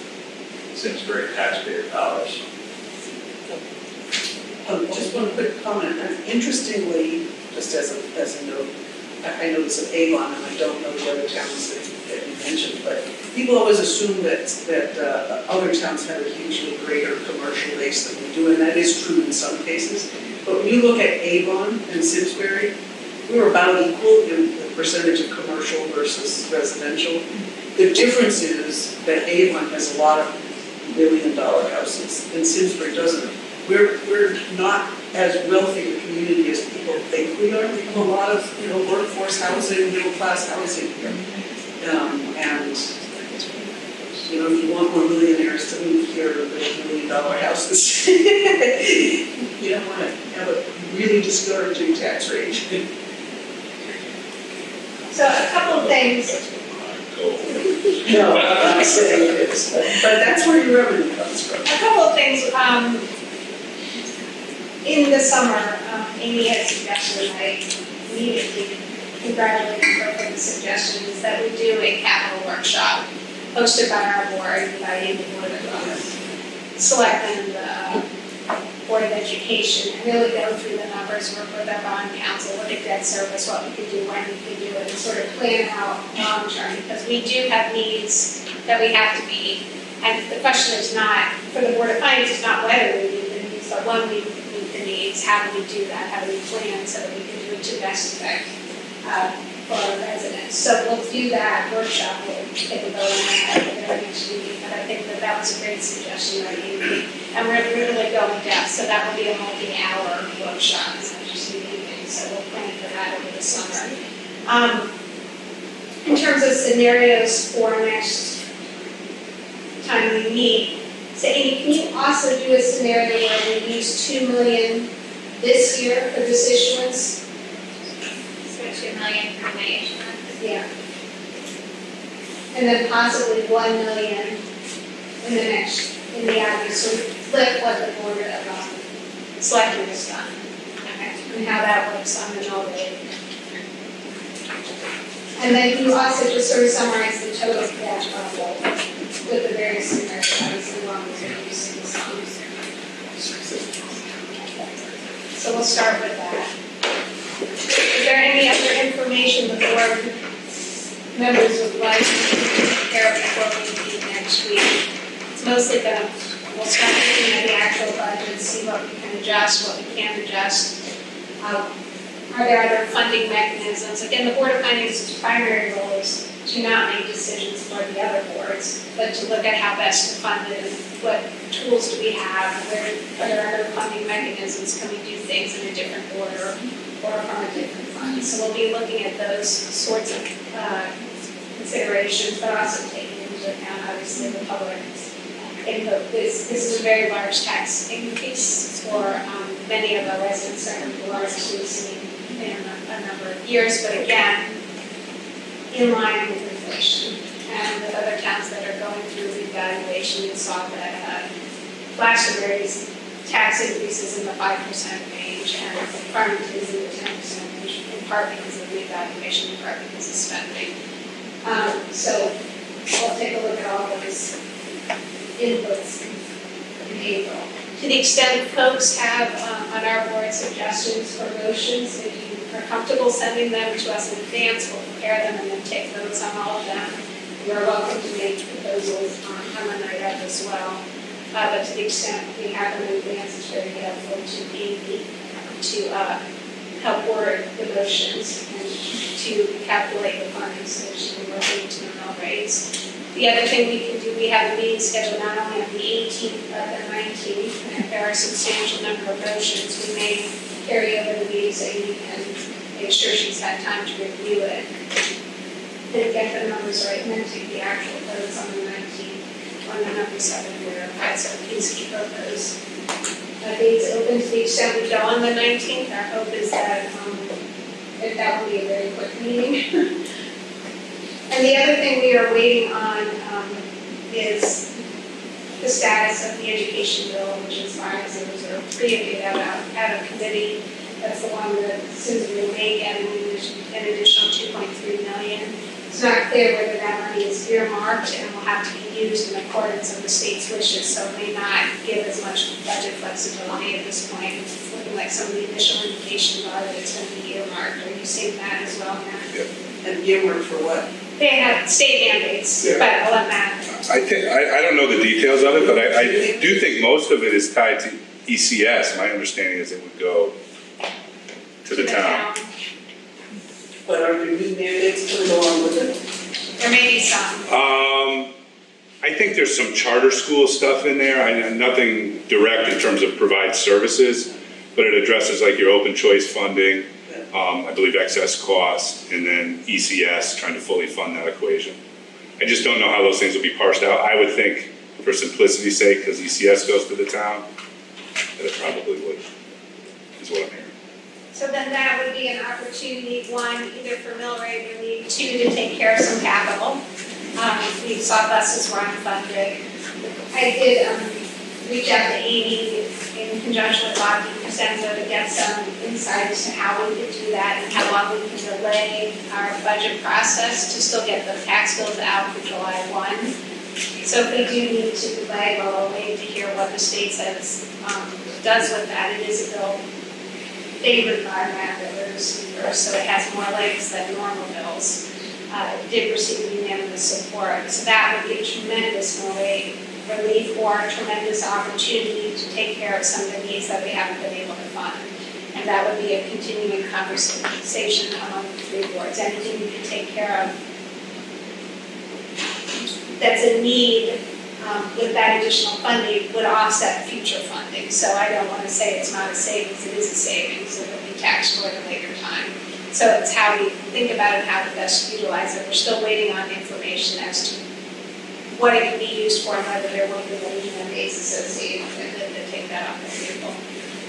Simsbury taxpayer dollars. Just one quick comment. Interestingly, just as a note, I know this of Avon, and I don't know the other towns that you mentioned, but people always assume that other towns have a hugely greater commercial base than we do, and that is true in some cases. But when you look at Avon and Simsbury, we were about equal in the percentage of commercial versus residential. The difference is that Avon has a lot of $1 million houses, and Simsbury doesn't. We're not as wealthy a community as people think we are. We have a lot of workforce housing, middle class housing here, and if you want more millionaires to move here to build $1 million houses, you don't want to have a really discouraging tax rate. So a couple of things. No, I'm not saying it is, but that's where your revenue comes from. A couple of things. In the summer, Amy had suggested, and I immediately congratulated her for the suggestion, is that we do a capital workshop hosted by our board, inviting the Board of Selectmen, the Board of Education, and really go through the numbers, work with our bond council, look at debt service, what we could do, when we could do it, and sort of plan out long term, because we do have needs that we have to meet. And the question is not, for the Board of Finance, it's not whether we meet the needs, but when we meet the needs, how do we do that, how do we plan so that we can do it to best effect for our residents. So we'll do that workshop, we'll take a vote on that at the very next meeting, but I think that was a great suggestion by Amy. And we're really going depth, so that will be a multi-hour workshop, it's not just an evening, so we'll plan for that over the summer. In terms of scenarios for next time we meet, so Amy, can you also do a scenario where we use $2 million this year for this issuance? So $2 million for May issuance? Yeah. And then possibly $1 million in the out year, so flip what the Board of Selectmen has done. Okay. And how that works on the mill rate. And then you also just sort of summarize the total cash level with the various scenarios, obviously along with the use of the sums. So we'll start with that. Is there any other information the board members would like to prepare before we meet next week? It's mostly we'll start looking at the actual budget, see what we can adjust, what we can't adjust. Are there other funding mechanisms? Again, the Board of Finance's primary role is to not make decisions for the other boards, but to look at how best to fund it and what tools do we have, are there other funding mechanisms, can we do things in a different order or from a different fund? So we'll be looking at those sorts of considerations, but also taking into account obviously the public input. This is a very large tax increase for many of our residents that are largely seen in a number of years, but again, in line with inflation. And with other towns that are going through revaluation, you saw that Glastonbury's tax increases in the 5% range, and Farmington is in the 10% range, in part because of revaluation, in part because of spending. So we'll take a look at all those inputs in April. To the extent folks have on our board suggestions or motions, if you are comfortable sending them to us in advance, we'll prepare them and then take notes on all of them. You're welcome to make proposals on the night of as well. But to the extent we have them in advance, it's very helpful to Amy to help order the motions and to calculate the funding so she can work into the mill rates. The other thing we can do, we have a meeting scheduled not only on the 18th, but the 19th. And if there are a substantial number of motions, we may carry over the meeting so you can make sure she's had time to review it. And get the numbers right, and then take the actual votes on the 19th, when the numbers have been verified, so please keep up those dates open to the extent we go on the 19th. Our hope is that that will be a very quick meeting. And the other thing we are waiting on is the status of the education bill, which is far as it was created out of committee. That's the one that Simsbury may get an additional $2.3 million. It's not clear whether that money is earmarked and will have to be used in accordance with the state's wishes, so it may not give as much budget flexibility at this point. It's looking like some of the initial indications are that it's going to be earmarked. Are you seeing that as well, Matt? Yep. And earmarked for what? They have state mandates, Yeah. but I'll let Matt. I don't know the details of it, but I do think most of it is tied to ECS. My understanding is it would go to the town. But are there new mandates coming along with it? There may be some. I think there's some charter school stuff in there. Nothing direct in terms of provide services, but it addresses like your open choice funding, I believe excess cost, and then ECS, trying to fully fund that equation. I just don't know how those things will be parsed out. I would think, for simplicity's sake, because ECS goes to the town, that it probably would, is what I'm hearing. So then that would be an opportunity, one, either for mill rate relief, two, to take care of some capital. We saw buses were unfunded. I did reach out to Amy in conjunction with Bob Cosenzo to get some insight as to how we could do that and how long we can delay our budget process to still get the tax bills out for July 1. So if we do need to delay, we'll wait to hear what the state says, does with that. It is a bill favored by Matt that we're receiving first, so it has more legs than normal bills. It did receive unanimous support, so that would be a tremendous relief or a tremendous opportunity to take care of some of the needs that we haven't been able to fund. And that would be a continuing conversation among the three boards. Anything we can take care of that's a need with that additional funding would offset future funding. So I don't want to say it's not a savings, it is a savings, it will be taxed for at a later time. So it's how we think about it, how to best utilize it. We're still waiting on information as to what it can be used for and whether there will be any mandates associated with it that take that off the table.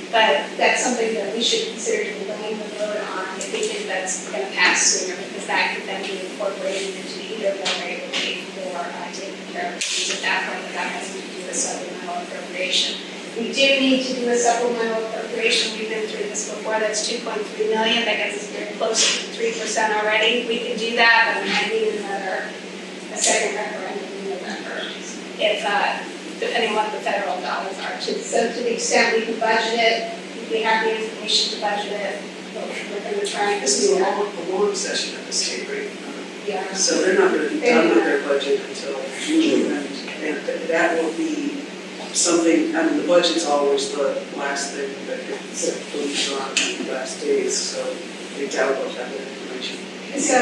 But that's something that we should consider delaying the vote on if we think that's going to pass sooner, because that could then be incorporated into either mill rate relief or taking care of things at that point without having to do a supplemental appropriation. We do need to do a supplemental appropriation. We've been through this before. That's $2.3 million. That gets us very close to 3% already. We can do that, but we might need a second referendum in November, if depending on what the federal dollars are. So to the extent we can budget it, we have the information to budget it, we're going to try and. This is a long session at the state, right? Yeah. So they're not going to be done with their budget until June, and that will be something, I mean, the budget's always the last thing that gets focused on in the last days, so they doubt they'll have that information. So,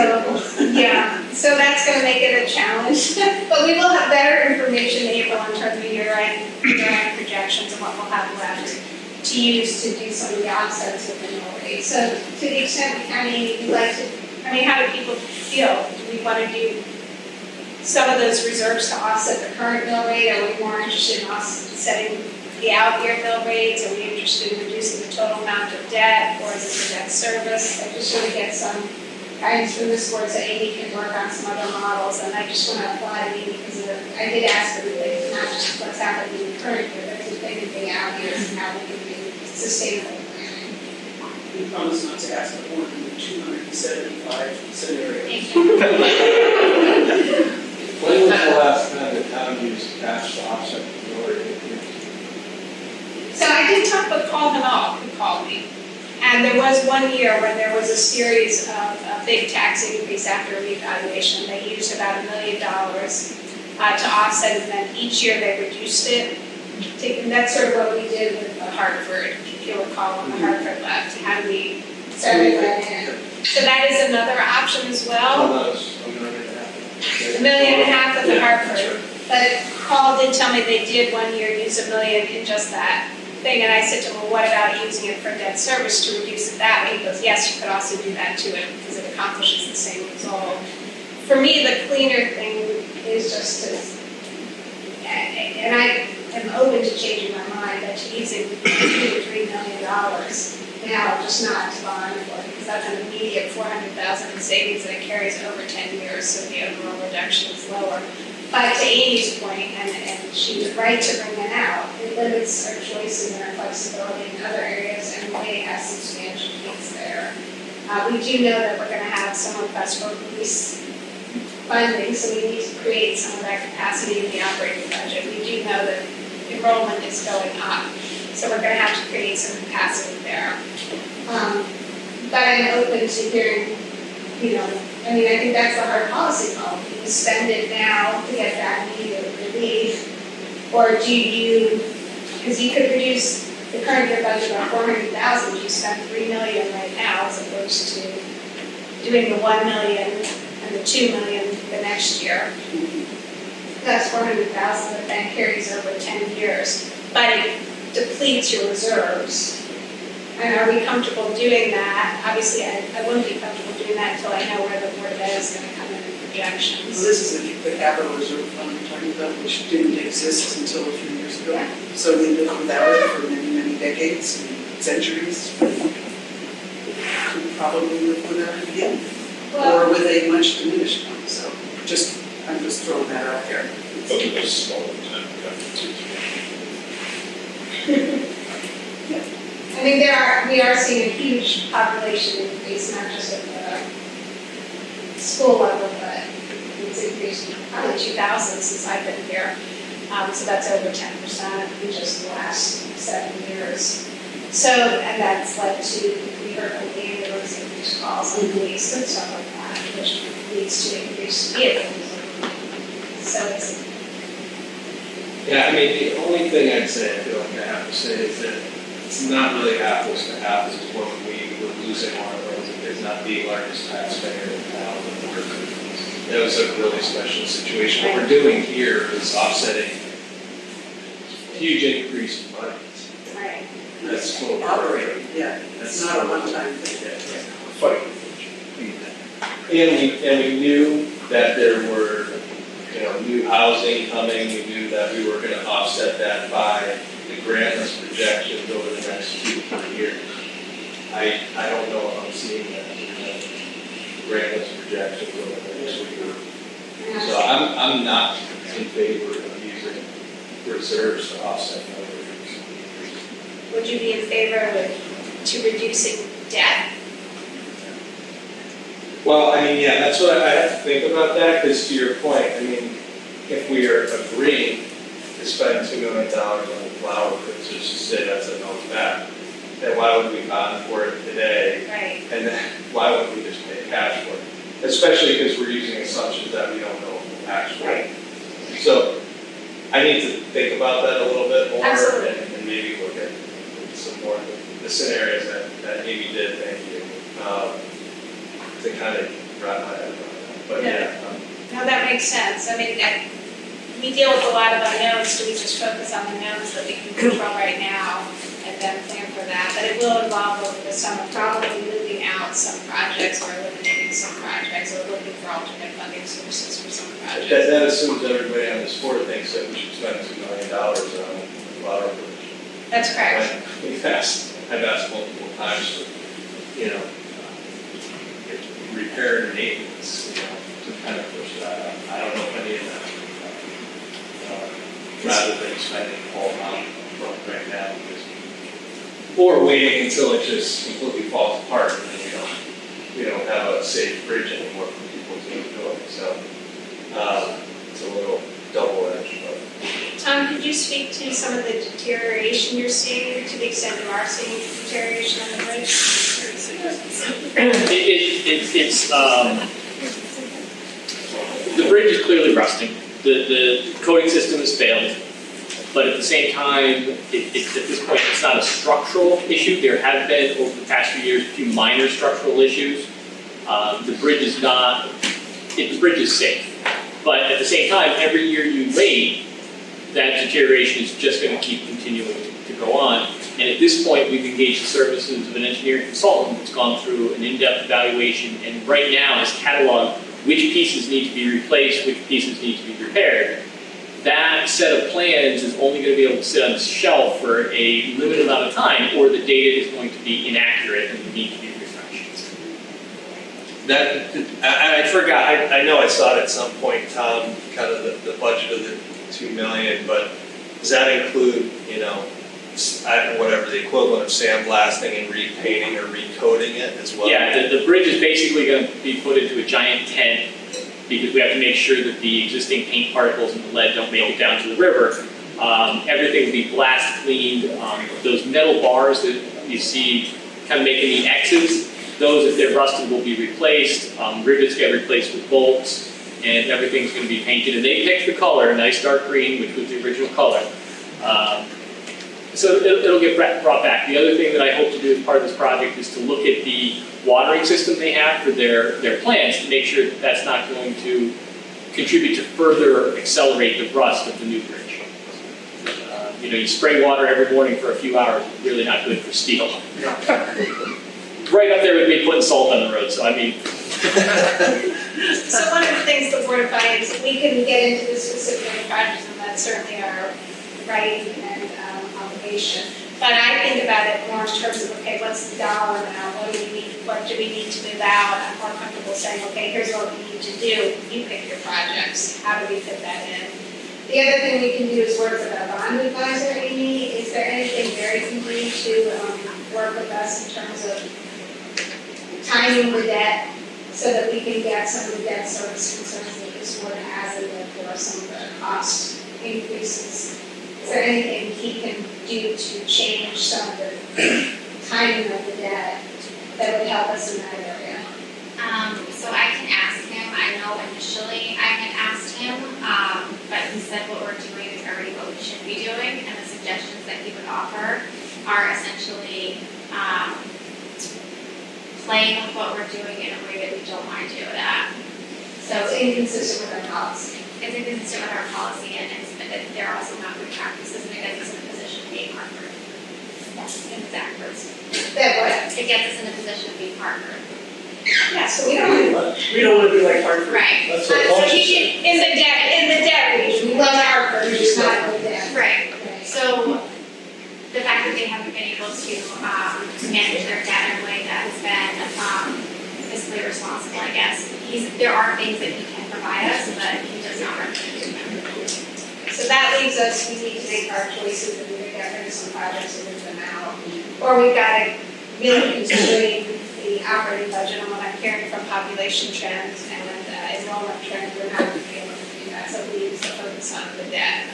yeah, so that's going to make it a challenge, but we will have better information in April in terms of year-end projections and what we'll have left to use to do some of the offsets of the mill rate. So to the extent we can, we'd like to, how do people feel? Do we want to do some of those reserves to offset the current mill rate? Are we more interested in offsetting the out-year mill rates? Are we interested in reducing the total amount of debt, or is it for debt service? I just want to get some guidance from this board so Amy can work on some other models, and I just want to apply to Amy because I did ask her to not just what's happening in the current year, but to think of the out years and how we can do sustainable planning. We promise not to ask for more than 275 scenarios. When was the last time the town used cash to offset the mill rate increase? So I did talk with Paul Hinault, who called me. And there was one year when there was a series of a big tax increase after reevaluation. They used about $1 million to offset it, and then each year they reduced it. And that's sort of what we did with Hartford, if you recall, when the Hartford left. How do we set it in? So that is another option as well. $1.5 million of was in Hartford. But Paul did tell me they did one year use $1 million in just that thing, and I said to him, well, what about using it for debt service to reduce it that way? He goes, yes, you could also do that to it because it accomplishes the same result. For me, the cleaner thing is just to, and I am open to changing my mind, but to using $2 to $3 million now, just not to bond for it, because that's an immediate $400,000 in savings and it carries over 10 years, so the overall reduction is lower. But to Amy's point, and she was right to bring that out, it limits our choices and our flexibility in other areas, and we may have substantial needs there. We do know that we're going to have some requests for police funding, so we need to create some of that capacity in the operating budget. We do know that enrollment is going up, so we're going to have to create some capacity there. But I'm open to hearing, I think that's the hard policy call. Do you spend it now to get that immediate relief? Or do you, because you could reduce the current year budget by $400,000, you spend $3 million right now as opposed to doing the $1 million and the $2 million the next year. That's $400,000 that then carries over 10 years. But it depletes your reserves. And are we comfortable doing that? Obviously, I wouldn't be comfortable doing that until I know where the Board of Ed is going to come in projections. So this is the capital reserve fund we're talking about, which didn't exist until a few years ago. Yeah. So we lived without it for many, many decades and centuries. Could probably live without it again, or with a much diminished one. So I'm just throwing that out there. Okay, those smaller than I mean, we are seeing a huge population increase, not just at the school level, but it's increased probably 2,000 since I've been here. So that's over 10% in just the last 7 years. So, and that's led to, we heard from the ambulance, increased calls on police and stuff like that, which leads to increased vehicles. So it's. Yeah, the only thing I'd say, I feel like I have to say, is that it's not really apples to apples with what we were losing one of those as not the largest taxpayer in town. That was a really special situation. What we're doing here is offsetting huge increase in budgets. Right. That's what we're Operating, yeah. It's not a one-time thing. Fighting. And we knew that there were, new housing coming. We knew that we were going to offset that by the grantless projections over the next 2 to 3 years. I don't know if I'm seeing that grantless projections over the next 2 years. So I'm not in favor of using reserves to offset those. Would you be in favor to reducing debt? Well, that's what I have to think about that, because to your point, if we are agreeing to spend $2 million on the flower bridge, just to say that's a no back, then why would we bond for it today? Right. And then why wouldn't we just pay cash for it? Especially because we're using assumptions that we don't know if we'll actually. Right. So I need to think about that a little bit more and maybe look at some more of the scenarios that Amy did, thank you, to kind of wrap my head around that. But No, that makes sense. We deal with a lot of unknowns, so we just focus on the knowns that we can control right now and then plan for that. But it will involve over the summer probably moving out some projects or eliminating some projects or looking for alternate funding sources for some projects. That assumes everybody on this board thinks that we should spend $2 million on the flower bridge. That's correct. I've asked multiple times for, repair and maintenance, to kind of push that out. I don't know if any of that, rather than spending the whole amount right now, or waiting until it just completely falls apart and then we don't have a safe bridge anymore for people to enjoy. So it's a little double-edged, but. Tom, could you speak to some of the deterioration you're seeing, to the extent you are seeing deterioration on the bridge? The bridge is clearly rusting. The coating system has failed, but at the same time, at this point, it's not a structural issue. There have been, over the past few years, a few minor structural issues. The bridge is safe. But at the same time, every year you wait, that deterioration is just gonna keep continuing to go on. And at this point, we've engaged the services of an engineering consultant that's gone through an in-depth evaluation and right now has cataloged which pieces need to be replaced, which pieces need to be repaired. That set of plans is only going to be able to sit on the shelf for a limited amount of time, or the data is going to be inaccurate and need to be refreshed. That, I forgot, I know I saw it at some point, Tom, kind of the budget of the 2 million, but does that include, you know, I don't know, whatever, the equivalent of sandblasting and repainting or recoating it as well? Yeah, the bridge is basically going to be put into a giant tent because we have to make sure that the existing paint particles and the lead don't make it down to the river. Everything will be blast cleaned. Those metal bars that you see kind of making the X's, those, if they're rusted, will be replaced. Rivets get replaced with bolts, and everything's going to be painted. And they picked the color, a nice dark green, which was the original color. So it'll get brought back. The other thing that I hope to do as part of this project is to look at the watering system they have for their plants to make sure that that's not going to contribute to further accelerate the rust of the new bridge. You know, you spray water every morning for a few hours, really not good for steel. Right up there with me putting salt on the road, so I mean. So one of the things the Board of Finance, we can get into the specific projects, and that's certainly our right and obligation. But I think about it more in terms of, okay, what's the dollar amount? What do we need to move out? I'm more comfortable saying, okay, here's what we need to do. You pick your projects. How do we fit that in? The other thing we can do is work with our bond advisor, Amy. Is there anything Mary can do to work with us in terms of timing the debt so that we can get some of the debt service concerns that this board has and therefore some of the cost increases? Is there anything he can do to change some of the timing of the debt that would help us in that area? So I can ask him. I know initially I had asked him, but he said what we're doing is already what we should be doing, and the suggestions that he would offer are essentially playing with what we're doing in a way that we don't want to do that. So it's inconsistent with our policy. It's inconsistent with our policy, and they're also not good practices, and it gets us in a position of being partnered. Exact words. That what? It gets us in a position of being partnered. Yeah, so we don't want to be like Hartford. Right. That's so in the debt region, we love Hartford, we're just not in the debt. Right. So the fact that they haven't been able to manage their debt in a way that has been fiscally responsible, I guess. There are things that he can provide us, but he does not recommend them. So that leaves us, we need to make our choices and we get rid of some projects and move them out. Or we've got to really constrain the operating budget on what I'm hearing from population trends and enrollment trends. We're not going to be able to do that, so we need to focus on the debt.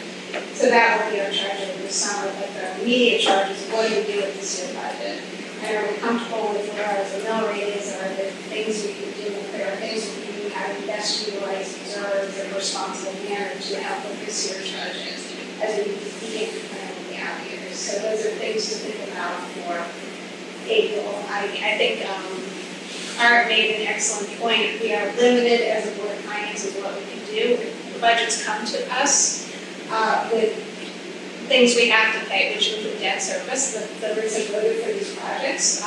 So that will be our charge over the summer, but the immediate charge is what do we do with this year budget? And are we comfortable with where the mill rate is, or are there things we can do, if there are things we can do, how to best utilize reserves in a responsible manner to help with this year's budget as we begin to plan with the out years. So those are things to think about for April. I think Art made an excellent point. We are limited as a board of finance of what we can do. The budgets come to us with things we have to pay, which include debt service. The reason voted for these projects,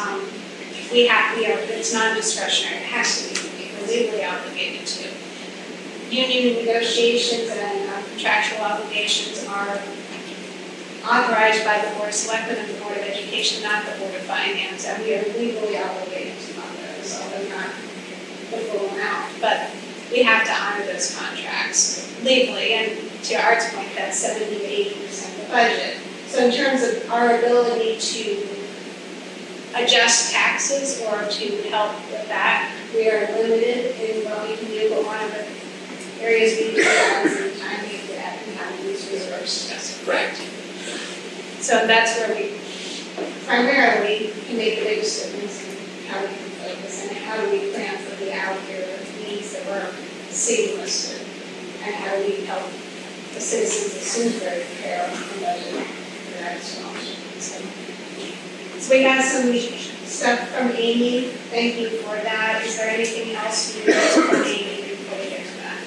it's non-discretionary. It has to be. We're legally obligated to. Union negotiations and contractual obligations are authorized by the Board of Selectmen and the Board of Education, not the Board of Finance, and we are legally obligated to fund those, although not the full amount. But we have to honor those contracts legally, and to Art's point, that's 70 to 80% of the budget. So in terms of our ability to adjust taxes or to help with that, we are limited in what we can do, but one of the areas we utilize is the timing of that and how to use reserves. That's correct. So that's where we primarily can make the biggest difference in how we can focus and how do we plan for the out year needs that we're seeing listed, and how do we help the citizens of Simsbury prepare for budget for that as well. So we got some stuff from Amy. Thank you for that. Is there anything else you need from Amy before we get to that?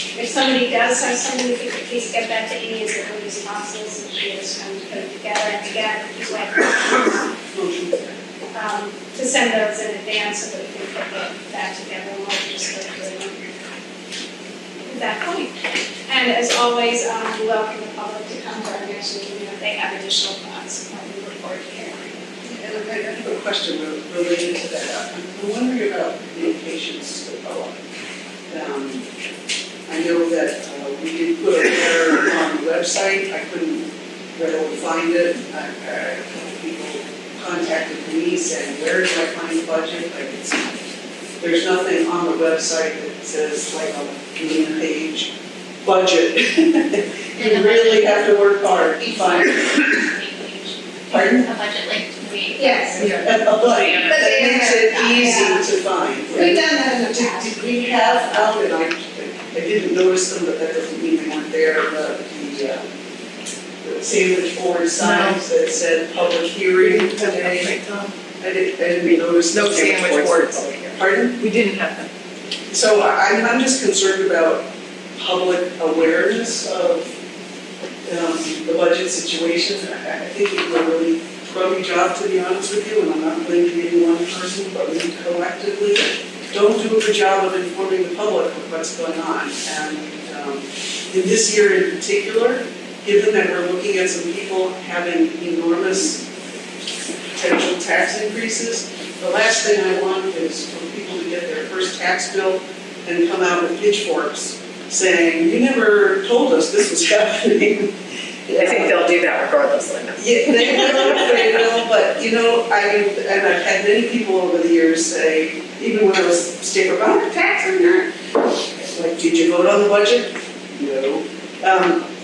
If somebody does have something, please get that to Amy as early as possible, so she has time to put it together. And again, just like to send those in advance so that we can put that together and we'll just go through them at that point. And as always, we welcome the public to come to our next meeting if they have additional thoughts. We look forward to hearing. And I have a question related to that. I'm wondering about communications to the public. I know that we did put a letter on the website. I couldn't readily find it. A couple people contacted me saying, where do I find the budget? There's nothing on the website that says like on the main page, budget. You really have to work hard to find it. Pardon? A budget link to me. Yes. A budget that makes it easy to find. We've done that in the past. Did we have out, and I didn't notice them, but that doesn't mean they weren't there, the sandwich board signs that said public hearing today. I didn't notice. No sandwich boards. Pardon? We didn't have them. So I'm just concerned about public awareness of the budget situation. I think we do a really crummy job, to be honest with you, and I'm not blaming any one person, but we collectively don't do a good job of informing the public of what's going on. And in this year in particular, given that we're looking at some people having enormous potential tax increases, the last thing I want is for people to get their first tax bill and come out with pitchforks saying, you never told us this was happening. I think they'll do that regardless, Linda. Yeah, they will, but you know, and I've had many people over the years say, even when I was state representative, tax or not, like, did you vote on the budget? No.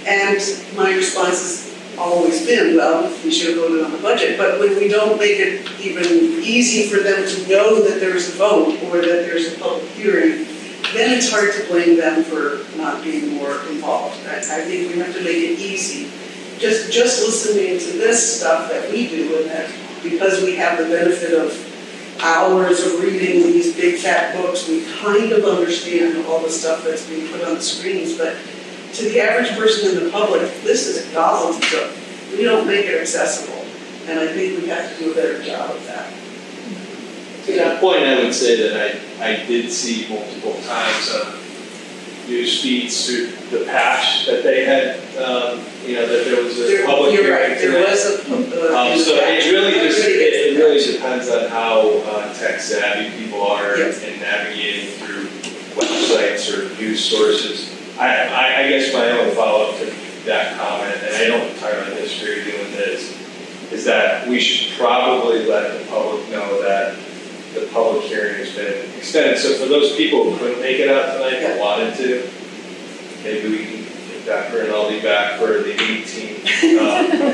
And my response has always been, well, we should have voted on the budget, but when we don't make it even easy for them to know that there's a vote or that there's a public hearing, then it's hard to blame them for not being more involved. I think we have to make it easy. Just listening to this stuff that we do, and that because we have the benefit of hours of reading these big fat books, we kind of understand all the stuff that's being put on the screens, but to the average person in the public, this is gobbledygook. We don't make it accessible, and I think we have to do a better job of that. To that point, I would say that I did see multiple times on news feeds through the patch that they had, that there was a public hearing. You're right, there was a so it really depends on how tech savvy people are in navigating through websites or news sources. I guess my own follow-up to that comment, and I don't entirely disagree doing this, is that we should probably let the public know that the public hearing has been extended. So for those people who couldn't make it out tonight but wanted to, maybe we can get Dr. Rinaldi back for the 18th.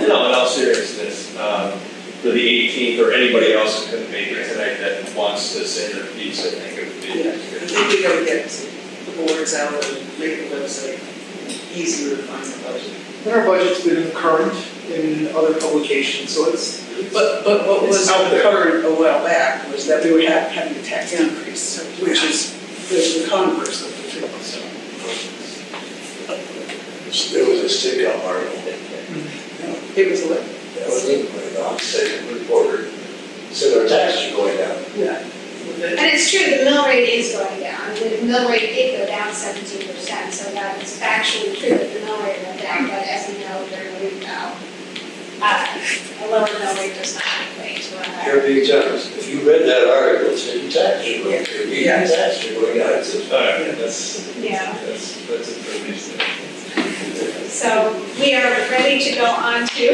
No, in all seriousness, for the 18th or anybody else who couldn't make it tonight that wants to say their piece, I think it would be. Yeah, I think we gotta get the boards out and make the website easier to find the budget. And our budget's been current in other publications, so it's. But what was out there. current a while back was that we were having a tax increase, which is the converse of the two. There was a stick-up article. It was a That was in the state reporter, said our taxes are going down. Yeah. And it's true, the mill rate is going down. The mill rate did go down 17%, so that is factually true that the mill rate went down, but as we know, during the a lower mill rate does not equate to a higher. You're being generous. If you read that article, it said your taxes are going down. Your taxes are going down. Yeah. That's a pretty thing. So we are ready to go on to,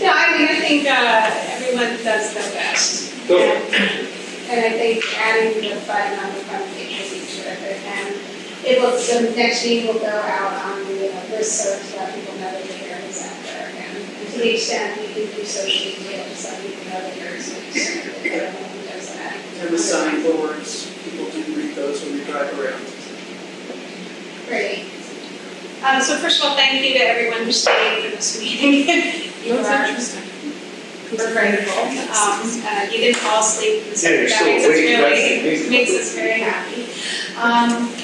no, I think everyone does their best. And I think adding the fund on the front page will be terrific. And the next meeting will go out on the listserv to let people know that the hearing is out there again. And to the extent we can do social media, so people know that there is everyone who does that. And the sign boards, people can read those when they drive around. Great. So first of all, thank you to everyone who stayed for this meeting. Interesting. We're grateful. You didn't fall asleep. Yeah, you're still awake. Makes us very happy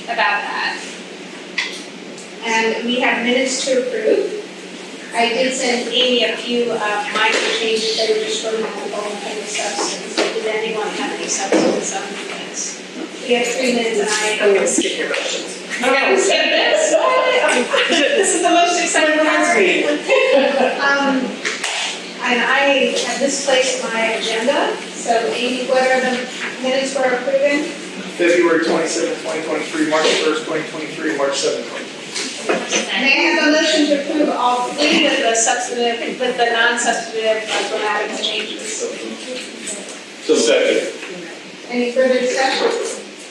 about that. And we have minutes to approve. I did send Amy a few minor changes that were just remarkable and the substance. Did anyone have any substance on the minutes? We have 3 minutes and I'm gonna skip your motions. I'm gonna skip this. This is the most exciting part. And I have misplaced my agenda, so Amy, what are the minutes we're approving? February 27th, 2023, March 1st, 2023, March 7th, 2023. May I have a motion to approve all 3 with the substantive, with the non-substantive grammatical changes? So second. Any further discussion?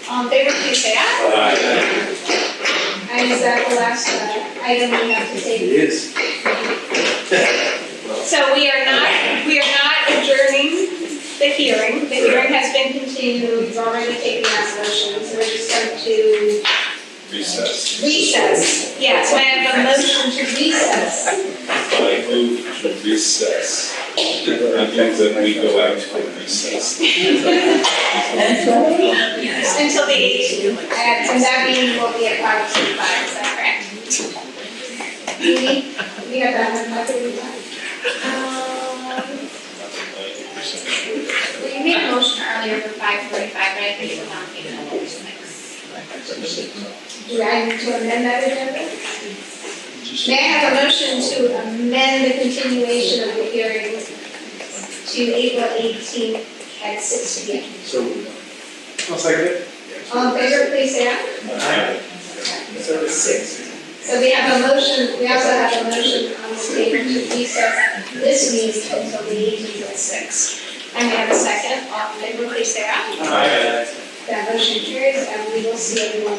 All in favor, please say aye. Aye. And is that the last item we have to take? It is. So we are not adjourning the hearing. The hearing has been continued. We've already taken that motion, so we're just going to Recess. recess. Yes, may I have a motion to recess? I move to recess. I move that we go out to recess. Until the 18th, and that meeting will be at 5:05, is that correct? We have that one, 5:05. Well, you made a motion earlier for 5:45, but I think it was on page number 6. Do I need to amend that agenda? May I have a motion to amend the continuation of the hearing to April 18th at 6 p.m.? So, I'll second it. All in favor, please say aye. Aye. So it's 6. So we have a motion, we also have a motion on the table to recess this meeting until the 18th at 6. And we have a second. All in favor, please say aye. Aye. That motion carries, and we will see everyone